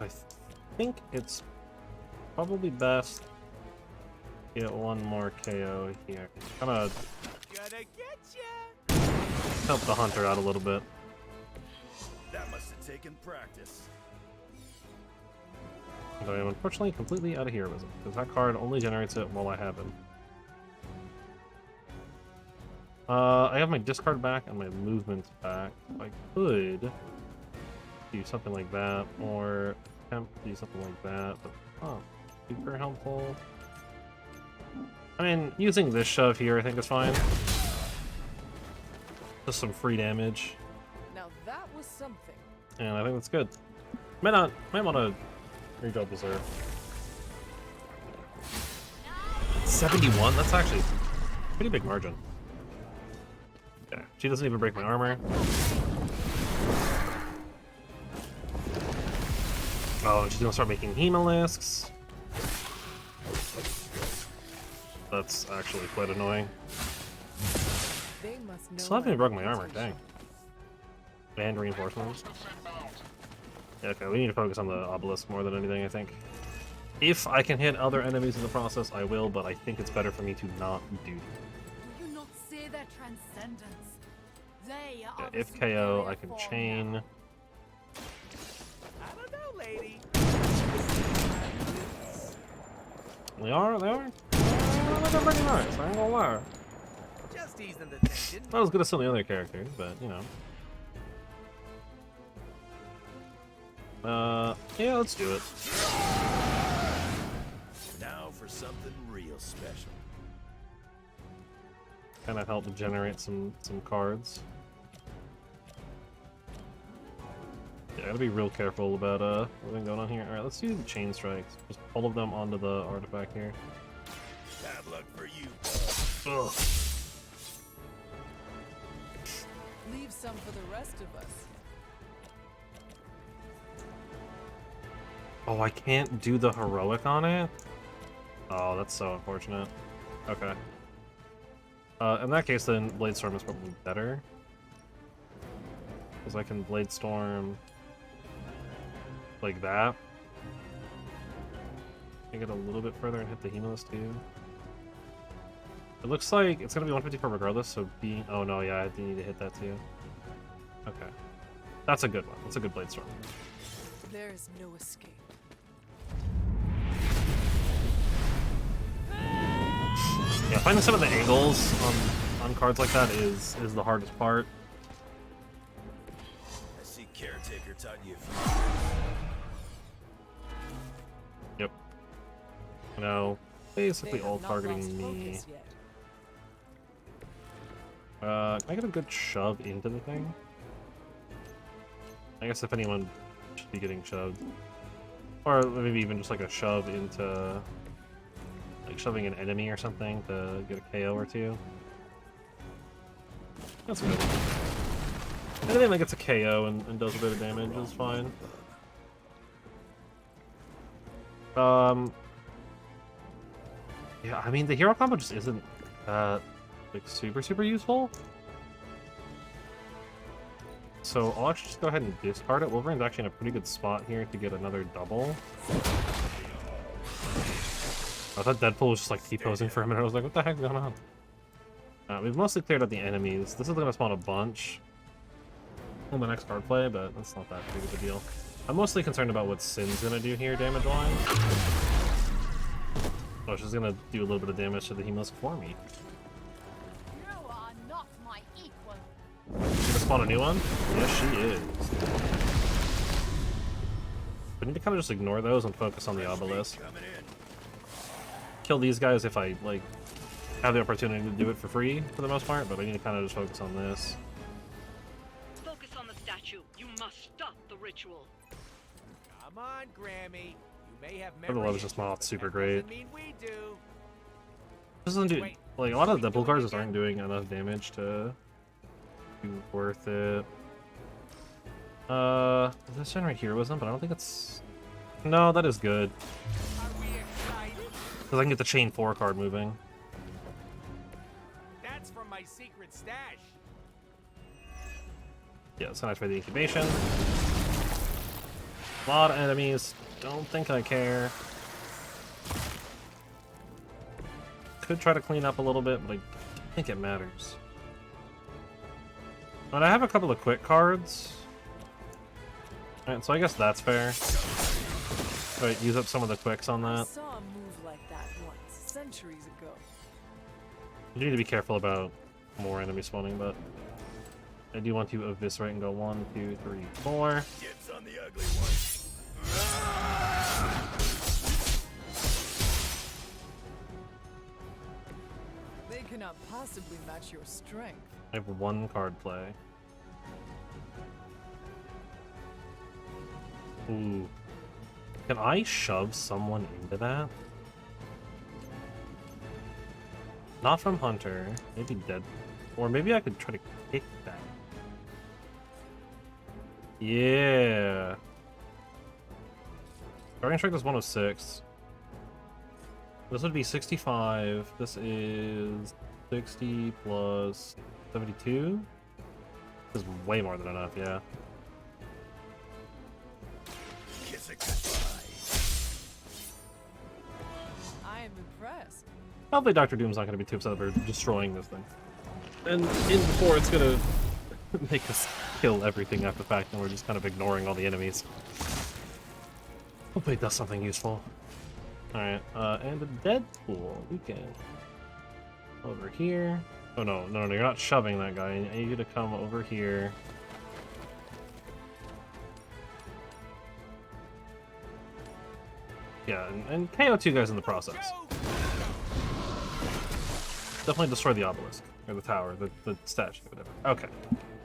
A: I think it's probably best to get one more KO here. Kind of help the hunter out a little bit.
R: That must have taken practice.
A: And I am unfortunately completely out of heroism, because that card only generates it while I have him. I have my discard back and my movement back. I could do something like that, or attempt to do something like that, but super helpful. I mean, using this shove here I think is fine. Just some free damage.
D: Now that was something.
A: And I think that's good. Might want to redraw Berserk. 71? That's actually a pretty big margin. Yeah, she doesn't even break my armor. Oh, and she's gonna start making Hemolisks. That's actually quite annoying. Still haven't even broken my armor, dang. And reinforcements. Yeah, okay, we need to focus on the obelisk more than anything, I think. If I can hit other enemies in the process, I will, but I think it's better for me to not do that.
Q: Do you not see their transcendence? They are
A: Yeah, if KO, I can chain.
G: I don't know, lady.
A: They are? They're pretty nice, I ain't gonna lie.
G: Just easing the tension.
A: Not as good as some of the other characters, but, you know. Yeah, let's do it.
R: Now for something real special.
A: Kind of help generate some cards. Yeah, I gotta be real careful about everything going on here. Alright, let's do the chain strikes. Just all of them onto the artifact here.
R: Bad luck for you.
A: Ugh.
D: Leave some for the rest of us.
A: Oh, I can't do the heroic on it? Oh, that's so unfortunate. Okay. In that case, then Blade Storm is probably better. Because I can Blade Storm like that. Can get a little bit further and hit the Hemolis too. It looks like it's gonna be 154 regardless, so B. Oh no, yeah, I do need to hit that too. Okay. That's a good one. That's a good Blade Storm.
D: There is no escape.
A: Yeah, finding some of the angles on cards like that is the hardest part.
R: I see Caretaker taught you a few.
A: Yep. No, basically all targeting me. Can I get a good shove into the thing? I guess if anyone should be getting shoved. Or maybe even just like a shove into... like shoving an enemy or something to get a KO or two. That's good. Anything that gets a KO and does a bit of damage is fine. Yeah, I mean, the hero combo just isn't like super useful. So I'll actually just go ahead and discard it. Wolverine's actually in a pretty good spot here to get another double. I thought Deadpool was just like T-posing for a minute. I was like, what the heck's going on? We've mostly cleared out the enemies. This is going to spawn a bunch on the next card play, but that's not that big of a deal. I'm mostly concerned about what Sin's going to do here, damage-wise. Oh, she's going to do a little bit of damage to the Hemusk for me.
Q: You are not my equal.
A: She's gonna spawn a new one? Yes, she is. I need to kind of just ignore those and focus on the obelisk. Kill these guys if I, like, have the opportunity to do it for free, for the most part, but I need to kind of just focus on this.
K: Focus on the statue. You must stop the ritual.
G: Come on, Grammy. You may have
A: The level's just not super great.
G: mean we do.
A: This doesn't do, like, a lot of the Deadpool cards just aren't doing enough damage to be worth it. This generate heroism, but I don't think it's... No, that is good. Because I can get the Chain 4 card moving.
G: That's from my secret stash.
A: Yeah, so nice for the incubation. A lot of enemies. Don't think I care. Could try to clean up a little bit, but I don't think it matters. But I have a couple of quick cards. Alright, so I guess that's fair. Alright, use up some of the quicks on
D: I
A: that.
D: saw a move like that once, centuries ago.
A: You need to be careful about more enemy spawning, but I do want to eviscerate and go 1, 2, 3, 4.
R: Dibs on the ugly one.
D: They cannot possibly match your strength.
A: I have one card play. Ooh. Can I shove someone into that? Not from Hunter. Maybe Dead. Or maybe I could try to kick that. Yeah. Starting strike is 106. This would be 65. This is 60 plus 72. This is way more than enough, yeah.
R: Kiss it goodbye.
D: I am impressed.
A: Probably Dr. Doom's not going to be too upset about destroying this thing. And in before it's going to make us kill everything after the fact, and we're just kind of ignoring all the enemies. Hopefully it does something useful. Alright, and a Deadpool. We can... Over here. Oh no, you're not shoving that guy. I need you to come over here. Yeah, and KO 2 guys in the process. Definitely destroy the obelisk. Or the tower, the statue, whatever. Okay.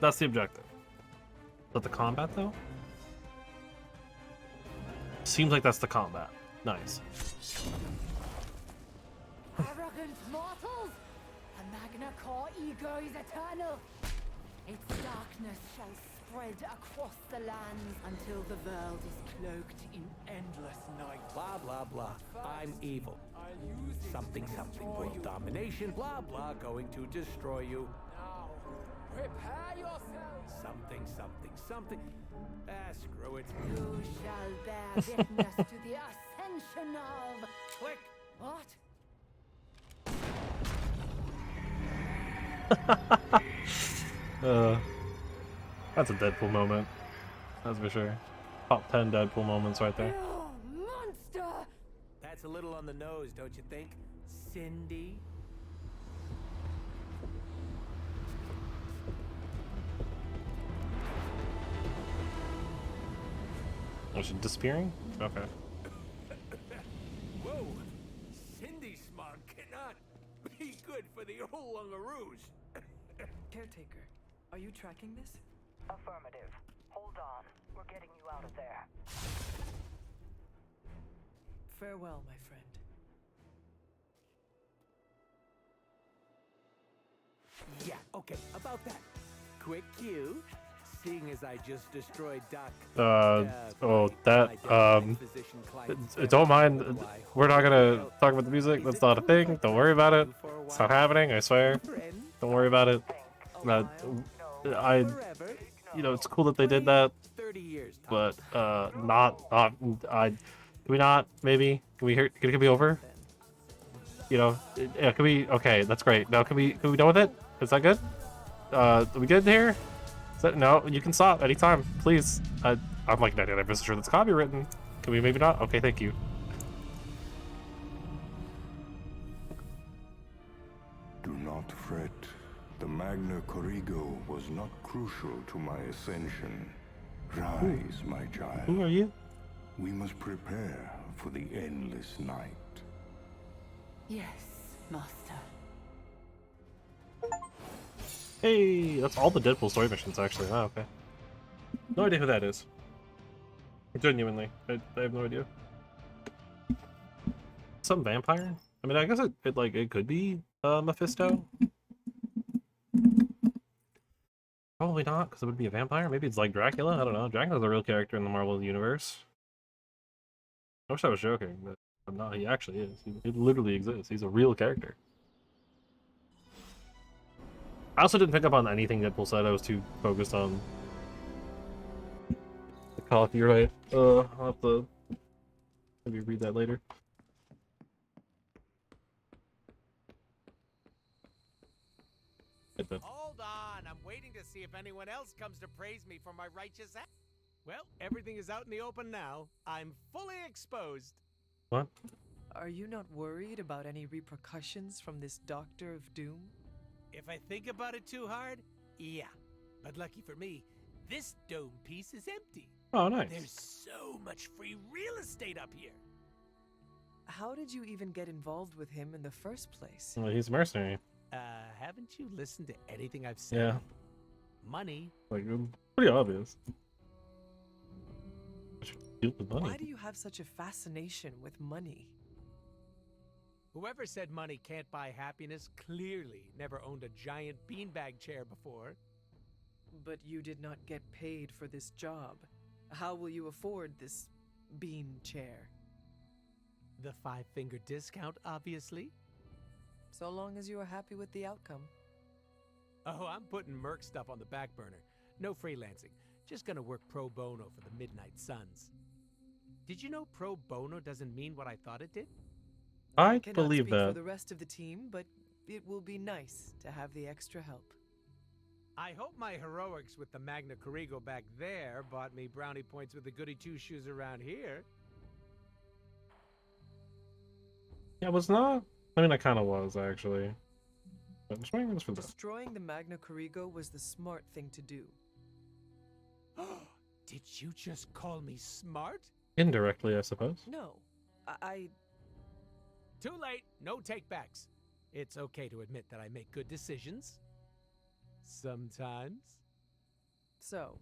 A: That's the objective. Is that the combat, though? Seems like that's the combat. Nice.
Q: Arrogant mortals! The Magna Core ego is eternal. Its darkness shall spread across the lands until the world is cloaked in endless night.
G: Blah, blah, blah. I'm evil. Something, world domination, blah, blah, going to destroy you.
Q: Now, prepare yourselves.
G: Something. Ah, screw it.
Q: You shall bear witness to the ascension of...
G: Click.
Q: What?
A: That's a Deadpool moment. That's for sure. Top 10 Deadpool moments right there.
Q: You monster!
G: That's a little on the nose, don't you think, Cindy?
A: Was she disappearing? Okay.
G: Whoa! Cindy smog cannot be good for the old Lungaroos.
D: Caretaker, are you tracking this?
S: Affirmative. Hold on. We're getting you out of there.
D: Farewell, my friend.
G: Yeah, okay, about that. Quick cue. Seeing as I just destroyed Doc.
A: Don't mind. We're not gonna talk about the music. That's not a thing. Don't worry about it. It's not happening, I swear. Don't worry about it. you know, it's cool that they did that,
G: 30 years.
A: but not can we not maybe can it be over? You know, yeah, can we? Okay, that's great. Now can we done with it? Is that good? Are we good here? Is that, no, you can stop anytime, please. I'm like 99% sure that's copywritten. Can we maybe not? Okay, thank you.
T: Do not fret. The Magna Corrigo was not crucial to my ascension. Rise, my child.
A: Who are you?
T: We must prepare for the endless night.
Q: Yes, Master.
A: Hey, that's all the Deadpool story missions, actually. Oh, okay. No idea who that is. Genuinely, I have no idea. Some vampire? I mean, I guess it could be Mephisto. Probably not, because it would be a vampire. Maybe it's like Dracula. I don't know. Dracula's a real character in the Marvel universe. I wish I was joking, but I'm not. He actually is. He literally exists. He's a real character. I also didn't pick up on anything Deadpool said. I was too focused on the coffee. You're right. I'll have to maybe read that later.
G: Hold on, I'm waiting to see if anyone else comes to praise me for my righteous act. Well, everything is out in the open now. I'm fully exposed.
A: What?
D: Are you not worried about any repercussions from this Doctor of Doom?
G: If I think about it too hard, yeah. But lucky for me, this dome piece is empty.
A: Oh, nice.
G: There's so much free real estate up here.
D: How did you even get involved with him in the first place?
A: Well, he's a mercenary.
G: Haven't you listened to anything I've said?
A: Yeah.
G: Money.
A: Like, pretty obvious. Deal with money.
D: Why do you have such a fascination with money?
G: Whoever said money can't buy happiness clearly never owned a giant beanbag chair before.
D: But you did not get paid for this job. How will you afford this bean chair?
G: The 5-finger discount, obviously.
D: So long as you are happy with the outcome.
G: Oh, I'm putting Merc stuff on the back burner. No freelancing. Just gonna work pro bono for the Midnight Suns. Did you know pro bono doesn't mean what I thought it did?
A: I
D: cannot
A: believe
D: speak
A: that.
D: for the rest of the team, but it will be nice to have the extra help.
G: I hope my heroics with the Magna Corrigo back there bought me brownie points with the goody two-shoes around here.
A: Yeah, it was not. I mean, I kind of was, actually. But I'm swinging this for that.
D: Destroying the Magna Corrigo was the smart thing to do.
G: Did you just call me smart?
A: Indirectly, I suppose.
D: No, I...
G: Too late. No takebacks. It's okay to admit that I make good decisions. Sometimes.
D: So,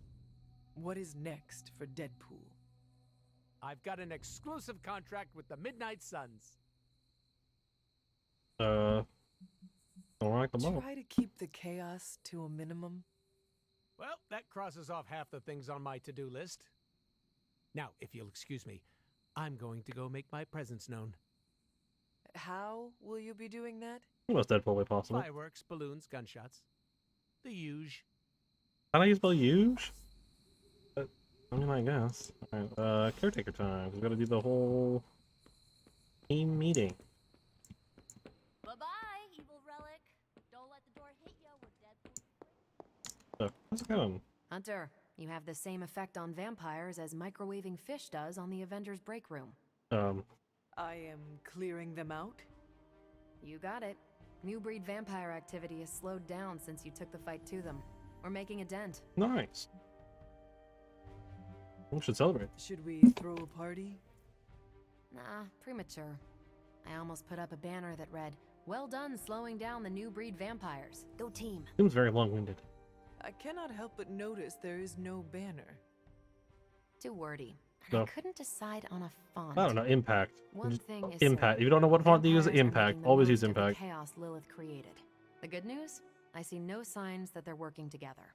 D: what is next for Deadpool?
G: I've got an exclusive contract with the Midnight Suns.
A: Don't like the model.
D: Try to keep the chaos to a minimum.
G: Well, that crosses off half the things on my to-do list. Now, if you'll excuse me, I'm going to go make my presence known.
D: How will you be doing that?
A: The most Deadpool way possible.
G: Fireworks, balloons, gunshots. The huge.
A: Can I use the huge? I mean, I guess. Alright, caretaker time. We've got to do the whole team meeting.
P: Bye-bye, evil relic. Don't let the door hit you with Deadpool.
A: So, how's it going?
E: Hunter, you have the same effect on vampires as microwaving fish does on the Avengers break room.
D: I am clearing them out?
E: You got it. New breed vampire activity has slowed down since you took the fight to them. We're making a dent.
A: Nice. We should celebrate.
D: Should we throw a party?
E: Nah, premature. I almost put up a banner that read, "Well done slowing down the new breed vampires. Go team."
A: Seems very long-winded.
D: I cannot help but notice there is no banner.
E: Too wordy. And
A: No.
E: I couldn't decide on a font.
A: I don't know, impact.
E: One
A: Just
E: thing is
A: impact.
E: certain.
A: If you don't know what font to use,
E: Vampires are
A: impact.
E: making the
A: Always
E: most
A: use
E: of the
A: impact.
E: chaos Lilith created. The good news? I see no signs that they're working together.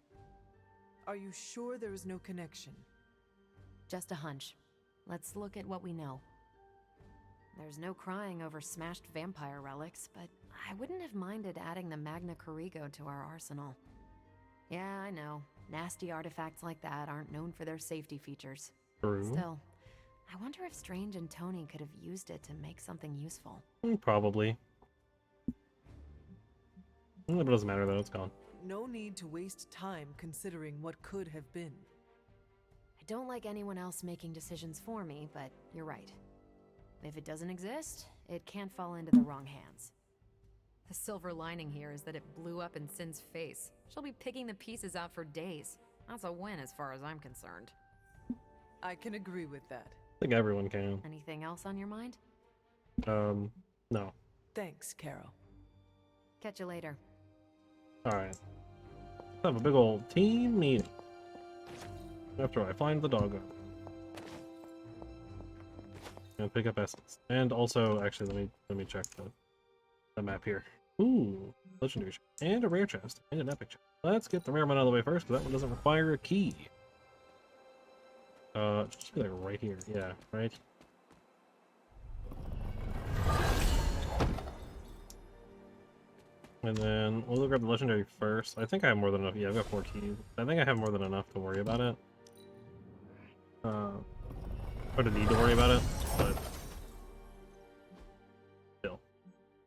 D: Are you sure there is no connection?
E: Just a hunch. Let's look at what we know. There's no crying over smashed vampire relics, but I wouldn't have minded adding the Magna Corrigo to our arsenal. Yeah, I know. Nasty artifacts like that aren't known for their safety features.
A: True.
E: Still, I wonder if Strange and Tony could have used it to make something useful.
A: Probably. It doesn't matter though, it's gone.
D: No need to waste time considering what could have been.
E: I don't like anyone else making decisions for me, but you're right. If it doesn't exist, it can't fall into the wrong hands. The silver lining here is that it blew up in Sin's face. She'll be picking the pieces out for days. That's a win as far as I'm concerned.
D: I can agree with that.
A: I think everyone can.
E: Anything else on your mind?
A: No.
D: Thanks, Carol.
E: Catch you later.
A: Alright. Let's have a big old team meeting. After I find the doggo. And pick up essence. And also, actually, let me check the map here. Ooh, legendary chest. And a rare chest. And an epic chest. Let's get the rare one out of the way first, because that one doesn't require a key. It should be like right here. Yeah, right. And then we'll grab the legendary first. I think I have more than enough. Yeah, I've got 4 keys. I think I have more than enough to worry about it. Or to need to worry about it, but still.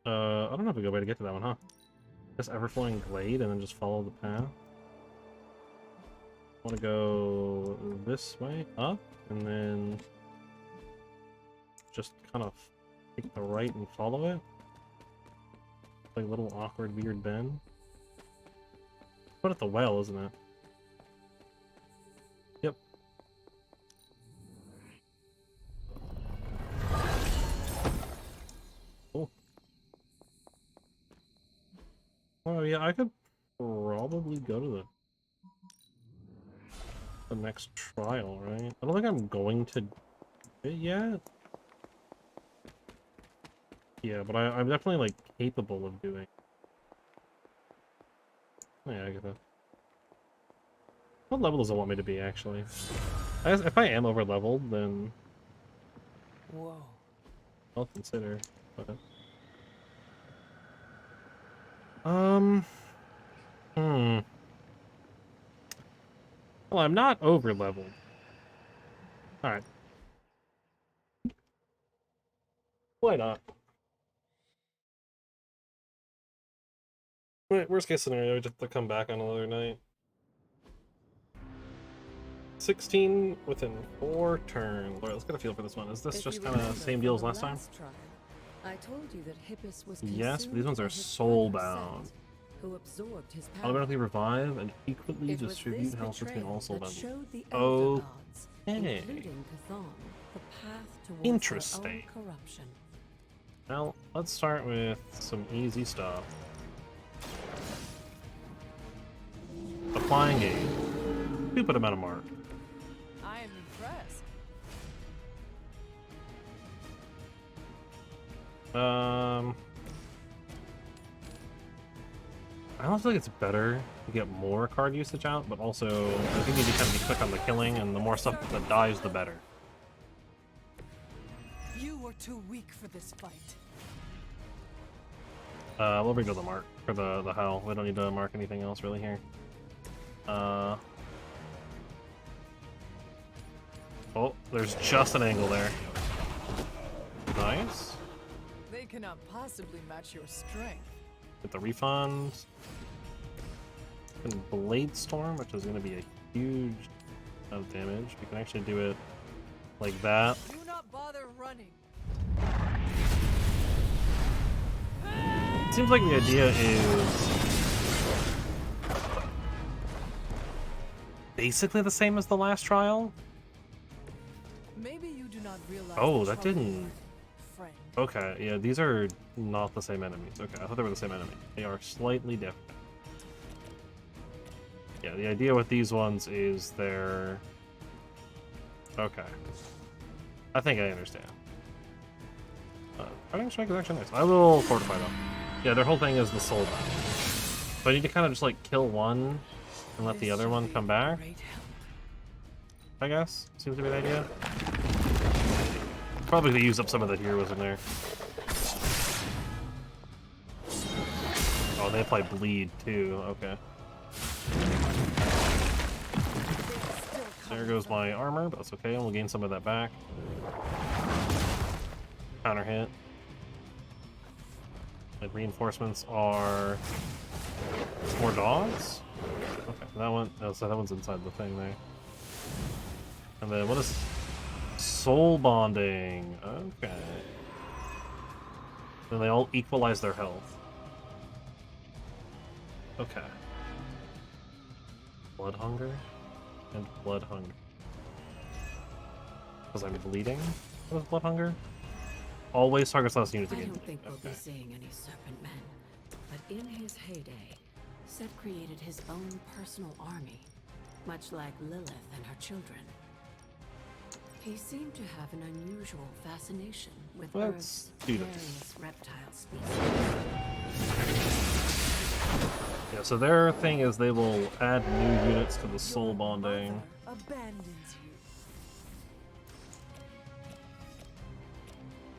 A: I don't know if we go way to get to that one, huh? Just ever-flowing glade and then just follow the path. I want to go this way, up, and then just kind of take the right and follow it. Like a little awkward, weird bend. Put at the well, isn't it? Yep. Cool. Oh yeah, I could probably go to the next trial, right? I don't think I'm going to do it yet. Yeah, but I'm definitely, like, capable of doing. Oh, yeah, I get that. What level does it want me to be, actually? I guess if I am over-leveled, then
D: Whoa.
A: I'll consider, but... Well, I'm not over-leveled. Alright. Why not? Wait, worst case scenario, we just have to come back on another night. 16 within 4 turns. Alright, let's get a feel for this one. Is this just kind of same deal as last time?
O: I told you that Hippus was
A: Yes, but these ones are soul-bound.
O: Who absorbed his power.
A: Automatically revive and equally
O: It was
A: distribute
O: this
A: health between all soul
O: that
A: bound.
O: showed the Elder Gods,
A: Okay.
O: including Cthon, the path towards
A: Interesting.
O: their own corruption.
A: Well, let's start with some easy stuff. Applying a stupid amount of mark.
D: I am impressed.
A: I don't feel like it's better to get more card usage out, but also I think you need to kind of be quick on the killing, and the more stuff that dies, the better.
D: You were too weak for this fight.
A: We'll rebuild the mark for the howl. We don't need to mark anything else really here. Oh, there's just an angle there. Nice.
D: They cannot possibly match your strength.
A: Get the refund. And Blade Storm, which is going to be a huge amount of damage. We can actually do it like that.
D: Do not bother running.
A: It seems like the idea is basically the same as the last trial.
D: Maybe you do not realize.
A: Oh,
D: the
A: that
D: trouble
A: didn't...
D: you are, friend.
A: Okay, yeah, these are not the same enemies. Okay, I thought they were the same enemy. They are slightly different. Yeah, the idea with these ones is they're... Okay. I think I understand. Fighting Strike is actually nice. I will fortify them. Yeah, their whole thing is the soul bound. So I need to kind of just like kill one and let the other one come back. I guess. Seems to be the idea. Probably to use up some of the heroism there. Oh, they apply bleed too. Okay. There goes my armor, but that's okay, and we'll gain some of that back. Counter hit. And reinforcements are more dogs? Okay, that one, oh, so that one's inside the thing there. And then what is soul bonding? Okay. Then they all equalize their health. Okay. Blood hunger and blood hunger. Because I'm bleeding with blood hunger? Always targets last units
U: I
A: again.
U: don't think we'll be seeing any serpent men, but in his heyday, Seth created his own personal army, much like Lilith and her children. He seemed to have an unusual fascination with Earth's various reptile species.
A: Yeah, so their thing is they will add new units to the soul bonding.
D: Abandons you.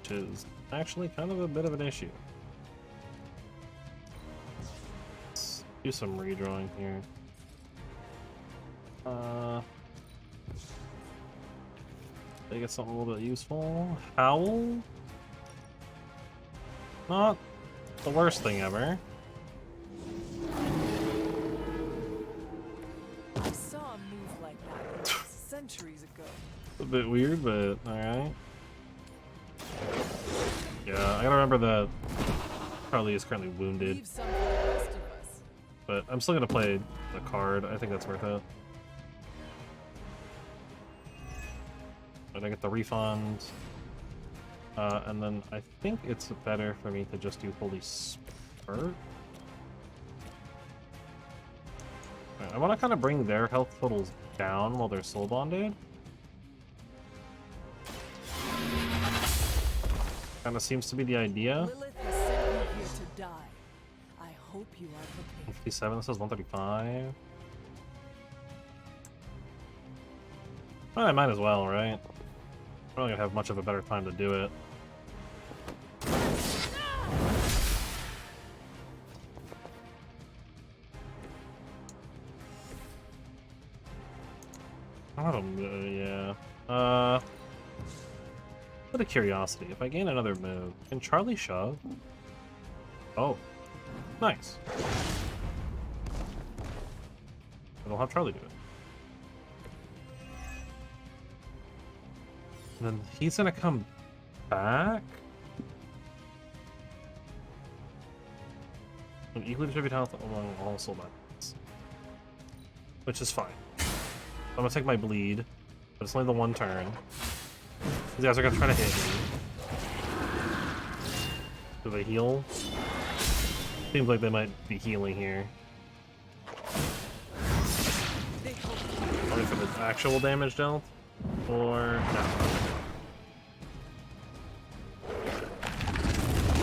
A: Which is actually kind of a bit of an issue. Let's do some redrawing here. They get something a little bit useful. Howl? Not the worst thing ever.
D: I saw a move like that centuries ago.
A: A bit weird, but alright. Yeah, I gotta remember that Charlie is currently wounded.
D: Leave some for the rest of us.
A: But I'm still gonna play the card. I think that's worth it. But I get the refund. And then I think it's better for me to just do Holy Spurt. Right, I want to kind of bring their health totals down while they're soul bonded. Kind of seems to be the idea.
D: Lilith has sent you here to die. I hope you are prepared.
A: 57, this says 135. Well, I might as well, right? I'm not gonna have much of a better time to do it. Yeah. Out of curiosity, if I gain another move, can Charlie shove? Oh. Nice. And I'll have Charlie do it. And then he's gonna come back? And equally distribute health among all soul weapons. Which is fine. I'm gonna take my bleed, but it's only the one turn. These guys are gonna try to hit me. Do they heal? Seems like they might be healing here. Only for the actual damage dealt? Or no.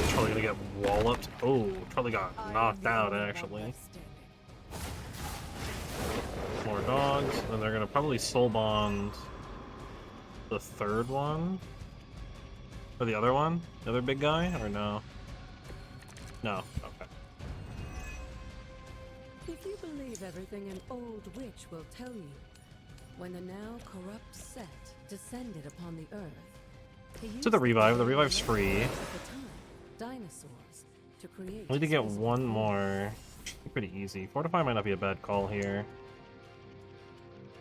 A: Probably gonna get walloped. Oh, probably got knocked out actually. More dogs, and they're gonna probably soul bond the third one? Or the other one? The other big guy? Or no? No, okay.
U: If you believe everything an old witch will tell you, when the now corrupt Set descended upon the earth,
A: To the revive's free.
U: Dinosaurs to create.
A: I need to get one more. Pretty easy. Fortify might not be a bad call here.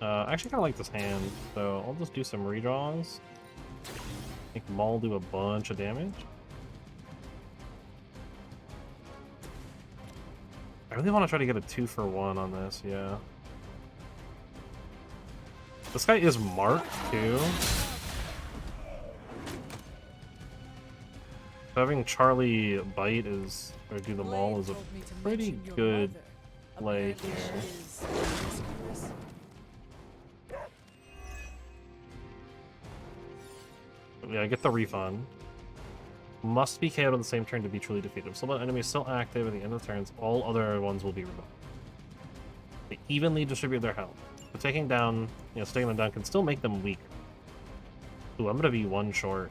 A: I actually kind of like this hand, so I'll just do some redraws. Make Maul do a bunch of damage. I really want to try to get a 2-for-1 on this, yeah. This guy is marked, too. Having Charlie bite is, or do the Maul is a pretty good play here. Yeah, I get the refund. Must be KO'd on the same turn to be truly defeated. If someone enemy is still active at the end of the turns, all other ones will be removed. They evenly distribute their health. But taking down, taking them down can still make them weaker. Ooh, I'm gonna be one short.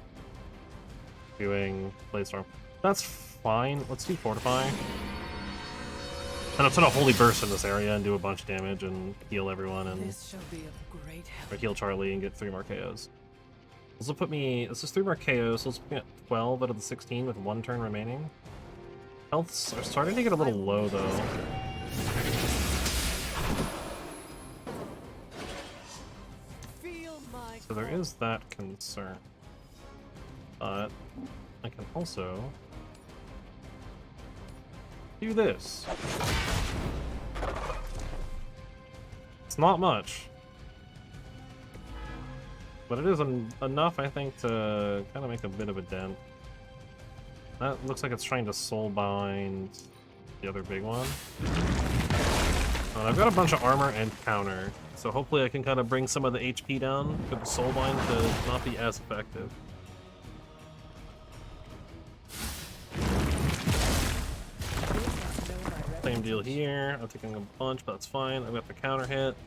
A: Doing Blade Storm. That's fine. Let's do Fortify. And I'm trying to holy burst in this area and do a bunch of damage and heal everyone and
D: This shall be of great help.
A: or heal Charlie and get 3 more KOs. This will put me. This is 3 more KOs, so let's put me at 12 out of the 16 with 1 turn remaining. Healths are starting to get a little low though. So there is that concern. But I can also do this. It's not much, but it is enough, I think, to kind of make a bit of a dent. That looks like it's trying to soulbind the other big one. And I've got a bunch of armor and counter, so hopefully I can kind of bring some of the HP down for the soulbind to not be as effective. Same deal here. I'm taking a bunch, but that's fine. I've got the counter hit.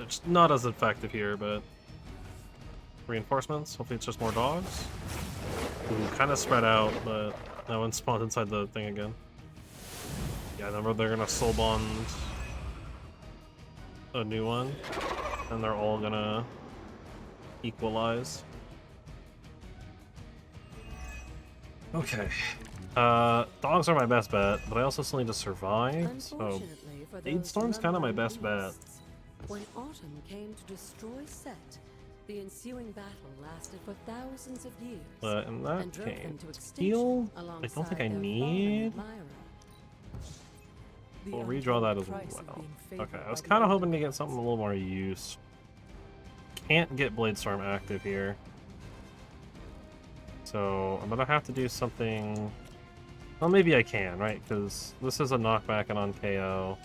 A: It's not as effective here, but reinforcements. Hopefully it's just more dogs. Ooh, kind of spread out, but that one spawned inside the thing again. Yeah, remember they're gonna soul bond a new one, and they're all gonna equalize. Okay. Dogs are my best bet, but I also still need to survive, so Aidstorm's kind of my best bet.
U: When autumn came to destroy Set, the ensuing battle lasted for thousands of years.
A: But in that
U: and drove them
A: case,
U: to
A: heal, I
U: alongside
A: don't think I
U: their
A: need.
U: fallen admirer.
A: We'll redraw that as well. Okay, I was kind of hoping to get something a little more use. Can't get Bladestorm active here. So I'm gonna have to do something. Well, maybe I can, right? Because this is a knockback and on KO.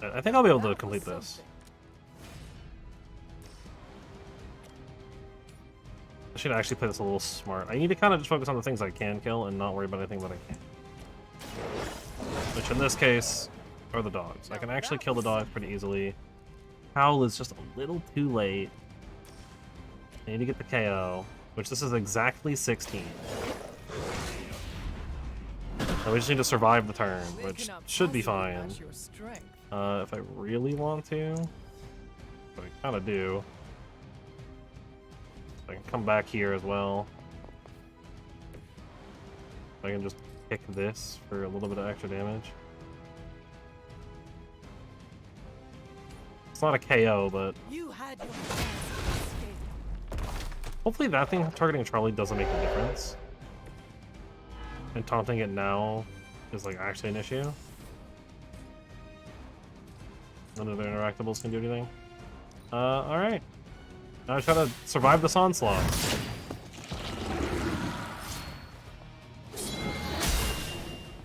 A: I think I'll be able to complete this. I should actually play this a little smart. I need to kind of just focus on the things I can kill and not worry about anything that I can't. Which in this case are the dogs. I can actually kill the dogs pretty easily. Howl is just a little too late. I need to get the KO, which this is exactly 16. And we just need to survive the turn, which should be fine. If I really want to, but I kind of do. I can come back here as well. I can just kick this for a little bit of extra damage. It's not a KO, but hopefully that thing targeting Charlie doesn't make a difference. And taunting it now is like actually an issue. None of their interactables can do anything. Alright. Now I try to survive this onslaught.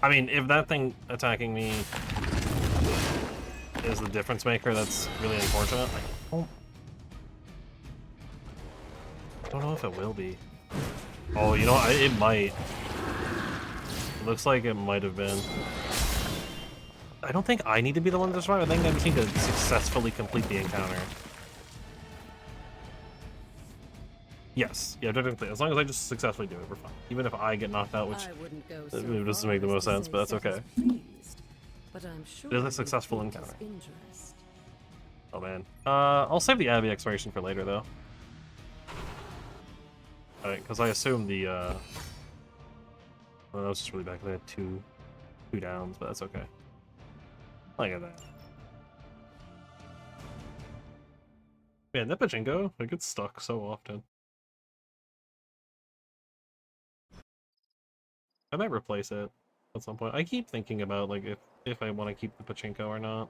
A: I mean, if that thing attacking me is the difference maker, that's really unfortunate. I don't know if it will be. Oh, you know what? It might. It looks like it might have been. I don't think I need to be the one to survive. I think I just need to successfully complete the encounter. Yes, yeah, technically, as long as I just successfully do it, we're fine. Even if I get knocked out, which it doesn't make the most sense, but that's okay.
U: But I'm sure
A: It is a successful encounter. Oh man. I'll save the Abbey exploration for later, though. Alright, because I assume the, oh, that was just really bad, because I had two downs, but that's okay. Look at that. Man, that pachinko, it gets stuck so often. I might replace it at some point. I keep thinking about like if I want to keep the pachinko or not.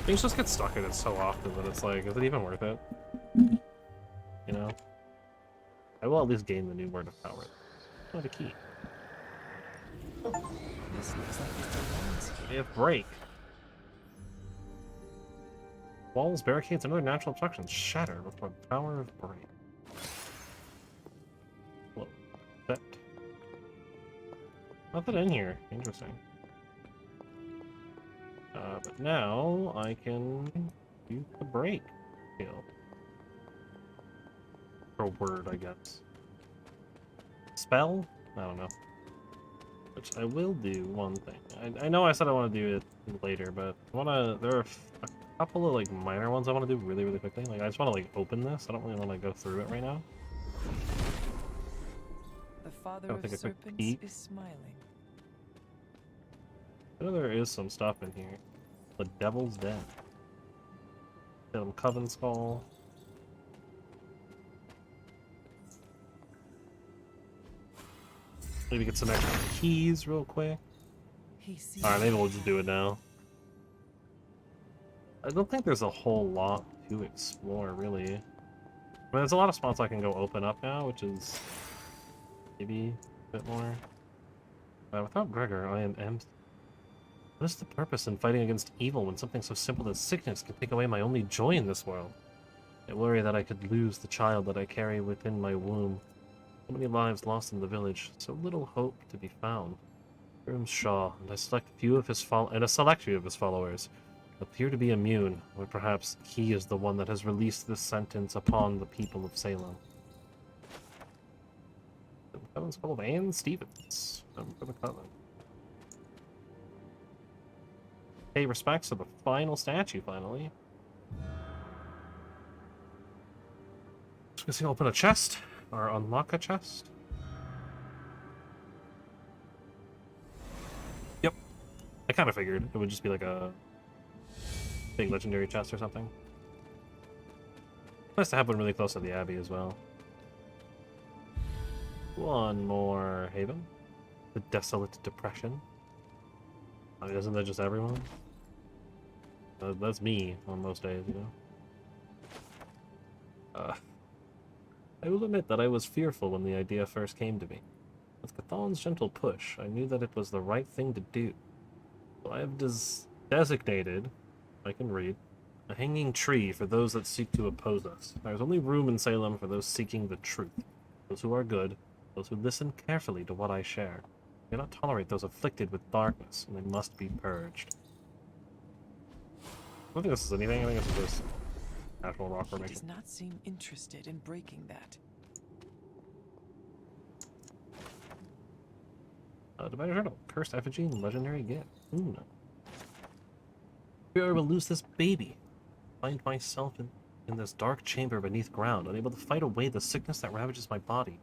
A: Things just get stuck in it so often that it's like, is it even worth it? You know? I will at least gain the new word of power. Oh, the key.
D: This looks like it's the ones
A: We have break. Walls, barricades, and other natural obstructions shatter with the power of break. Whoa. That. Nothing in here. Interesting. But now I can use the break skill. per word, I guess. Spell? I don't know. Which I will do one thing. I know I said I want to do it later, but there are a couple of like minor ones I want to do really, really quickly. Like I just want to like open this. I don't really want to go through it right now.
D: The father of serpents is smiling.
A: I know there is some stuff in here. The Devil's Den. Venom Coven Skull. Maybe get some extra keys real quick. Alright, maybe we'll just do it now. I don't think there's a whole lot to explore, really. I mean, there's a lot of spots I can go open up now, which is maybe a bit more. Without Gregor, I am empty. What is the purpose in fighting against evil when something so simple as sickness can take away my only joy in this world? I worry that I could lose the child that I carry within my womb. So many lives lost in the village, so little hope to be found. Grim's Shaw, and a select few of his followers appear to be immune, or perhaps he is the one that has released this sentence upon the people of Salem. The Coven's full of Anne Stevens. For the Coven. Pay respects to the final statue, finally. Just gonna see, open a chest. Or unlock a chest? Yep. I kind of figured it would just be like a big legendary chest or something. Nice to have one really close to the Abbey as well. One more haven. The Desolate Depression. I mean, isn't that just everyone? That's me on most days, you know? I will admit that I was fearful when the idea first came to me. With Cathan's gentle push, I knew that it was the right thing to do. So I have designated, I can read, a hanging tree for those that seek to oppose us. There is only room in Salem for those seeking the truth, those who are good, those who listen carefully to what I share. I cannot tolerate those afflicted with darkness, and they must be purged. I don't think this is anything. I think this is just natural rock formation.
D: He does not seem interested in breaking that.
A: Divider Journal. Cursed effigy and legendary gift. Ooh, no. Fear I will lose this baby. Find myself in this dark chamber beneath ground, unable to fight away the sickness that ravages my body.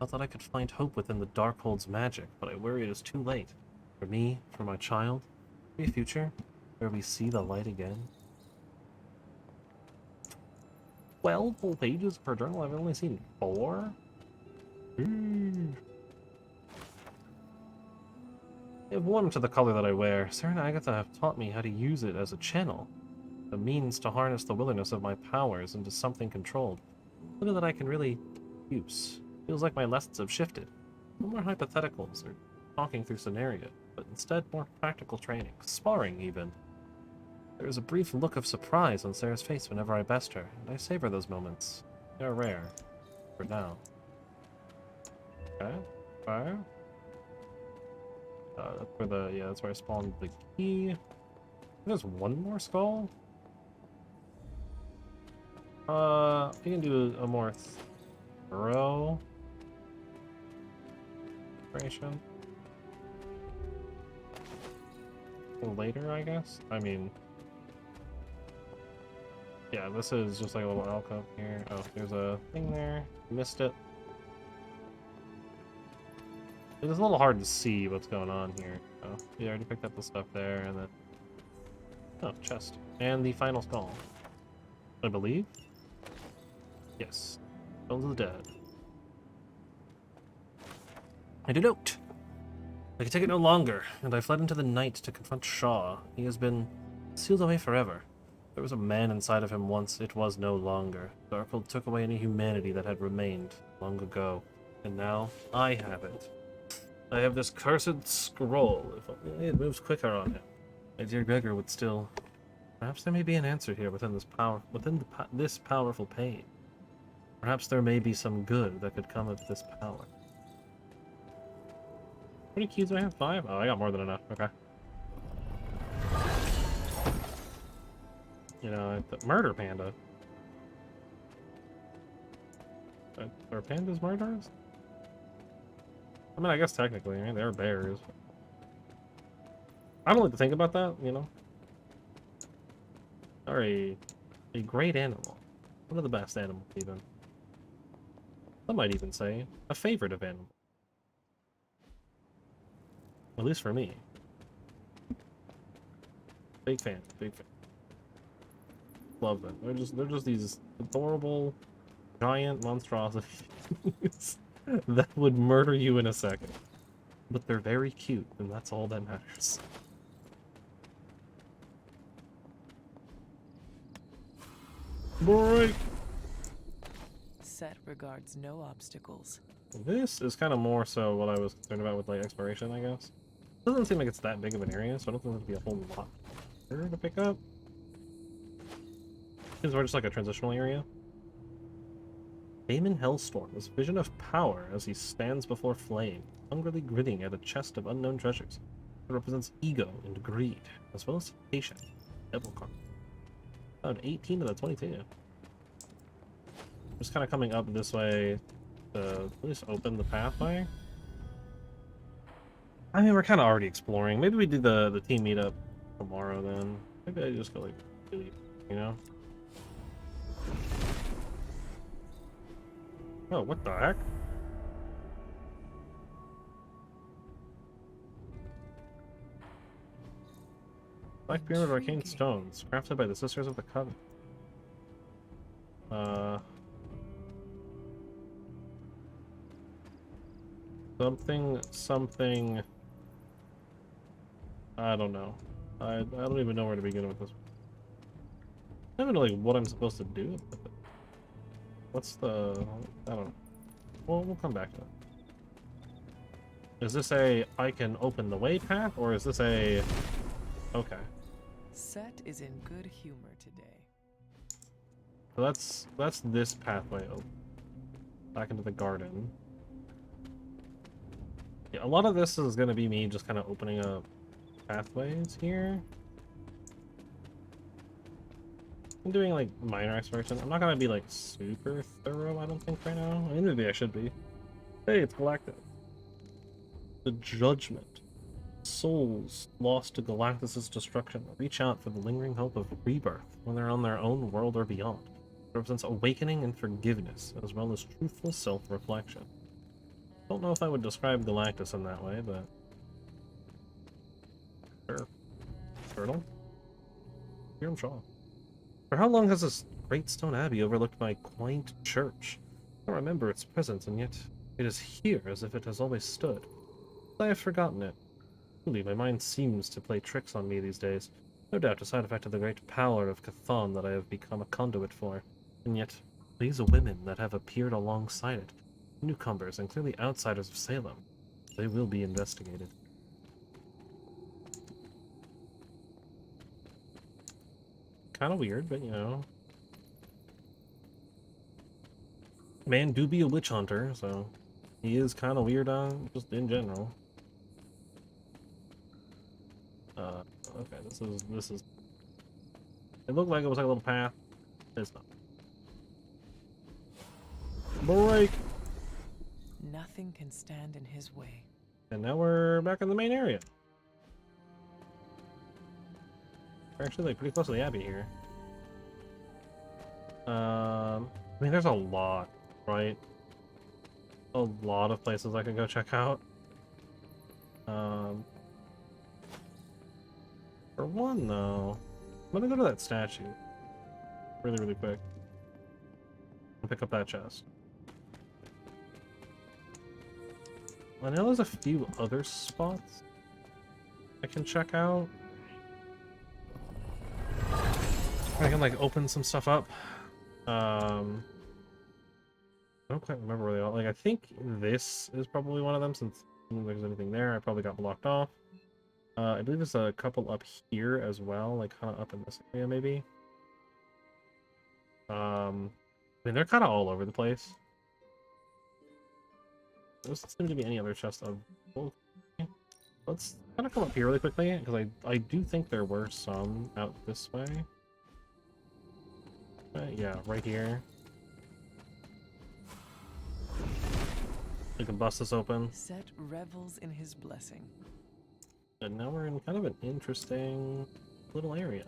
A: I thought I could find hope within the Darkhold's magic, but I worry it is too late. For me, for my child, for a future where we see the light again. 12 full pages per journal? I've only seen 4? I have warmed to the color that I wear. Sarah and Agatha have taught me how to use it as a channel, a means to harness the wilderness of my powers into something controlled, something that I can really use. Feels like my lessons have shifted. No more hypotheticals or talking through scenarios, but instead more practical training, sparring even. There is a brief look of surprise on Sarah's face whenever I best her, and I savor those moments. They are rare. For now. Okay. Fire. That's where that's where I spawned the key. There's one more skull? We can do a more thorough operation. Later, I guess? I mean... Yeah, this is just like a little alcove here. Oh, there's a thing there. Missed it. It's a little hard to see what's going on here. Oh, we already picked up the stuff there, and then... Oh, chest. And the final skull. I believe? Yes. Bones of the Dead. I denote! I can take it no longer, and I fled into the night to confront Shaw. He has been sealed away forever. There was a man inside of him once, it was no longer. Darkhold took away any humanity that had remained long ago, and now I have it. I have this cursed scroll. If only it moves quicker on him, my dear Gregor would still. Perhaps there may be an answer here within this powerful pain. Perhaps there may be some good that could come of this power. How many keys do I have? 5? Oh, I got more than enough. Okay. You know, the murder panda. Are pandas murderers? I mean, I guess technically, right? They're bears. I don't like to think about that, you know? They're a great animal. One of the best animals, even. I might even say a favorite of animals. At least for me. Big fan, big fan. Love them. They're just these adorable, giant monstrosities that would murder you in a second. But they're very cute, and that's all that matters. Break!
D: Set regards no obstacles.
A: This is kind of more so what I was concerned about with like exploration, I guess. Doesn't seem like it's that big of an area, so I don't think there'll be a whole lot here to pick up. Seems more just like a transitional area. Damon Hellstorm, this vision of power as he stands before flame, hungrily grinning at a chest of unknown treasures. It represents ego and greed, as well as patience. Devil card. Found 18 of the 22. Just kind of coming up this way to at least open the pathway. I mean, we're kind of already exploring. Maybe we do the team meetup tomorrow then. Maybe I just go like, delete, you know? Oh, what the heck? Black Pyramid of Arcane Stones, crafted by the Sisters of the Covenant. Something... I don't know. I don't even know where to begin with this. I don't know like what I'm supposed to do with it. What's the... I don't know. We'll come back to it. Is this a I can open the way path, or is this a... Okay.
D: Set is in good humor today.
A: So that's this pathway open. Back into the garden. Yeah, a lot of this is gonna be me just kind of opening up pathways here. I'm doing like minor exploration. I'm not gonna be like super thorough, I don't think, right now. I mean, maybe I should be. Hey, it's Galactus. The Judgment. Souls lost to Galactus' destruction reach out for the lingering hope of rebirth when they're on their own world or beyond. It represents awakening and forgiveness, as well as truthful self-reflection. Don't know if I would describe Galactus in that way, but... Sure. Turtle? Here I'm sure. For how long has this great stone abbey overlooked my quaint church? I don't remember its presence, and yet it is here as if it has always stood. I have forgotten it. Truly, my mind seems to play tricks on me these days. No doubt a side effect of the great power of Cthon that I have become a conduit for. And yet, these women that have appeared alongside it, newcomers and clearly outsiders of Salem, they will be investigated. Kind of weird, but you know. Man do be a witch hunter, so he is kind of weird on just in general. Okay, this is. It looked like it was like a little path. It's not. Break.
D: Nothing can stand in his way.
A: And now we're back in the main area. We're actually like pretty close to the Abbey here. I mean, there's a lot, right? A lot of places I can go check out. For one, though, I'm gonna go to that statue really, really quick and pick up that chest. I know there's a few other spots I can check out. I can like open some stuff up. I don't quite remember where they are. Like, I think this is probably one of them, since I don't think there's anything there. I probably got blocked off. I believe there's a couple up here as well, like kind of up in this area maybe. I mean, they're kind of all over the place. There doesn't seem to be any other chests of... Let's kind of come up here really quickly, because I do think there were some out this way. Yeah, right here. We can bust this open.
D: Set revels in his blessing.
A: And now we're in kind of an interesting little area.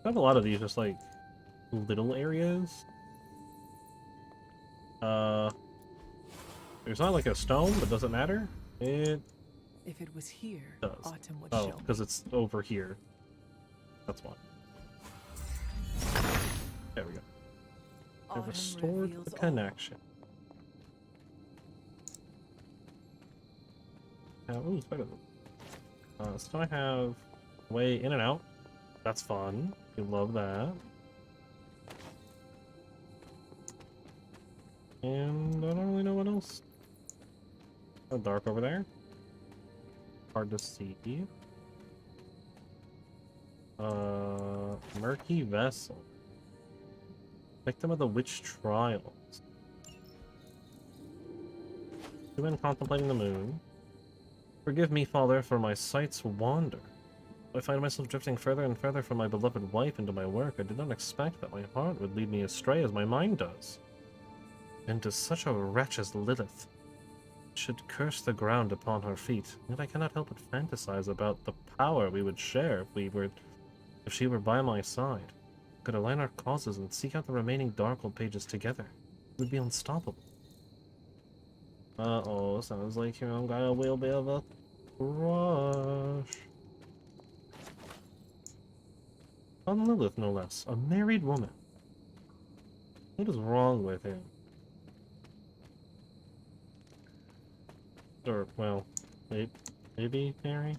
A: I have a lot of these just like little areas. There's not like a stone, but does it matter? It
D: If it was here,
A: does.
D: Autumn would
A: Oh,
D: show me.
A: because it's over here. That's why. There we go. I
D: Autumn
A: restored
D: reveals
A: the
D: all.
A: connection. Ooh, it's better than. So I have way in and out. That's fun. You love that. And I don't really know what else. Oh, dark over there. Hard to see. Murky vessel. Victim of the witch trials. Two men contemplating the moon. Forgive me, Father, for my sights wander. I find myself drifting further and further from my beloved wife into my work. I did not expect that my heart would lead me astray as my mind does. And to such a wretch as Lilith should curse the ground upon her feet. Yet I cannot help but fantasize about the power we would share if she were by my side. Could align our causes and seek out the remaining Darkhold pages together. We'd be unstoppable. Uh-oh, sounds like you got a little bit of a crush. On Lilith, no less. A married woman. What is wrong with him? Or, well, maybe Mary?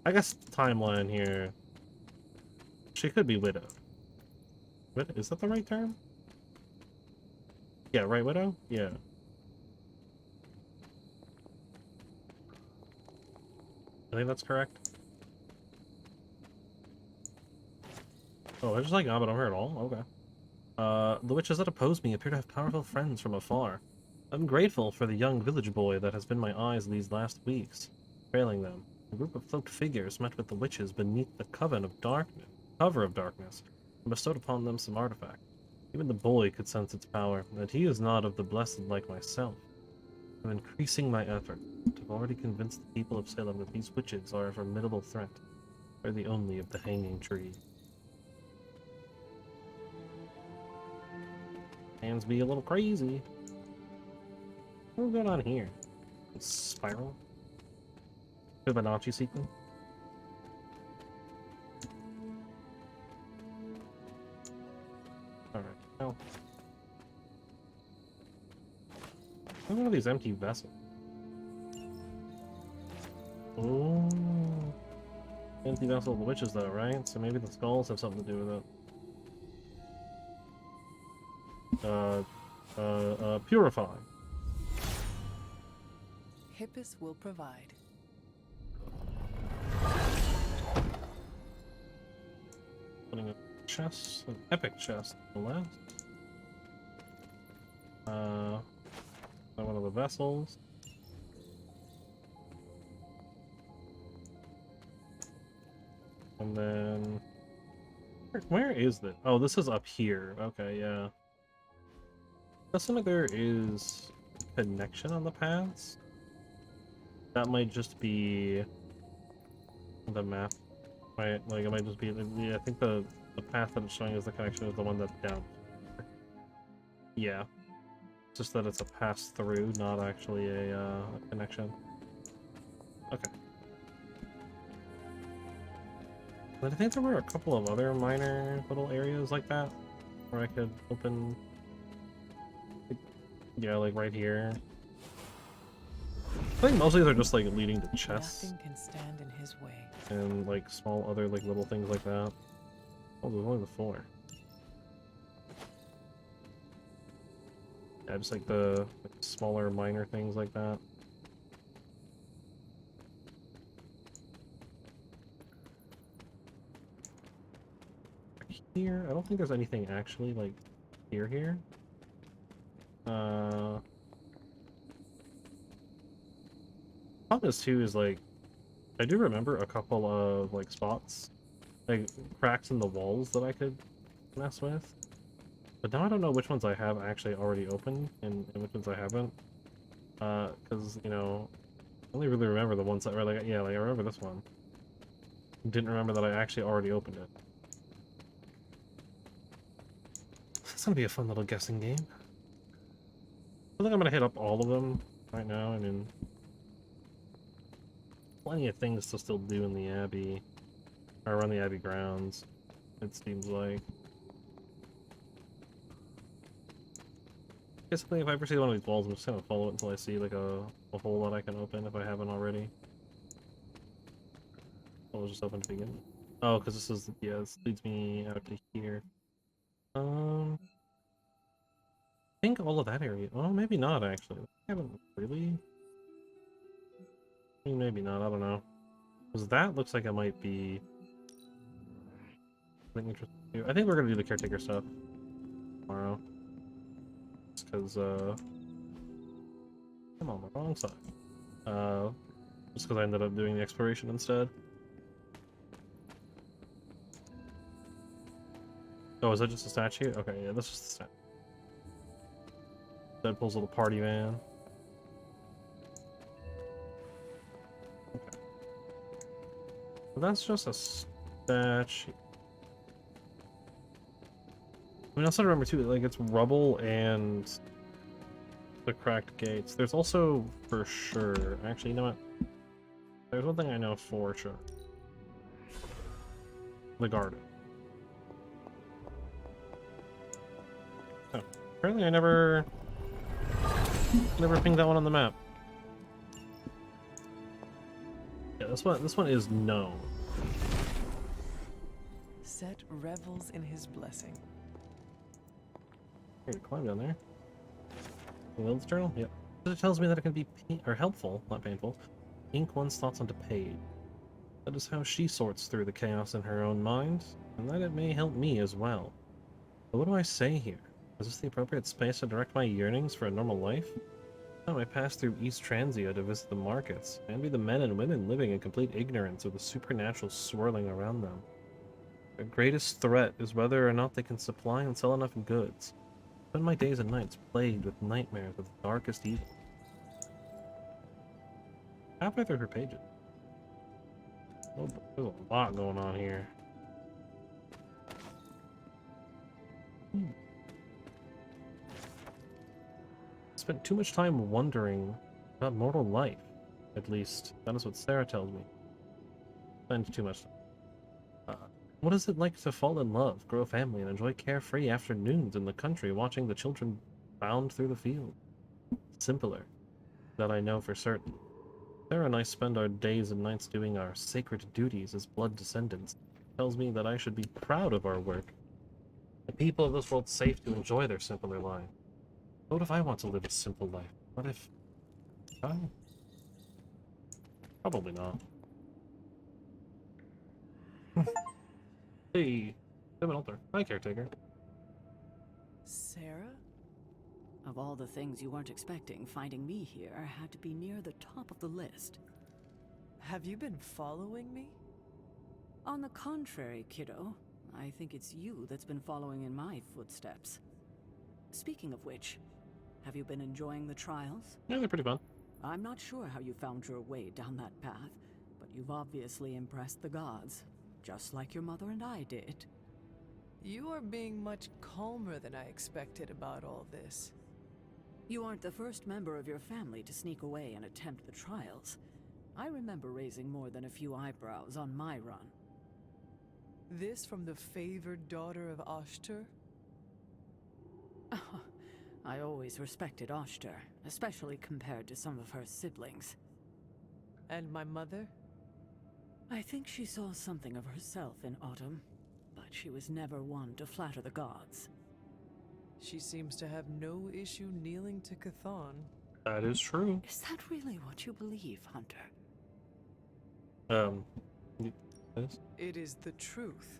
A: I guess the timeline here... She could be widowed. Is that the right term? Yeah, right, widow? Yeah. I think that's correct. Oh, I just like but I'm hurt all? Okay. The witches that oppose me appear to have powerful friends from afar. I'm grateful for the young village boy that has been my eyes these last weeks. Trailing them, a group of cloaked figures met with the witches beneath the cover of darkness, and bestowed upon them some artifact. Even the boy could sense its power, and he is not of the blessed like myself. I'm increasing my effort. I've already convinced the people of Salem that these witches are a formidable threat. They're the only of the hanging tree. Hands be a little crazy. What's going on here? Spiral? Fibonacci sequence? Alright, well. Look at all these empty vessels. Oh. Empty vessel of the witches though, right? So maybe the skulls have something to do with it. Purify.
D: Hippus will provide.
A: Putting a chest, an epic chest on the left. One of the vessels. And then... Where is this? Oh, this is up here. Okay, yeah. Doesn't like there is a connection on the paths. That might just be the map, right? Like it might just be. Yeah, I think the path that it's showing as the connection is the one that's down. Yeah, it's just that it's a pass through, not actually a connection. Okay. But I think there were a couple of other minor little areas like that where I could open. Yeah, like right here. I think mostly they're just like leading to chests.
D: Nothing can stand in his way.
A: And like small other like little things like that. Oh, there's only the 4. Yeah, just like the smaller minor things like that. Here, I don't think there's anything actually like here. Problem is too is like I do remember a couple of like spots, like cracks in the walls that I could mess with. But now I don't know which ones I have actually already opened and which ones I haven't. Because, you know, I only really remember the ones that were like, yeah, like I remember this one. Didn't remember that I actually already opened it. It's gonna be a fun little guessing game. I think I'm gonna hit up all of them right now. I mean, plenty of things to still do in the Abbey, or around the Abbey grounds, it seems like. Basically, if I ever see one of these walls, I'm just gonna follow it until I see like a hole that I can open if I haven't already. I'll just open to begin. Oh, because this is, yeah, this leads me out to here. I think all of that area. Oh, maybe not actually. I haven't really. I mean, maybe not. I don't know. Because that looks like it might be something interesting too. I think we're gonna do the caretaker stuff tomorrow. Just because I'm on the wrong side. Just because I ended up doing the exploration instead. Oh, is that just a statue? Okay, yeah, that's just a statue. Deadpool's little party van. Okay. So that's just a statue. I mean, also remember too, like it's rubble and the cracked gates. There's also for sure. Actually, you know what? There's one thing I know for sure. The garden. Oh, apparently I never pinged that one on the map. Yeah, this one is known.
D: Set revels in his blessing.
A: Here, climb down there. Lilith's journal? Yep. It tells me that it can be helpful, not painful. Ink one's thoughts onto page. That is how she sorts through the chaos in her own mind, and that it may help me as well. But what do I say here? Is this the appropriate space to direct my yearnings for a normal life? Now I pass through East Transia to visit the markets, and be the men and women living in complete ignorance of the supernatural swirling around them. Their greatest threat is whether or not they can supply and sell enough goods. I spend my days and nights plagued with nightmares of the darkest evil. Halfway through her pages. Oh, there's a lot going on here. Spent too much time wondering about mortal life. At least, that is what Sarah tells me. Spend too much time. What is it like to fall in love, grow a family, and enjoy carefree afternoons in the country watching the children bound through the field? Simpler. That I know for certain. Sarah and I spend our days and nights doing our sacred duties as blood descendants. Tells me that I should be proud of our work. The people of this world safe to enjoy their simpler lives. What if I want to live a simple life? What if I? Probably not. Hey, I'm an altar. Hi, caretaker.
D: Sarah?
O: Of all the things you weren't expecting, finding me here had to be near the top of the list.
D: Have you been following me?
O: On the contrary, kiddo, I think it's you that's been following in my footsteps. Speaking of which, have you been enjoying the trials?
A: Yeah, they're pretty fun.
O: I'm not sure how you found your way down that path, but you've obviously impressed the gods, just like your mother and I did.
D: You are being much calmer than I expected about all this.
O: You aren't the first member of your family to sneak away and attempt the trials. I remember raising more than a few eyebrows on my run.
D: This from the favored daughter of Ashtur?
O: I always respected Ashtur, especially compared to some of her siblings.
D: And my mother?
O: I think she saw something of herself in Autumn, but she was never one to flatter the gods.
D: She seems to have no issue kneeling to Chthon.
A: That is true.
O: Is that really what you believe, Hunter?
A: Yes.
D: It is the truth.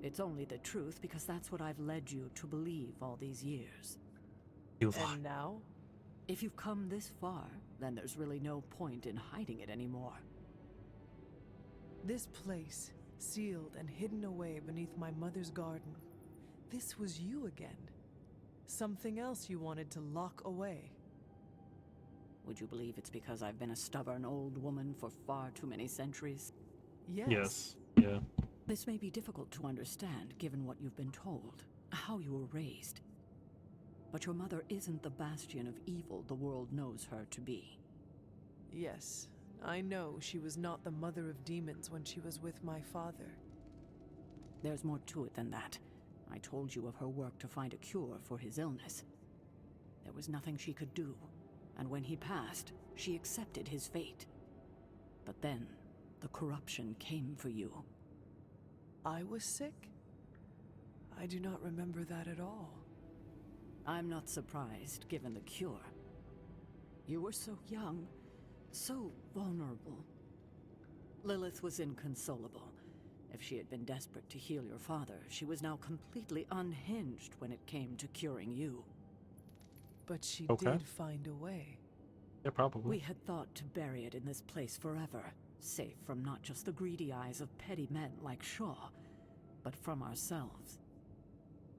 O: It's only the truth because that's what I've led you to believe all these years.
D: And now?
O: If you've come this far, then there's really no point in hiding it anymore.
D: This place, sealed and hidden away beneath my mother's garden. this was you again. Something else you wanted to lock away.
O: Would you believe it's because I've been a stubborn old woman for far too many centuries?
A: Yes. Yeah.
O: This may be difficult to understand given what you've been told, how you were raised. But your mother isn't the bastion of evil the world knows her to be.
D: Yes, I know she was not the mother of demons when she was with my father.
O: There's more to it than that. I told you of her work to find a cure for his illness. There was nothing she could do, and when he passed, she accepted his fate. But then, the corruption came for you.
D: I was sick? I do not remember that at all.
O: I'm not surprised, given the cure. You were so young, so vulnerable. Lilith was inconsolable. If she had been desperate to heal your father, she was now completely unhinged when it came to curing you.
D: But she
A: Okay.
D: did find a way.
A: Yeah, probably.
O: We had thought to bury it in this place forever, safe from not just the greedy eyes of petty men like Shaw, but from ourselves.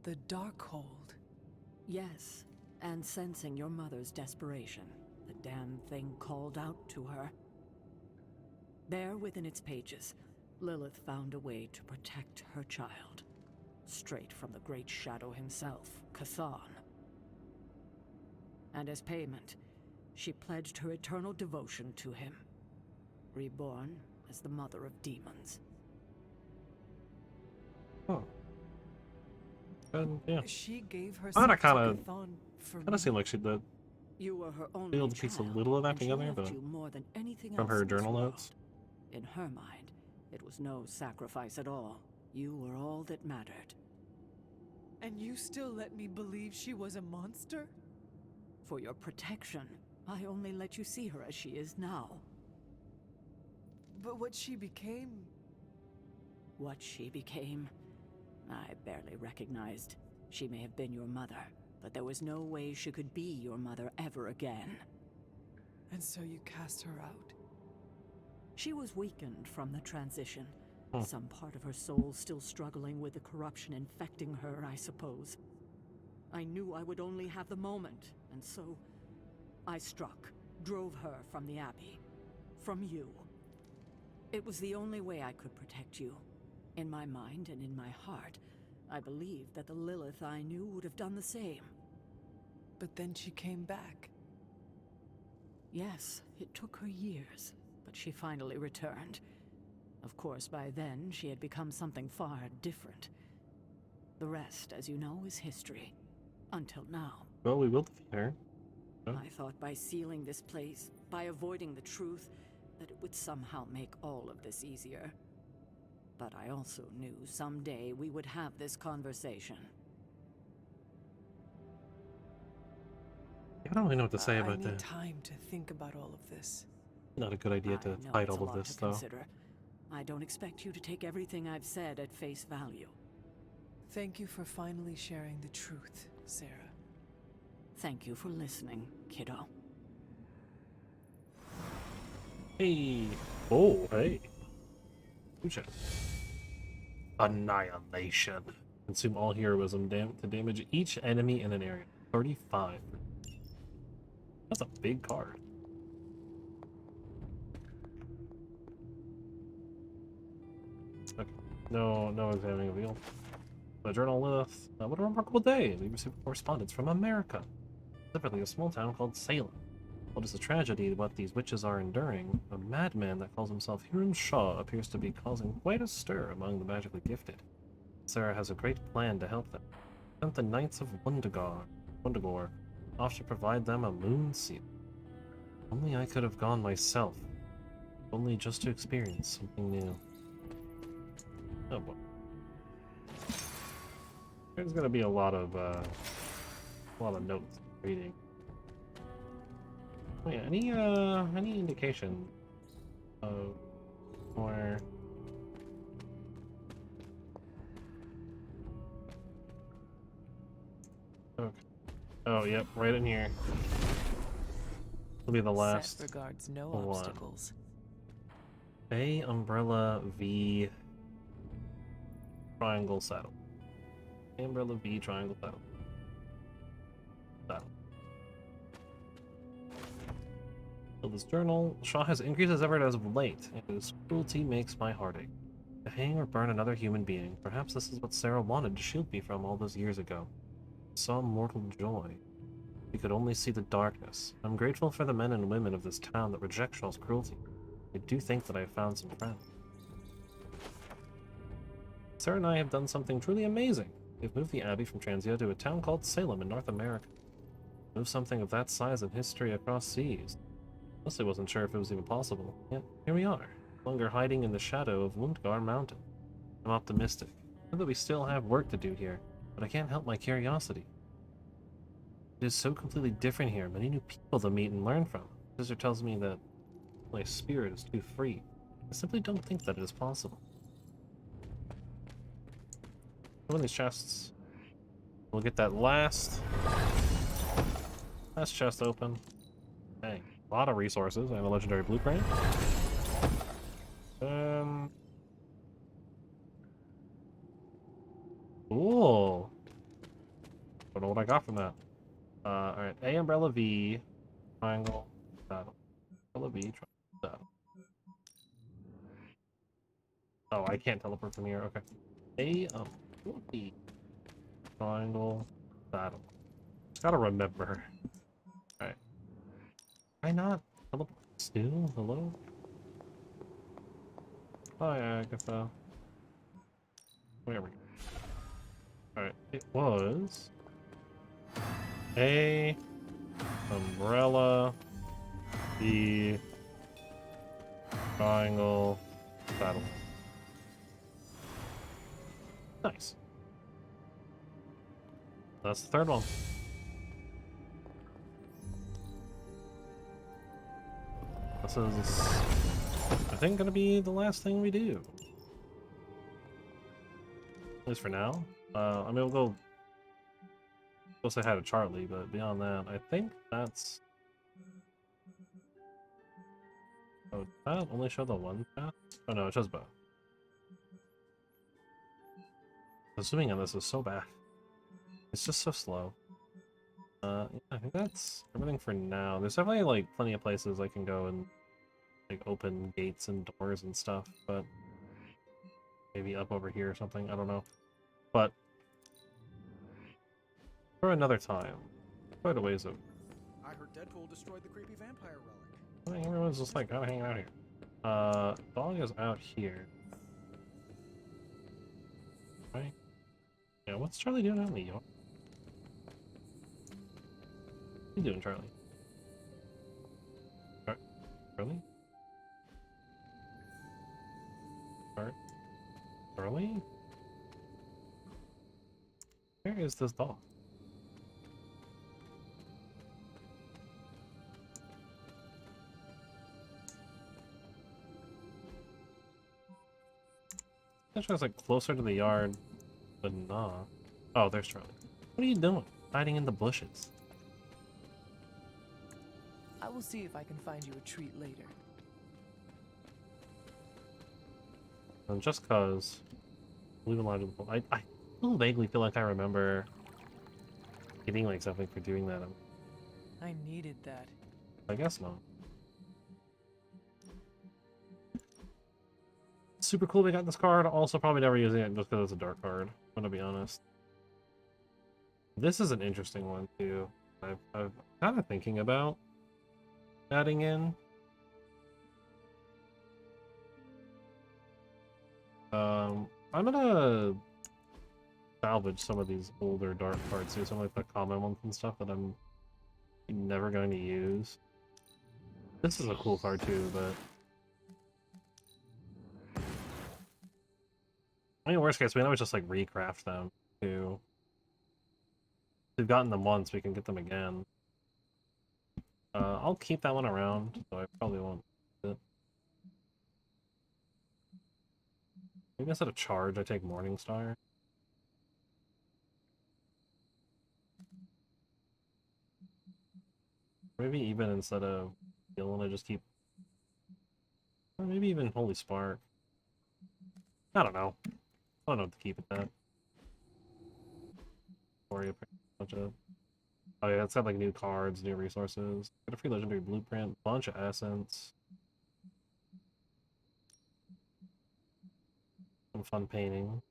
D: The Darkhold.
O: Yes, and sensing your mother's desperation, the damn thing called out to her. There within its pages, Lilith found a way to protect her child, straight from the Great Shadow himself, Cthon. And as payment, she pledged her eternal devotion to him, reborn as the mother of demons.
A: Oh. And yeah.
D: She gave
A: I
D: herself
A: kind
D: to
A: of
D: Cthon for
A: kind of seemed like she did.
O: You were her only
A: Be able to piece a
O: child,
A: little of that
O: and she
A: together,
O: loved
A: but
O: you more than anything
A: from
O: else
A: her
O: in this
A: journal
O: world.
A: notes.
O: In her mind, it was no sacrifice at all. You were all that mattered.
D: And you still let me believe she was a monster?
O: For your protection, I only let you see her as she is now.
D: But what she became...
O: What she became, I barely recognized. She may have been your mother, but there was no way she could be your mother ever again.
D: And so you cast her out?
O: She was weakened from the transition. Some part of her soul still struggling with the corruption infecting her, I suppose. I knew I would only have the moment, and so I struck, drove her from the Abbey. From you. It was the only way I could protect you. In my mind and in my heart, I believed that the Lilith I knew would have done the same.
D: But then she came back.
O: Yes, it took her years, but she finally returned. Of course, by then, she had become something far different. The rest, as you know, is history. Until now.
A: Well, we will defeat her.
O: I thought by sealing this place, by avoiding the truth, that it would somehow make all of this easier. But I also knew someday we would have this conversation.
A: I don't really know what to say about
D: I need
A: that.
D: time to think about all of this.
A: Not a good idea to
O: I know
A: hide
O: it's
A: all
O: a
A: of
O: lot
A: this,
O: to
A: though.
O: consider. I don't expect you to take everything I've said at face value.
D: Thank you for finally sharing the truth, Sarah.
O: Thank you for listening, kiddo.
A: Hey. Oh, hey. Lucha. Annihilation. Consume all heroism to damage each enemy in an area. 35. That's a big card. Okay. No examining revealed. The journal Lilith. What a remarkable day. We received correspondence from America. Specifically a small town called Salem. Well, it's a tragedy what these witches are enduring. A madman that calls himself Hiram Shaw appears to be causing quite a stir among the magically gifted. Sarah has a great plan to help them. Sent the Knights of Wundagore off to provide them a moon seal. Only I could have gone myself. Only just to experience something new. Oh boy. There's gonna be a lot of notes reading. Oh yeah, any indication of where okay. Oh yep, right in here. Will be the last
D: Set regards no
A: one.
D: obstacles.
A: A Umbrella V Triangle Saddle. Umbrella V triangle battle. Battle. So this journal, Shaw has increased his effort as of late, and his cruelty makes my heart ache. To hang or burn another human being, perhaps this is what Sarah wanted to shield me from all those years ago. Some mortal joy. We could only see the darkness. I'm grateful for the men and women of this town that reject Shaw's cruelty. I do think that I have found some friends. Sarah and I have done something truly amazing. We've moved the Abbey from Transia to a town called Salem in North America. Moved something of that size and history across seas. Honestly wasn't sure if it was even possible, yet here we are, no longer hiding in the shadow of Lundgar Mountain. I'm optimistic. I know that we still have work to do here, but I can't help my curiosity. It is so completely different here, many new people to meet and learn from. Sister tells me that my spirit is too free. I simply don't think that it is possible. Open these chests. We'll get that last chest open. Dang, a lot of resources. I have a legendary blueprint. Cool. Don't know what I got from that. Alright. A umbrella V, triangle, battle. Umbrella V, triangle, battle. Oh, I can't teleport from here. Okay. A V, triangle, battle. Just gotta remember. Alright. Why not teleport? Still? Hello? Oh yeah, I guess so. There we go. Alright, it was A umbrella B triangle battle. Nice. That's the third one. This is, I think, gonna be the last thing we do. At least for now. I mean, we'll go say hi to Charlie, but beyond that, I think that's... Oh, did that only show the one path? Oh no, it shows both. Assuming on this is so bad. It's just so slow. Yeah, I think that's everything for now. There's definitely, like, plenty of places I can go and, like, open gates and doors and stuff, but... Maybe up over here or something, I don't know. But... For another time. Quite a ways of...
F: I heard Deadpool destroyed the creepy vampire relic.
A: I think everyone's just, like, kind of hanging out here. Dog is out here. Right? Yeah, what's Charlie doing out in the yard? What are you doing, Charlie? Charlie? Charlie? Where is this dog? That was like closer to the yard, but not. Oh, there's Charlie. What are you doing? Hiding in the bushes.
D: I will see if I can find you a treat later.
A: And just cause, leave a line I still vaguely feel like I remember getting like something for doing that.
D: I needed that.
A: I guess not. Super cool we got this card. Also probably never using it just because it's a dark card. I'm gonna be honest. This is an interesting one too. I've kind of thinking about adding in. I'm gonna salvage some of these older dark cards here, some of like the common ones and stuff that I'm never going to use. This is a cool card too, but I mean, worst case, we can always just like recraft them too. If we've gotten them once, we can get them again. I'll keep that one around, so I probably won't use it. Maybe instead of charge, I take Morningstar. Maybe even instead of healing, I just keep... Or maybe even Holy Spark. I don't know. I don't know what to keep it at. for you. Bunch of... Oh yeah, it's got like new cards, new resources. Get a free legendary blueprint, bunch of essence. Some fun painting.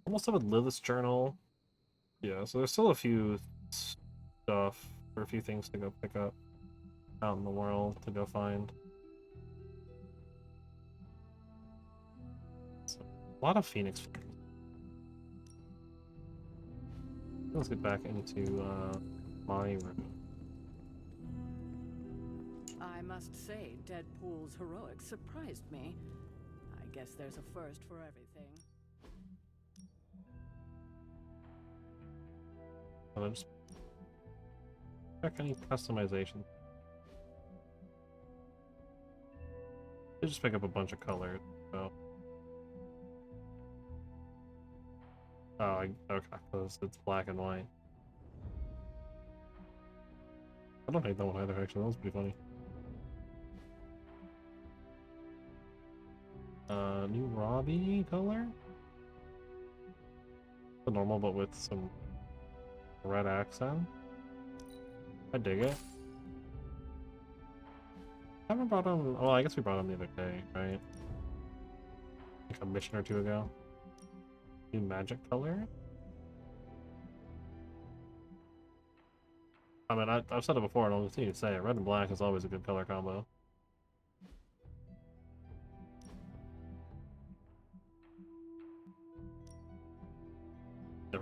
A: Almost done with Lilith's journal. Yeah, so there's still a few stuff, or a few things to go pick up out in the world to go find. So, a lot of Phoenix Flames. Let's get back into my room.
O: I must say, Deadpool's heroics surprised me. I guess there's a first for everything.
A: And then just check any customization. You just pick up a bunch of colors. So. Oh, okay, because it's black and white. I don't hate that one either, actually. That was pretty funny. New Robbie color? The normal, but with some red accent. I dig it. I haven't brought him. Well, I guess we brought him the other day, right? Like a mission or two ago. New magic color? I mean, I've said it before and I'll continue to say it. Red and black is always a good color combo.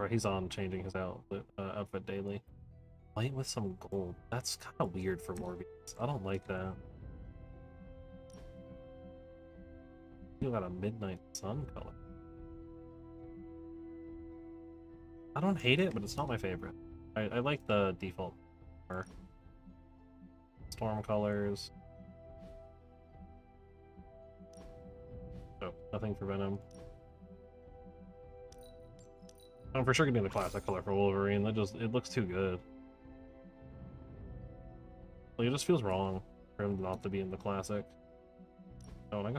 A: He's on changing his outfit daily. White with some gold. That's kind of weird for Morbius. I don't like that. You got a midnight sun color. I don't hate it, but it's not my favorite. I like the default storm colors. Oh, nothing for Venom. I'm for sure getting the classic color for Wolverine. It looks too good. Like, it just feels wrong for him not to be in the classic. Oh, and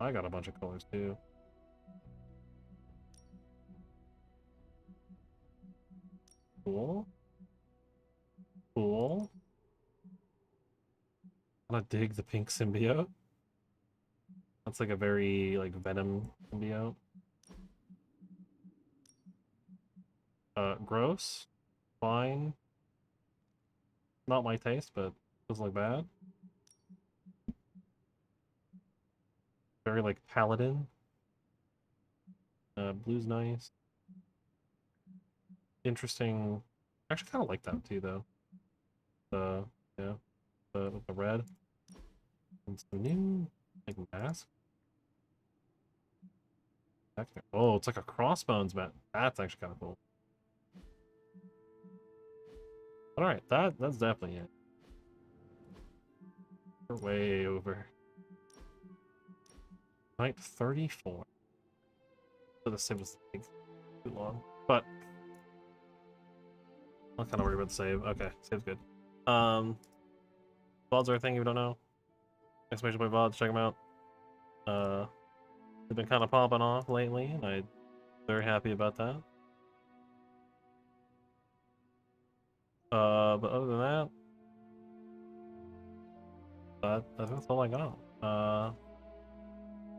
A: I got a bunch of colors too. Cool. Cool. I dig the pink symbiote. That's like a very like Venom symbiote. Gross. Fine. Not my taste, but doesn't look bad. Very like paladin. Blue's nice. Interesting. I actually kind of like that too, though. Yeah, the red. And some new like mask. Oh, it's like a crossbones mask. That's actually kind of cool. All right, that's definitely it. We're way over. Night 34. So the save was like, too long, but I'm kind of worried about the save. Okay, save's good. VODs are a thing if you don't know. Exclamation point VODs, check them out. They've been kind of popping off lately, and I'm very happy about that. But other than that, that's all I got.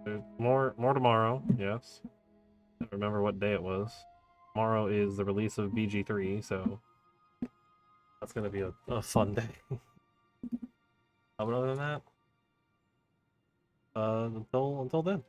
A: There's more tomorrow, yes. I don't remember what day it was. Tomorrow is the release of BG3, so that's gonna be a fun day. But other than that, until then.